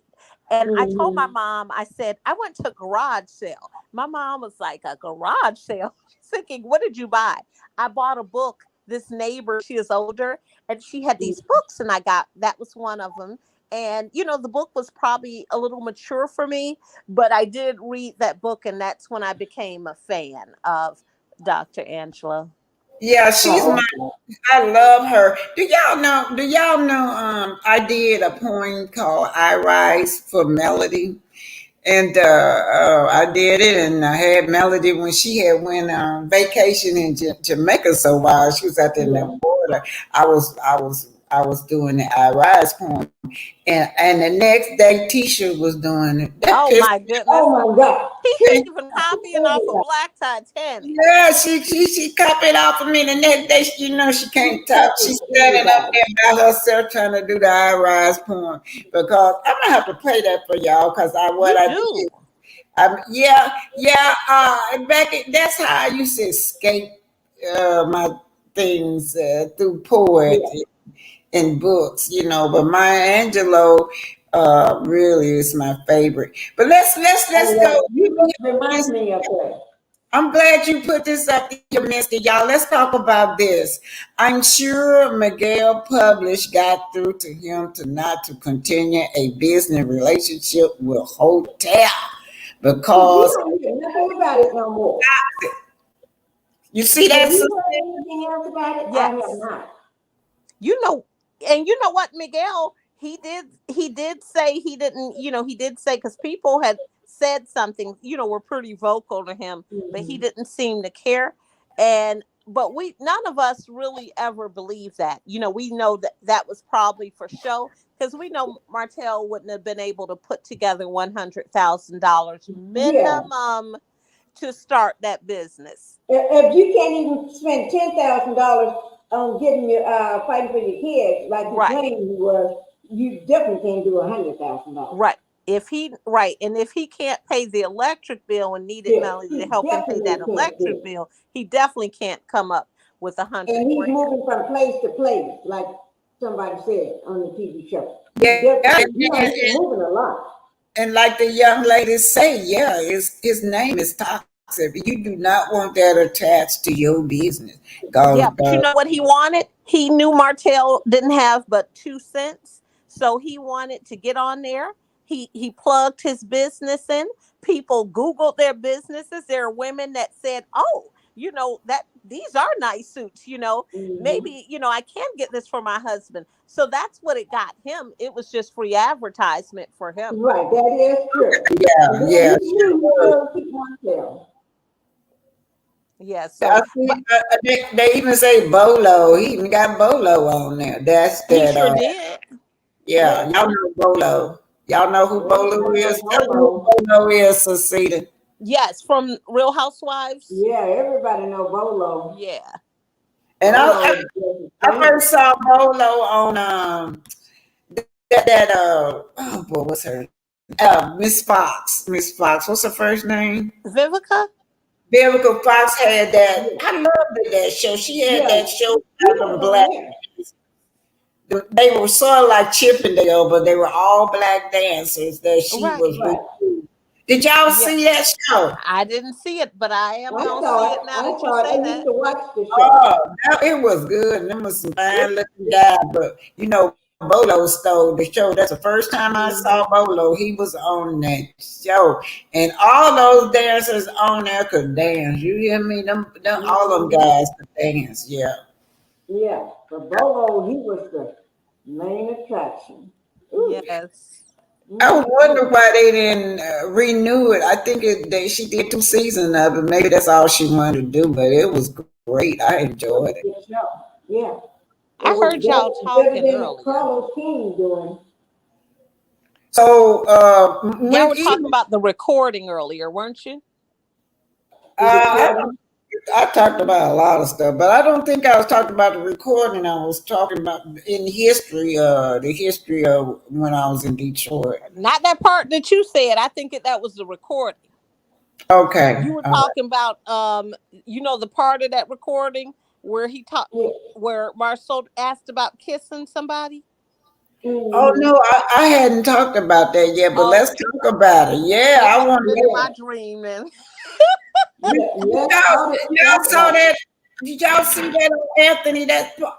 And I told my mom, I said, I went to a garage sale. My mom was like, a garage sale? She's thinking, what did you buy? I bought a book. This neighbor, she is older, and she had these books, and that was one of them. And, the book was probably a little mature for me, but I did read that book, and that's when I became a fan of Dr. Angela. Yeah, I love her. Do y'all know I did a poem called I Rise for Melody. And I did it, and I had Melody when she had went on vacation in Jamaica. So while she was out there in the water, I was doing the I Rise poem, and the next day Tisha was doing it. That Oh pissed my me goodness. Oh my God. Tisha even copying off of Black Titanic. Yeah, she copied off of me. The next day, she can't talk. She's standing up there by herself trying to do the I Rise poem. Because I'm gonna have to play that for y'all. Because what You I do. did, that's how I used to escape my things through poetry and books. But Maya Angelou really is my favorite. But let's go. You just remind me of that. I'm glad you put this up here, Mister. Y'all, let's talk about this. I'm sure Miguel published got through to him to not to continue a business relationship with Hotel We because don't hear nothing about it no more. you see Have that. you heard anything else about it? I have Yes. not. And you know what, Miguel, he did say he didn't, he did say, because people had said something, were pretty vocal to him, but he didn't seem to care. But none of us really ever believed that. We know that was probably for show, because we know Martell wouldn't have been able to put together $100,000 Yeah. minimum to start that business. If you can't even spend $10,000 on getting your fighting for your kids, like you claimed you was, you definitely can't do $100,000. Right. And if he can't pay the electric bill and needed money to help him pay that electric bill, he definitely can't come up with $100,000. And he's moving from place to place, like somebody said on the TV show. Yeah, He's moving a lot. And like the young ladies say, yeah, his name is toxic. You do not want that attached to your business. Yeah, but you know what he wanted? He knew Martell didn't have but 2 cents. So he wanted to get on there. He plugged his business in. People Googled their businesses. There are women that said, oh, that these are nice suits, maybe, I can get this for my husband. So that's what it got him. It was just free advertisement for him. Right, that is true. Yeah. Yeah, so they even say Bolo. He even got Bolo on there. That's that. He sure did. Yeah, y'all know Bolo. Y'all know who Bolo is? Tell me who Bolo is, Cecita. Yes, from Real Housewives. Yeah, everybody know Bolo. Yeah. And I first saw Bolo on oh boy, what's her Miss Fox. Miss Fox. What's her first name? Vivica. Vivica Fox had that. I loved that show. She had that show about black. They were sort of like Chippendale, but they were all black dancers that she was. Did y'all see that show? I didn't see it, but I am going to see it now that you say that. I used to watch the show. Oh, it was good. There was some fine looking guy, but Bolo stole the show. That's the first time I saw Bolo. He was on that show, and all those dancers on there could dance. You hear me? All them guys could dance. Yeah. Yeah, but Bolo, he was the main attraction. Ooh. Yes. I wonder why they didn't renew it. I think she did 2 seasons of it. Maybe that's all she wanted to do, but it was great. I enjoyed it. Yeah. I heard y'all talking earlier. Carlos King doing. So y'all were talking about the recording earlier, weren't you? I talked about a lot of stuff, but I don't think I was talking about the recording. I was talking about in history, the history of when I was in Detroit. Not that part that you said. I think that was the recording. Okay. You were talking about the part of that recording where he talked, where Marceau asked about kissing somebody. Oh no, I hadn't talked about that yet, but let's talk about it. Yeah, I want to know. My dream, man. Y'all saw that? Did y'all see that on Anthony?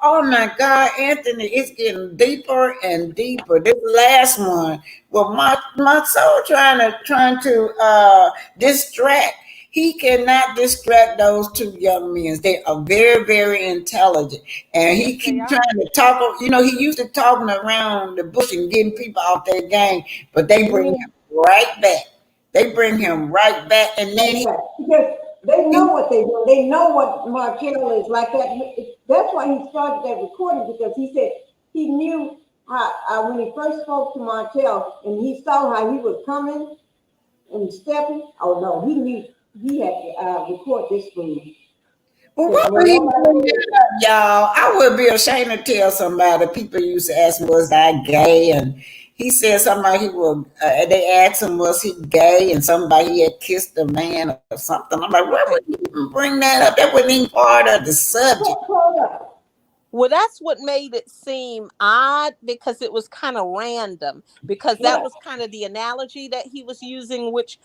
Oh my God, Anthony, it's getting deeper and deeper. This last one, well, my soul trying to distract. He cannot distract those 2 young men. They are very, very intelligent, and he keeps trying to talk. He used to talking around the bush and getting people off their game, but they bring him right back. They bring him right back, and then because they know what they do. They know what Martell is like. That's why he started that recording, because he said he knew how when he first spoke to Martell and he saw how he was coming and stepping. Oh no, he knew he had to record this fool. Well, Because what when would he nobody bring did, that up, y'all? I would be ashamed to tell somebody. People used to ask me, was I gay? And he said somebody he was, they asked him, was he gay? And somebody he had kissed a man or something. I'm like, why would he even bring that up? That wasn't even part of the subject. Well, that's what made it seem odd because it was kind of random, because that right. was kind of the analogy that he was using, which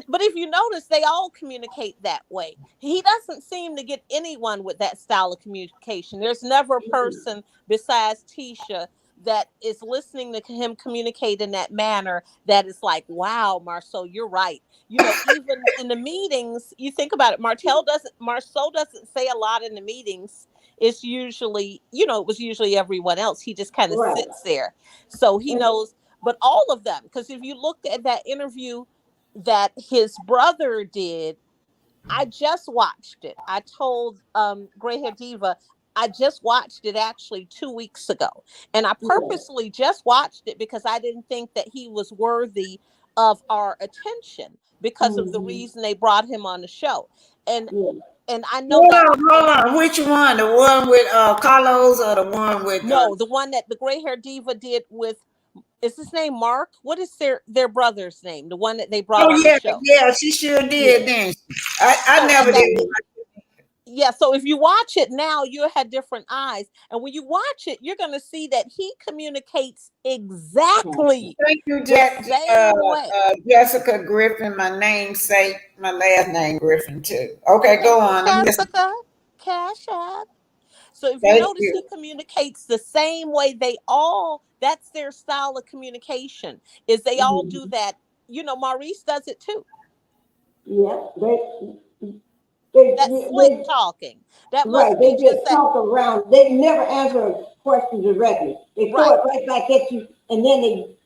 but if you notice, they all communicate that way. He doesn't seem to get anyone with that style of communication. There's never a person besides Tisha that is listening to him communicate in that manner that is like, wow, Marceau, you're right. Even in the meetings, you think about it, Marceau doesn't say a lot in the meetings. It's usually, it was usually everyone else. He just kind of Right. sits there. So he knows, but all of them, because if you looked at that interview that his brother did, I just watched it. I told Gray Hair Diva I just watched it actually 2 weeks ago. And I purposely just watched it because I didn't think that he was worthy of our attention because of the reason they brought him on the show. And I know that Hold on. Which one? The one with Carlos or the one with no, the one that the Gray Hair Diva did with, is his name Mark? What is their brother's name? The one that they brought on the show. Yeah, she sure did. Then I never did. Yeah, so if you watch it now, you had different eyes, and when you watch it, you're going to see that he communicates exactly Thank you, the same way. Jessica Griffin. My namesake, my last name Griffin too. Okay, go on. I'm listening. Jessica, Cash App. So if you Thank notice, you. he communicates the same way. That's their style of communication, is they all do that. Maurice does it too. Yeah, That slick talking. That right. must be They just just that. talk around. They never answer a question directly. They throw it right back at you, and then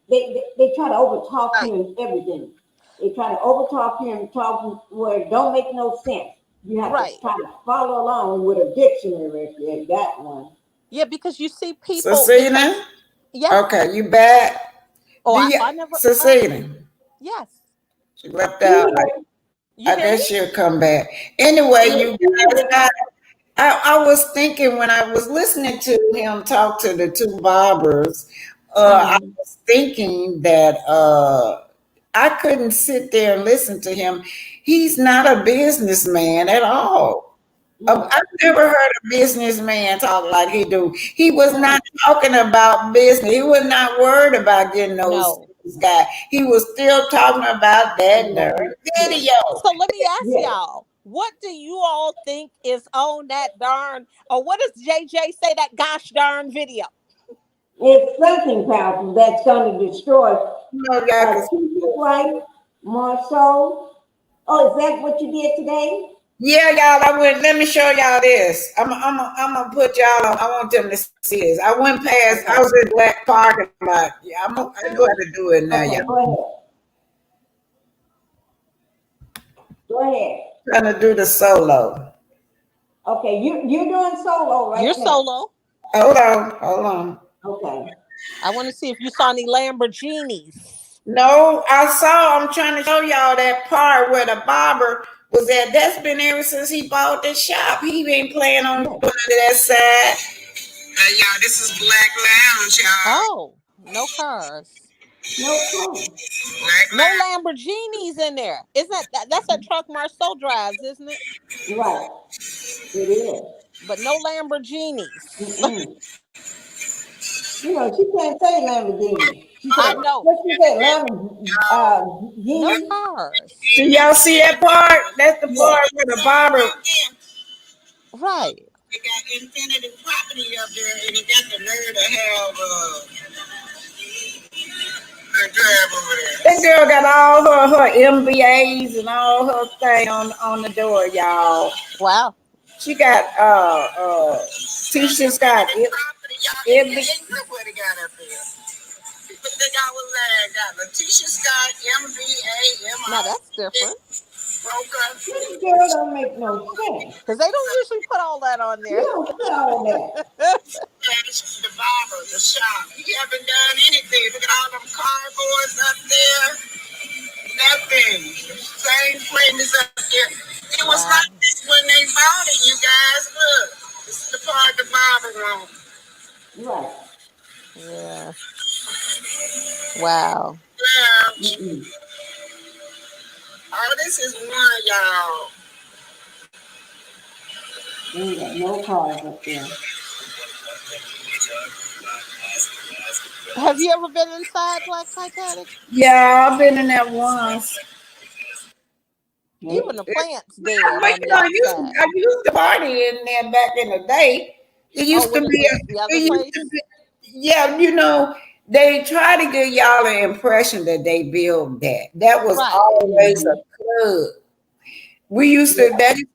they try to overtalk you and everything. They try to overtalk you and talk where it don't make no sense. You have to try to follow along with a dictionary if you got one. Yeah, because you see people. Cecina? Yes. Okay, you back? Oh, I never. Cecina? Yes. She left out. I guess she'll come back. Anyway, you guys, I was thinking when I was listening to him talk to the two barbers, I was thinking that I couldn't sit there and listen to him. He's not a businessman at all. I've never heard a businessman talk like he do. He was not talking about business. He was not worried about getting those guys. He was still talking about that darn video. So let me ask y'all, what do you all think is on that darn, or what does JJ say, that gosh darn video? It's something powerful that's going to destroy Tisha's life, Marceau. Oh, is that what you did today? Yeah, y'all. I went. Let me show y'all this. I'm gonna put y'all on. I want them to see this. I went past. I was in Black Parking lot. Yeah, I'm gonna go ahead and do it now, Okay, y'all. go ahead. Go ahead. Trying to do the solo. Okay, you're doing solo right now. You're solo. Hold on. Okay. I want to see if you saw any Lamborghinis. No, I'm trying to show y'all that part where the barber was at. That's been ever since he bought the shop. He been playing on that side. Y'all, this is Black Lounge, y'all. Oh, no cars. No No Lamborghinis in there. Isn't that's that truck Marceau drives, isn't it? Right. It is. But no Lamborghinis. You know, she can't say Lamborghini. I know. What she say, Lamborghini? No cars. Do y'all see that part? That's the part where the barber. Right. They got infinity property up there, and they got the nerve to have a drive over there. That girl got all her MBAs and all her thing on the door, y'all. Wow. She got Tisha's got it. Letitia Scott, MBA, Now that's different. This girl don't make no sense. Because they don't usually put all that on there. You don't put all that. the barber, the shop. He haven't done anything. Look at all them cardboards up there. Nothing. Same flames up there. It was like this when they bought it, you guys. Look. This is the part of the barber room. Right. Yeah. Wow. Yeah. Oh, this is one, y'all. They ain't got no cars up there. Have you ever been inside Black Titanic? Yeah, I've been in there once. Even the plants But dead on the I outside. used to party in there back in the day. It used to when it be, was the other it used place? to be, yeah, they try to give y'all the impression that they built that. That was always a club. That used to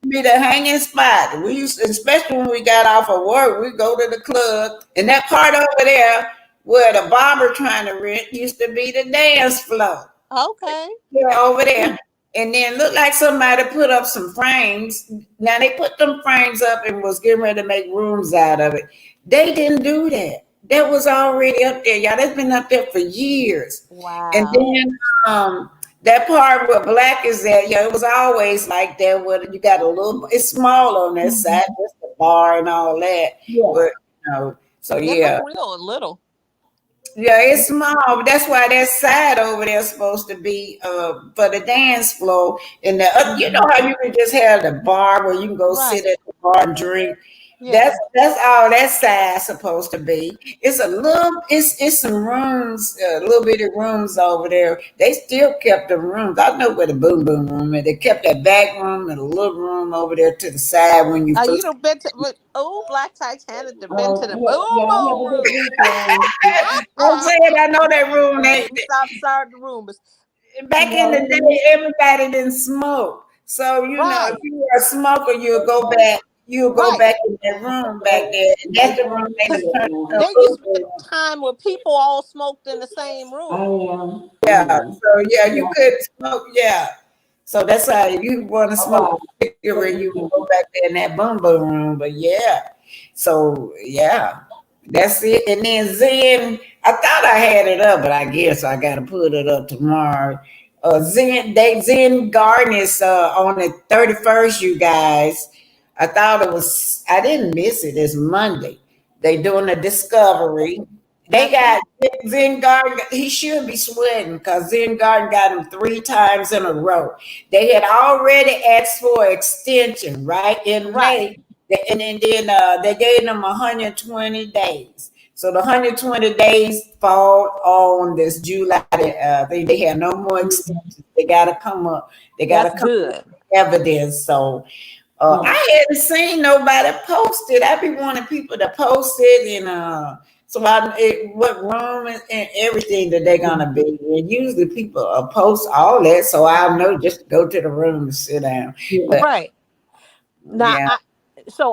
be the hanging spot. Especially when we got off of work, we go to the club, and that part over there where the barber trying to rent used to be the dance floor. Okay. Yeah, over there. And then looked like somebody put up some frames. Now they put them frames up and was getting ready to make rooms out of it. They didn't do that. That was already up there, y'all. That's been up there for years. Wow. And then that part where Black is at, yeah, it was always like that. Where you got it's small on that side, just the bar and all that. Yeah. But so It yeah. looked real little. Yeah, it's small. That's why that side over there is supposed to be for the dance floor. And the you know how you can just have the bar where you can go sit at the bar and drink. Yeah. That's all that side's supposed to be. It's some rooms, little bitty rooms over there. They still kept the rooms. I know where the boom boom room is. They kept that back room and a little room over there to the side when you You first. done been to Black Titanic done been to the Yeah, boom I boom never room. been there. I'm saying I know that room. Let me stop starting the rumors. Back in the day, everybody didn't smoke. So if you were a smoker, you'll go back in that room back there. And that's the room they was trying to There used to be a time where people all smoked in the same room. Yeah. So you could smoke, yeah. So that's how if you want to smoke a cigarette, you can go back there in that boom boom room. But yeah. So yeah. That's it. And then Zen, I thought I had it up, but I guess I gotta put it up tomorrow. Zen Garden is on the 31st, you guys. I didn't miss it. It's Monday. They doing a discovery. They got Zen Garden. He should be sweating because Zen Garden got him 3 times in a row. They had already asked for extension, right, in May. And then they gave them 120 days. So the 120 days fall on this July. They have no more extensions. They got to come up. They got to come up with evidence. So I hadn't seen nobody post it. I be wanting people to post it, and what room and everything that they're gonna be. And usually people post all that, so I'll know just to go to the room and sit down. But, Right. Now, yeah.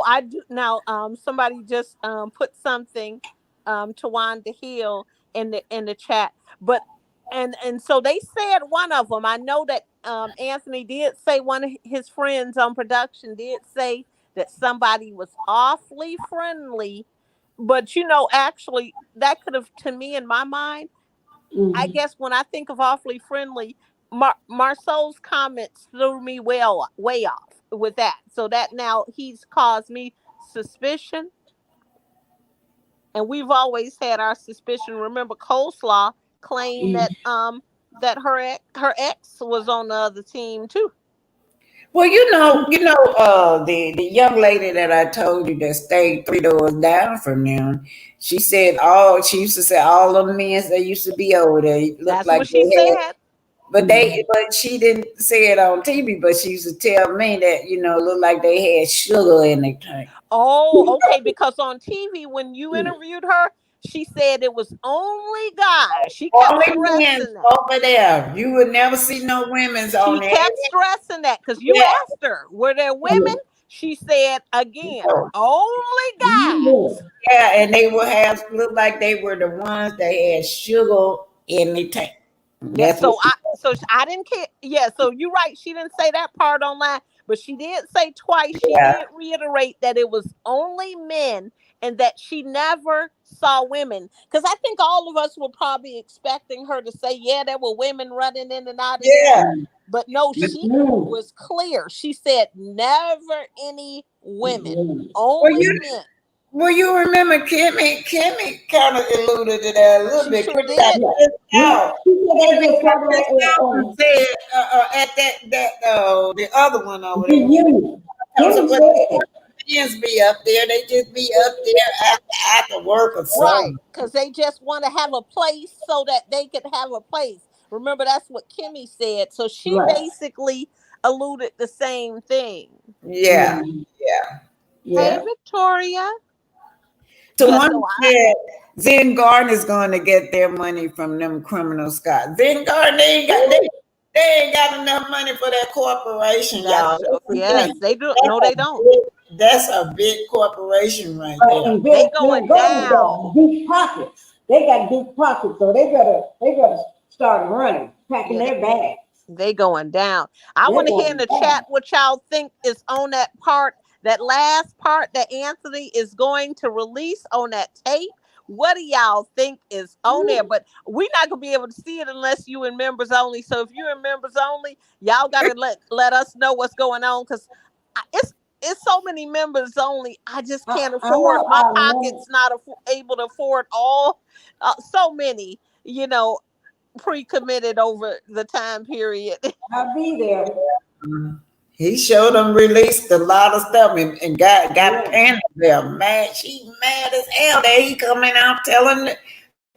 I do now. Somebody just put something to Wanda Hill in the chat, but and so they said one of them. I know that Anthony did say one of his friends on production did say that somebody was awfully friendly, but actually that could have, to me in my mind, I guess when I think of awfully friendly, Marceau's comments threw me way off with that. So that now he's caused me suspicion. And we've always had our suspicion. Remember, Coleslaw claimed that her ex was on the other team too. Well, the young lady that I told you that stayed 3 doors down from them, she used to say all the men that used to be over there looked That's like what she they had. said. But she didn't say it on TV. But she used to tell me that looked like they had sugar in their tank. Oh, okay. Because on TV, when you interviewed her, she said it was only guys. She kept Only men stressing that. over there. You would never see no women's on there. She kept stressing that because you asked her, were there women? She said again, only guys. Yeah, and they would look like they were the ones that had sugar in the tank. Yeah, so I didn't care. Yeah, so you're right. She didn't say that part online, but she did say twice. She did reiterate that it was only men, and that she never saw women. Because I think all of us were probably expecting her to say, yeah, there were women running in and out of there. Yeah. But no, she was clear. She said never any women, only men. Well, you remember Kimmy kind of alluded to that a little She bit. sure Kimmy got did. pissed out. They just got And said at the other one over there. reunion. So Kim what said, fans be up there? They just be up there after work or Right, something. because they just want to have a place so that they can have a place. Remember, that's what Kimmy said. So she right. basically alluded the same thing. Yeah, yeah. Hey, Yeah. Victoria. So Yeah, one so said Zengarden is going to get their money from them criminal Scott. Zengarden, they ain't got enough money for that corporation, y'all. that's yes, they do. That's No, they don't. that's a big corporation right there. And They then going Gordon down. got deep pockets. They got deep pockets, so they better start running, packing Yeah, their bags. they going down. I They're want to hear in going the down. chat what y'all think is on that part, that last part that Anthony is going to release on that tape. What do y'all think is on there? But we're not gonna be able to see it unless you in members only. So if you're in members only, y'all gotta let us know what's going on, because it's so many members only. I just can't I afford. know My our pocket's not able to afford all. So many, pre-committed over the time period. I'll be there. He showed them released a lot of stuff and got Yeah. Panda there mad. She mad as hell that he coming out telling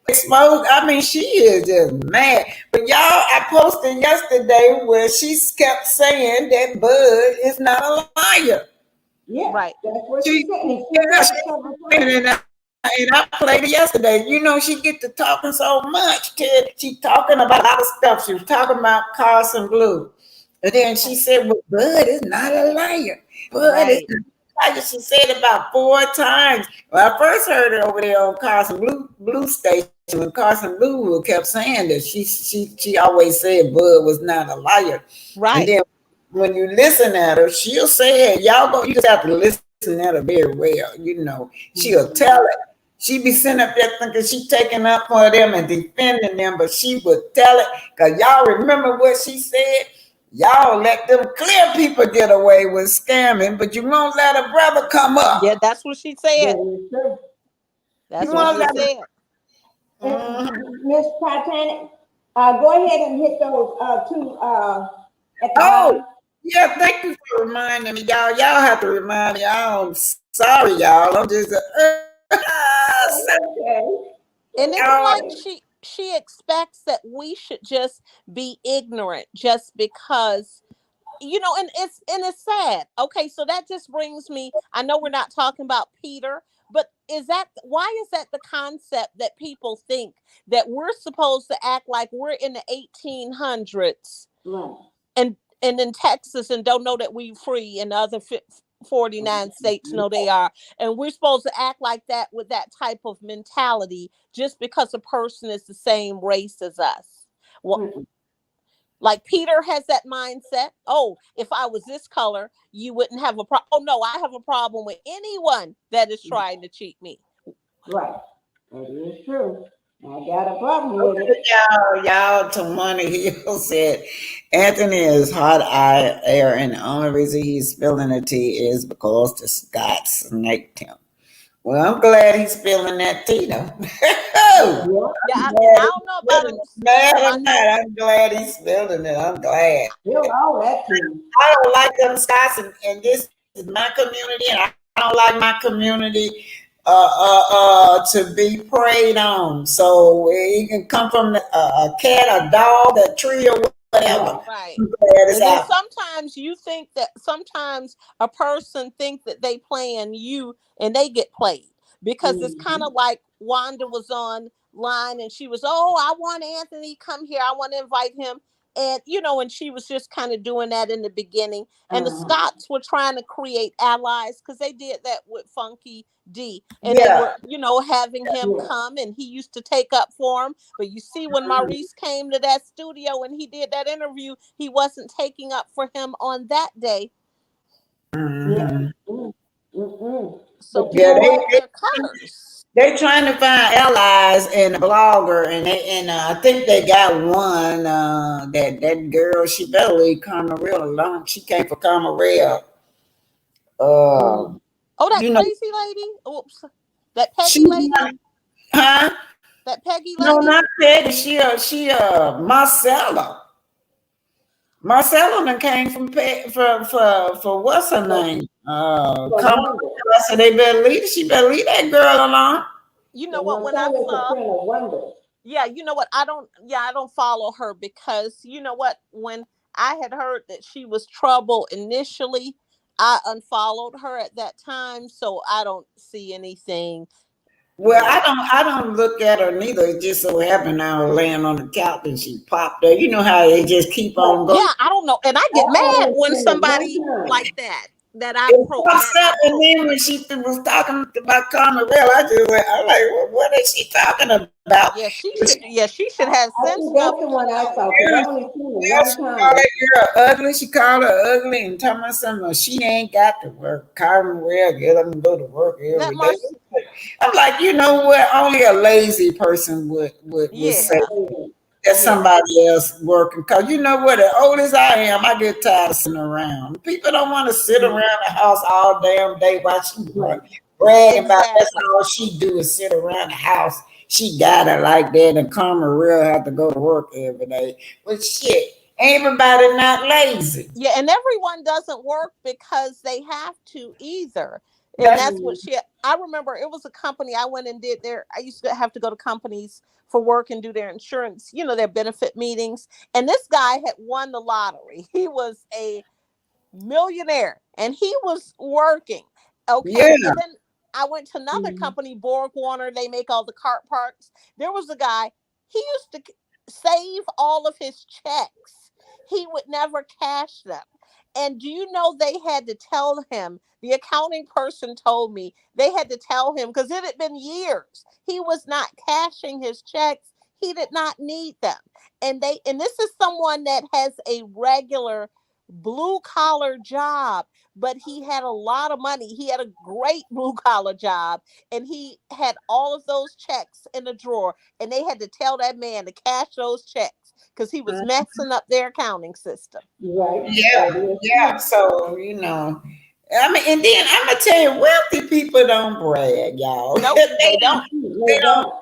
exposed. I mean, she is just mad. But y'all, I posted yesterday where she kept saying that Bud is not a liar. Yeah, Right. that's what she She, said. And she yeah, said it several times. and I played it yesterday. You know, she get to talking so much. She talking about a lot of stuff. She was talking about Carson Blue. And then she said, well, Bud is not a liar. Bud is Right. not a liar. She said it about 4 times. Well, I first heard it over there on Carson Blue station when Carson Blue kept saying that she always said Bud was not a liar. And Right. then when you listen at her, she'll say it. You just have to listen at her very well. She'll tell it. She be sitting up there thinking she taking up for them and defending them, but she would tell it. Because y'all remember what she said? Y'all let them clear people get away with scamming, but you won't let a brother come up. Yeah, that's what she said. That is true. That's You what won't she let said. Miss Titanic, go ahead and hit those two at the Oh, bottom. yeah, thank you for reminding me, y'all. Y'all have to remind me. I'm sorry, y'all. I'm just Okay. And it's y'all. like she expects that we should just be ignorant just because, and it's sad. Okay, so that just brings me, I know we're not talking about Peter, but why is that the concept that people think that we're supposed to act like we're in the 1800s Right. and in Texas and don't know that we free, and the other 49 states know they are, and we're supposed to act like that with that type of mentality just because a person is the same race as us. Well, like Peter has that mindset. Oh, if I was this color, you wouldn't have a problem. Oh no, I have a problem with anyone that is trying to cheat me. Right. That is true. I got a problem with it. Y'all, Tamani Hill said Anthony is hot eye air, and the only reason he's spilling the tea is because the Scots snaked him. Well, I'm glad he's spilling that tea, though. Yeah, and I don't know about him. Mad or not, I'm glad he's spilling it. I'm glad. Spill all that tea. I don't like them Scots, and this is my community, and I don't like my community to be preyed on. So it can come from a cat, a dog, a tree, or whatever. Right. I'm glad it's And then out. sometimes a person think that they playing you and they get played, because it's kind of like Wanda was on line and she was, oh, I want Anthony come here, I want to invite him, and she was just kind of doing that in the beginning, and the Scots were trying to create allies because they did that with Funky D, and they were, having him come, and he used to take up for him. But you see, when Maurice came to that studio and he did that interview, he wasn't taking up for him on that day. Yeah. So Yeah, people hold their colors. they trying to find allies in a blogger, and I think they got one. That girl, she better leave Carmarel alone. She came for Carmarel. Uh, Oh, that you know, crazy lady. Oops. That she, Peggy lady. huh? That Peggy No, lady. not Peggy. Marcella. Marcella done came from for what's her name? From Carmarel. Wonder. I said they better leave. She better leave that girl alone. You know And what? When I Marcella is a saw, friend of Wonder. yeah, you know what? I don't follow her because you know what? When I had heard that she was trouble initially, I unfollowed her at that time, so I don't see anything. Well, I don't look at her neither. It just so happened I was laying on the couch and she popped up. You know how they just keep on going. Yeah, I don't know, and I I get mad only when seen it one somebody time. like that It pops up, and then when she was talking about Carmel, I just went, I'm like, what is she talking about? Yeah, she should. Yeah, she should have I sense think enough that's the to one I know. saw because I only seen it Yeah, one she called time. that girl ugly. She called her ugly and told me something. She ain't got to work. Carmel, get them to go to work That every day. Marcy. I'm like, you know what? Only a lazy person would say Yeah, that yeah, somebody else working. Cause you know what? As old as I am, I get tired of sitting around. People don't want to sit around the house all damn day while she bragging about that's exactly. all she do is sit around the house. She got it like that, and Karma real have to go to work every day. But shit, everybody not lazy. Yeah, and everyone doesn't work because they have to either. And That's that's what she I remember it was a company I went and did their I used to have to go to companies for work and do their insurance, their benefit meetings. And this guy had won the lottery. He was a millionaire and he was working. Okay. yeah. And then I went to another company, Borg Warner. They make all the cart parts. There was a guy, he used to save all of his checks. He would never cash them. And do you know they had to tell him? The accounting person told me they had to tell him because it had been years. He was not cashing his checks. He did not need them. And this is someone that has a regular blue collar job, but he had a lot of money. He had a great blue collar job and he had all of those checks in a drawer. And they had to tell that man to cash those checks because he was messing up their accounting system. Right. Yeah, That is yeah. true. So I mean, and then I'm gonna tell you, wealthy people don't brag, y'all. Nope, they don't. They They don't. don't.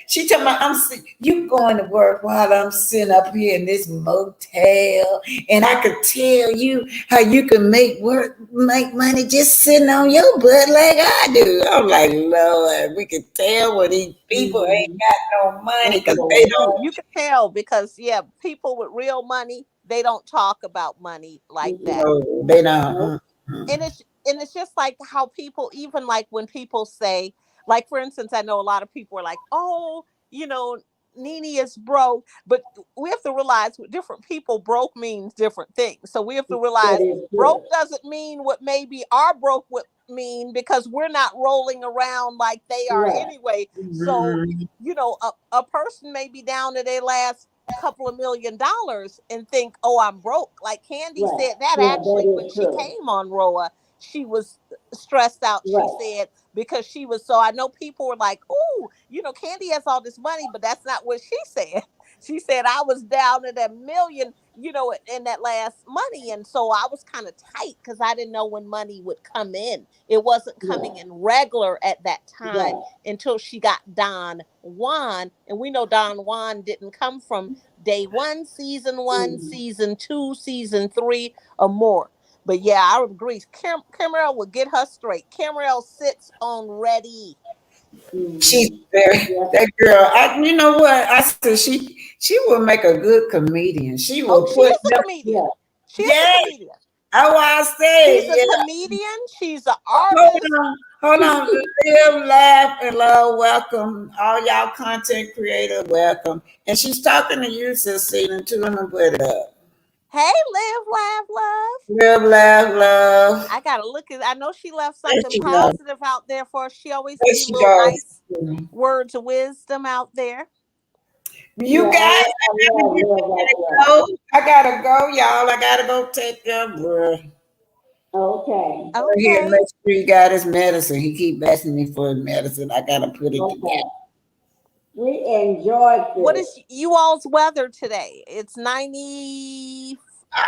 She told me, you going to work while I'm sitting up here in this motel, and I could tell you how you can make money just sitting on your butt like I do. I'm like, Lord, we can tell when these people ain't got no money because they don't. You can tell because yeah, people with real money, they don't talk about money like that. No, they don't. And it's just like how people even like when people say like for instance I know a lot of people are like oh Nene is broke, but we have to realize with different people broke means different things. So we have to That realize is broke true. doesn't mean what maybe our broke would mean because we're not rolling around like they are Right. anyway. So a person may be down to their last couple of $1 million and think, oh, I'm broke. Like Candy Right. said that Yeah, actually that when is she true. came on Roa, she was stressed out, she Right. said, because she was so I know people were like, oh, Candy has all this money, but that's not what she said. She said I was down to that million, in that last money. And so I was kind of tight because I didn't know when money would come in. It wasn't coming Right. in regular at that time Right. until she got Don Juan. And we know Don Juan didn't come from day one, season 2, season 3, or more. But yeah, I agree. Camerel would get her straight. Camerel sits on ready. She's Mm-hmm. very Yeah. that girl. You know what? I said she will make a good comedian. She Oh, will she put is a them. comedian. Yeah. She is a Yeah, comedian. I want to She's say, a yeah. comedian. She's an Hold artist. on, hold on. Live, laugh, and love. Welcome, all y'all content creators. Welcome. And she's talking to you, Cecilia. To them and put it up. Hey, live, laugh, love. Live, laugh, love. I gotta look at. I know she left There something she goes. positive out there for us. She always There leave she little goes. nice words of wisdom out there. You Yeah. guys, I love, love, love, love. go. I gotta go, y'all. I gotta go take care, bro. Okay. Here, Okay. make sure he got his medicine. He keep asking me for his medicine. I gotta put it together. Okay. We enjoyed What this. is you all's weather today? It's 95,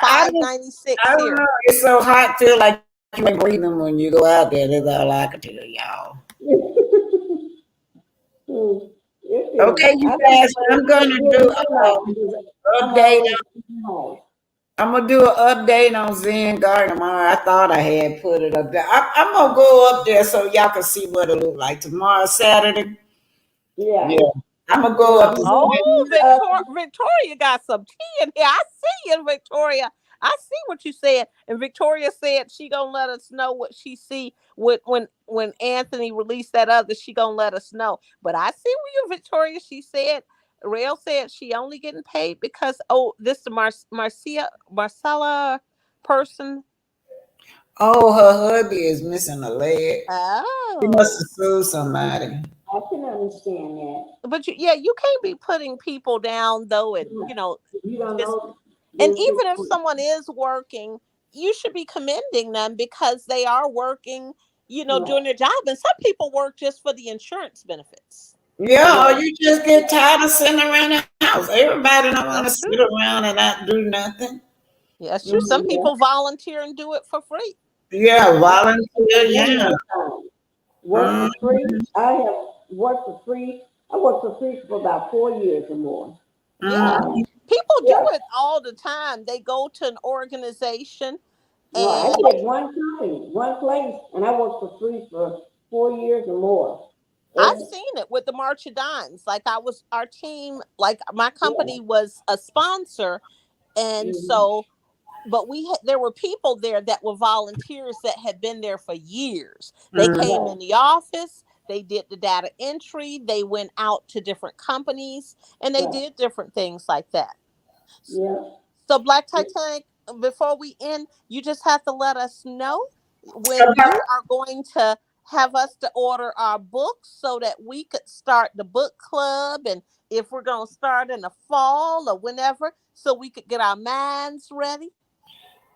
I 96 don't here. know. It's so hot. Feel like you ain't breathing when you go out there. That's all I can tell y'all. It is. Okay, you I think guys. I'm gonna we're do good now because I'm update. already home. I'm gonna do an update on zengarden tomorrow. I thought I had put it up there. I'm gonna go up there so y'all can see what it look like tomorrow, Saturday. Yeah. Yeah, I'm gonna go Now, up to. Oh, Victoria got some tea in here. I see you, Victoria. I see what you said. And Victoria said she gonna let us know what she see when Anthony released that other. She gonna let us know. But I see where you, Victoria. She said. Rail said she only getting paid because this the Marcella person. Oh, her hubby is missing a leg. He must Oh. have sued somebody. I can understand that. But you can't be putting people down though, and You don't just know and this even if situation. someone is working, you should be commending them because they are working, Right. doing their job. And some people work just for the insurance benefits. Yeah, or Right. you just get tired of sitting around the house. Everybody don't want to That's sit true. around and not do nothing. Yeah, that's true. Some Yeah. people volunteer and do it for free. Yeah, I volunteer. plenty Yeah. of time. Work Mm, for free. I have worked for free. I worked for free for about 4 years or more. Yeah. mm. People do Yeah. it all the time. They go to an organization Right. I and did one company, one place, and I worked for free for 4 years or more. I've Every, seen it with the March of Dimes. Like our team, like my yeah. company was a sponsor. And Mm-hmm. so but there were people there that were volunteers that had been there for years. They Mm. came Right. in the office, they did the data entry, they went out to different companies, and they Right. did different things like that. Yeah. So Black Titanic, before we end, you just have to let us know when About you are going to have us to order our books so that we could start the book club, and if we're going to start in the fall or whenever, so we could get our minds ready.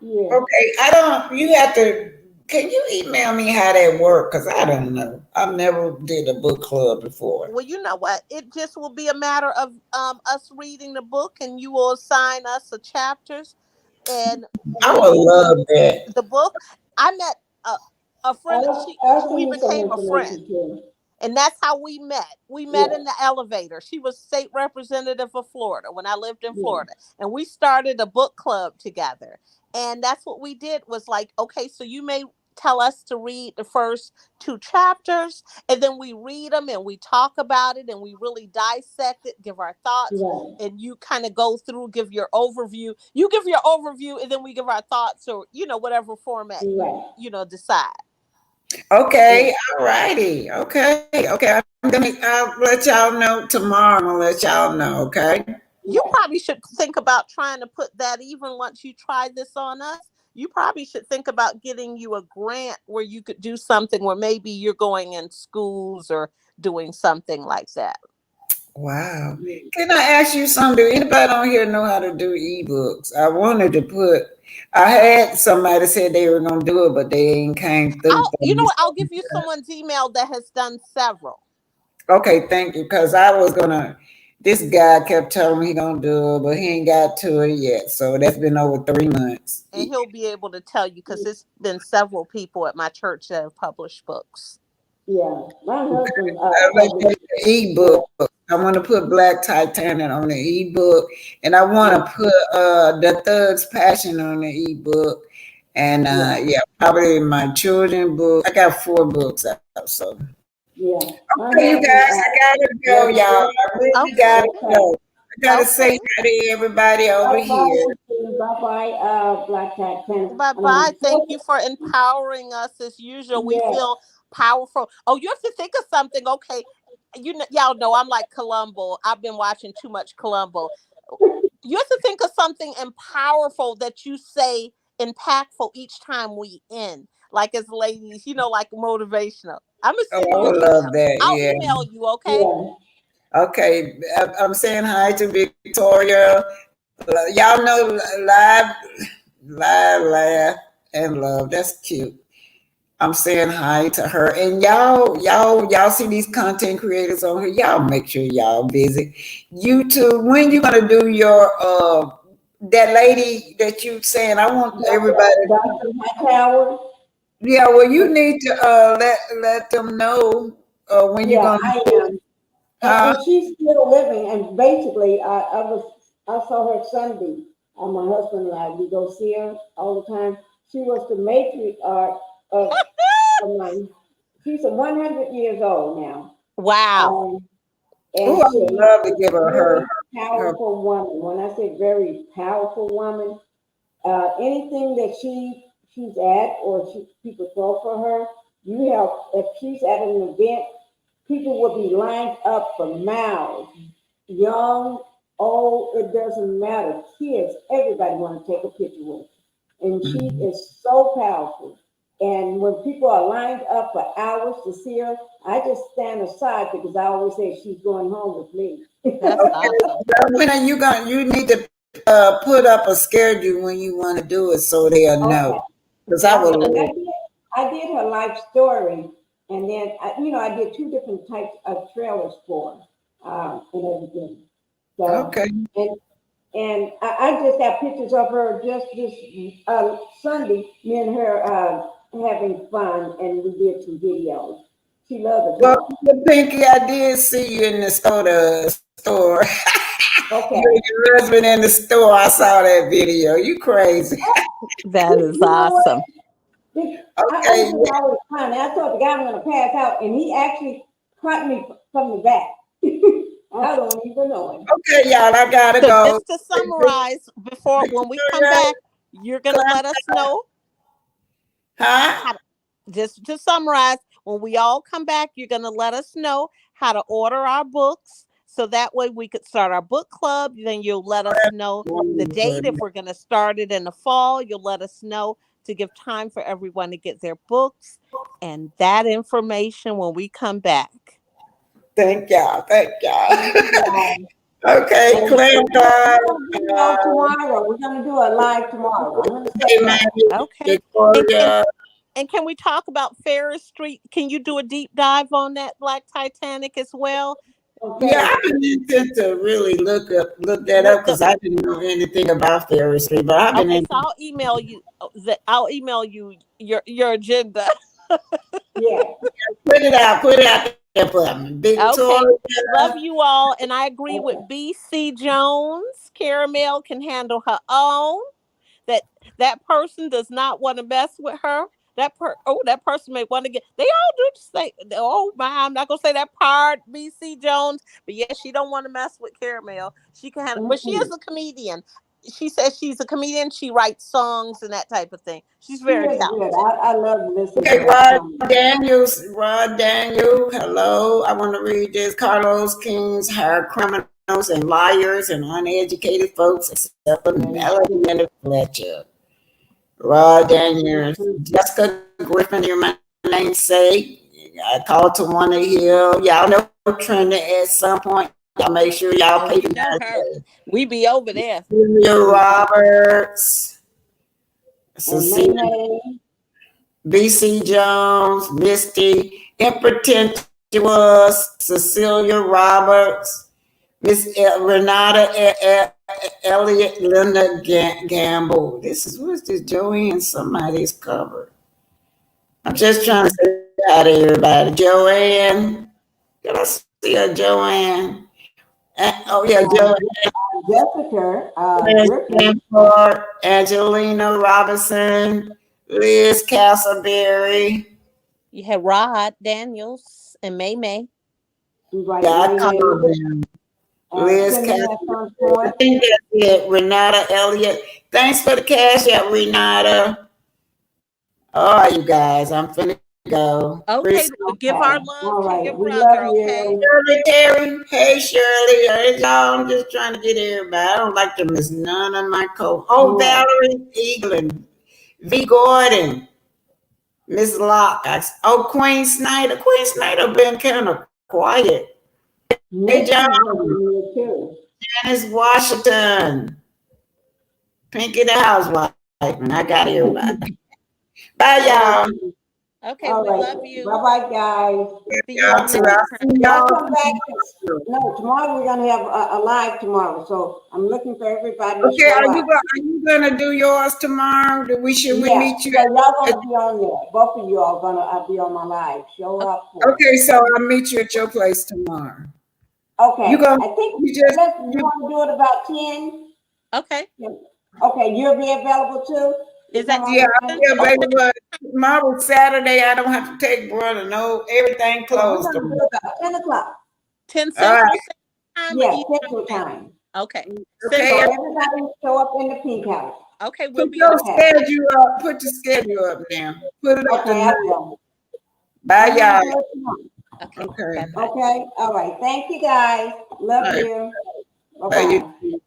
Yeah. Okay, I don't. You have to. Can you email me how that work? Cause I don't know. I've never did a book club before. Well, you know what? It just will be a matter of us reading the book, and you will assign us the chapters, and I we would will read love that. the book. I met a friend. I'll send We you some became a friend. information too. And that's how we met. We met Yeah. in the elevator. She was state representative of Florida when I lived in Yeah. Florida. And we started a book club together. And that's what we did was like, okay, so you may tell us to read the first two chapters, and then we read them and we talk about it and we really dissect it, give our thoughts, Right. and you kind of go through, give your overview. You give your overview and then we give our thoughts, or whatever format you Right. decide. Yeah. Okay, all righty. Okay, okay. I'll let y'all know tomorrow. I'm gonna let y'all know. Okay. You probably should think about trying to put that, even once you try this on us. You probably should think about getting you a grant where you could do something where maybe you're going in schools or doing something like that. Wow. Can I ask you something? Do anybody on here know how to do ebooks? I wanted to put. I had somebody said they were gonna do it, but they ain't came through for You know me. what? I'll give you someone's email that has done several. Okay, thank you. Cause I was gonna. This guy kept telling me he gonna do it, but he ain't got to it yet. So that's been over 3 months. And he'll be able to tell you because it's been several people at my church that have published books. Yeah. My husband Like published. the ebook. I want to put Black Titanic on the ebook, and I want to put the Thug's Passion on the ebook, and yeah, probably my children book. I got 4 books out, so Yeah. My okay, you husband guys, I gotta go, wrote a y'all. book. I really Okay. gotta go. I gotta say Okay. hi to everybody over here. Bye bye, Black Cat Pen. Bye And I'm bye. Thank you for empowering us as usual. We yeah. feel powerful. Oh, you have to think of something. Okay. Y'all know I'm like Columbo. I've been watching too much Columbo. You have to think of something and powerful that you say impactful each time we end. Like as ladies, like motivational. I'm gonna Oh, send I you an would email. love that. I'll Yeah. email you, okay? Yeah. Okay, I'm saying hi to Victoria. Y'all know live laugh. and love. That's cute. I'm saying hi to her. And y'all see these content creators on here. Y'all make sure y'all visit YouTube. When you gonna do your that lady that you saying? I want everybody. Dr. Howard. Yeah, well, you need to let them know when you're Yeah, gonna I do am. it. Huh? And she's still living. And basically, I saw her Sunday. My husband and I, we go see her all the time. She was the matriarch of my. She's 100 years old now. Wow. And Oh, I would she love to is give a her very her. powerful woman. When I say very powerful woman, anything that she's at or people throw for her, you have. If she's at an event, people will be lined up for miles. Young, old, it doesn't matter. Kids, everybody want to take a picture with her. And she is so powerful. And when people are lined up for hours to see her, I just stand aside because I always say she's going home with me. That's awesome. When you need to put up a schedule when you want to do it so they'll know. Because I would love. I did her life story, and then I did two different types of trailers for her, and everything. So Okay. and I just got pictures of her just this Sunday. Me and her having fun, and we did some videos. She loves to Well, talk. Pinky, I did see you in the store. Okay. You and your husband in the store. I saw that video. You crazy. That is You know what? awesome. I was just always fun. I thought the guy was gonna pass out, and he actually caught me from the back. I don't even know him. Okay, y'all, I gotta So go. just to summarize, before when we come back, you're gonna let us know. Huh? Just to summarize, when we all come back, you're gonna let us know how to order our books. So that way we could start our book club. Then you'll let us know the date. If we're gonna start it in the fall, you'll let us know to give time for everyone to get their books and that information when we come back. Thank y'all. Thank y'all. Okay, And Claire. tomorrow. We're gonna do a live tomorrow. I'm gonna set it up. Okay. Victoria. And can we talk about Ferris Street? Can you do a deep dive on that Black Titanic as well? Yeah, I've been intent to really look that up because I didn't know anything about Ferris Street, but I've been Okay, in. so I'll email you I'll email you your agenda. Yeah. Put it out there for me. Okay. Victoria. Love you all. And I agree with BC Jones. Caramel can handle her own. That person does not want to mess with her. That person may want to get. They all do say, oh my, I'm not gonna say that part, BC Jones, but yes, she don't want to mess with Caramel. She can handle, but she is a comedian. She says she's a comedian. She writes songs and that type of thing. She's She very is good. talented. I love listening Okay, to her songs. Rod Daniel, hello. I want to read this. Carlos Kings hire criminals and liars and uneducated folks except for Melody and Fletcher. Rod Daniels, Jessica Griffin, you're my namesake. I called to one of you. Y'all know Trina at some point. Y'all make sure y'all We patronize know her. her. We be over there. Julia Roberts, Cecilia, BC Jones, Misty, Impertentuous, Cecilia Roberts, Miss Renata Elliott, Linda Gamble. What's this? Joanne, somebody's cover. I'm just trying to say hi to everybody. Joanne, can I see her, Joanne? Oh yeah, Joanne. Jessica Stanford, Angelina Robinson, Liz Castleberry. You had Rod Daniels and May May. Yeah, I called them. Liz Castleberry. I think that's it. Renata Elliott. Thanks for the cash out, Renata. All right, you guys, I'm finna go. Okay, give our love to your We brother, love okay? Shirley Terry. Hey, Shirley. Hey, y'all. I'm just trying to get everybody. I don't like to miss none of my co. Oh, Valerie Eaglin. V. Gordon. Miss Locke. Queen Snyder. Queen Snyder been kind of quiet. Hey, John. Janice Washington. Pinky the Housewife. And I got everybody. Bye, y'all. Okay, All we right. love you. Bye-bye, guys. See you on Y'all too. the I'll see Y'all y'all. come back. No, tomorrow we're gonna have a live tomorrow, so I'm looking for everybody to Okay, show are up. you gonna do yours tomorrow? Should we Yeah, meet you? so y'all gonna be on there. Both of you are gonna be on my live. Show up for it. Okay, so I'll meet you at your place tomorrow. Okay, You gonna I think you just you want to do it about 10? Okay. Okay, you'll be available too? Is that yeah, I'll be available tomorrow Saturday. I don't have to take brother. No, everything We're closed gonna do tomorrow. it about 10 o'clock. 10 All Central right. Time or Yeah, Eastern Central Time. Okay. Okay, So Central. everybody show up in the pink house. Okay, we'll put be your on. Okay. schedule up. Put your schedule up now. Put it up Okay, I tonight. will. Bye, I'm y'all. gonna do it tomorrow. Okay. Okay. Okay, all right. Thank you guys. Love All right. you. Bye, Bye-bye. you.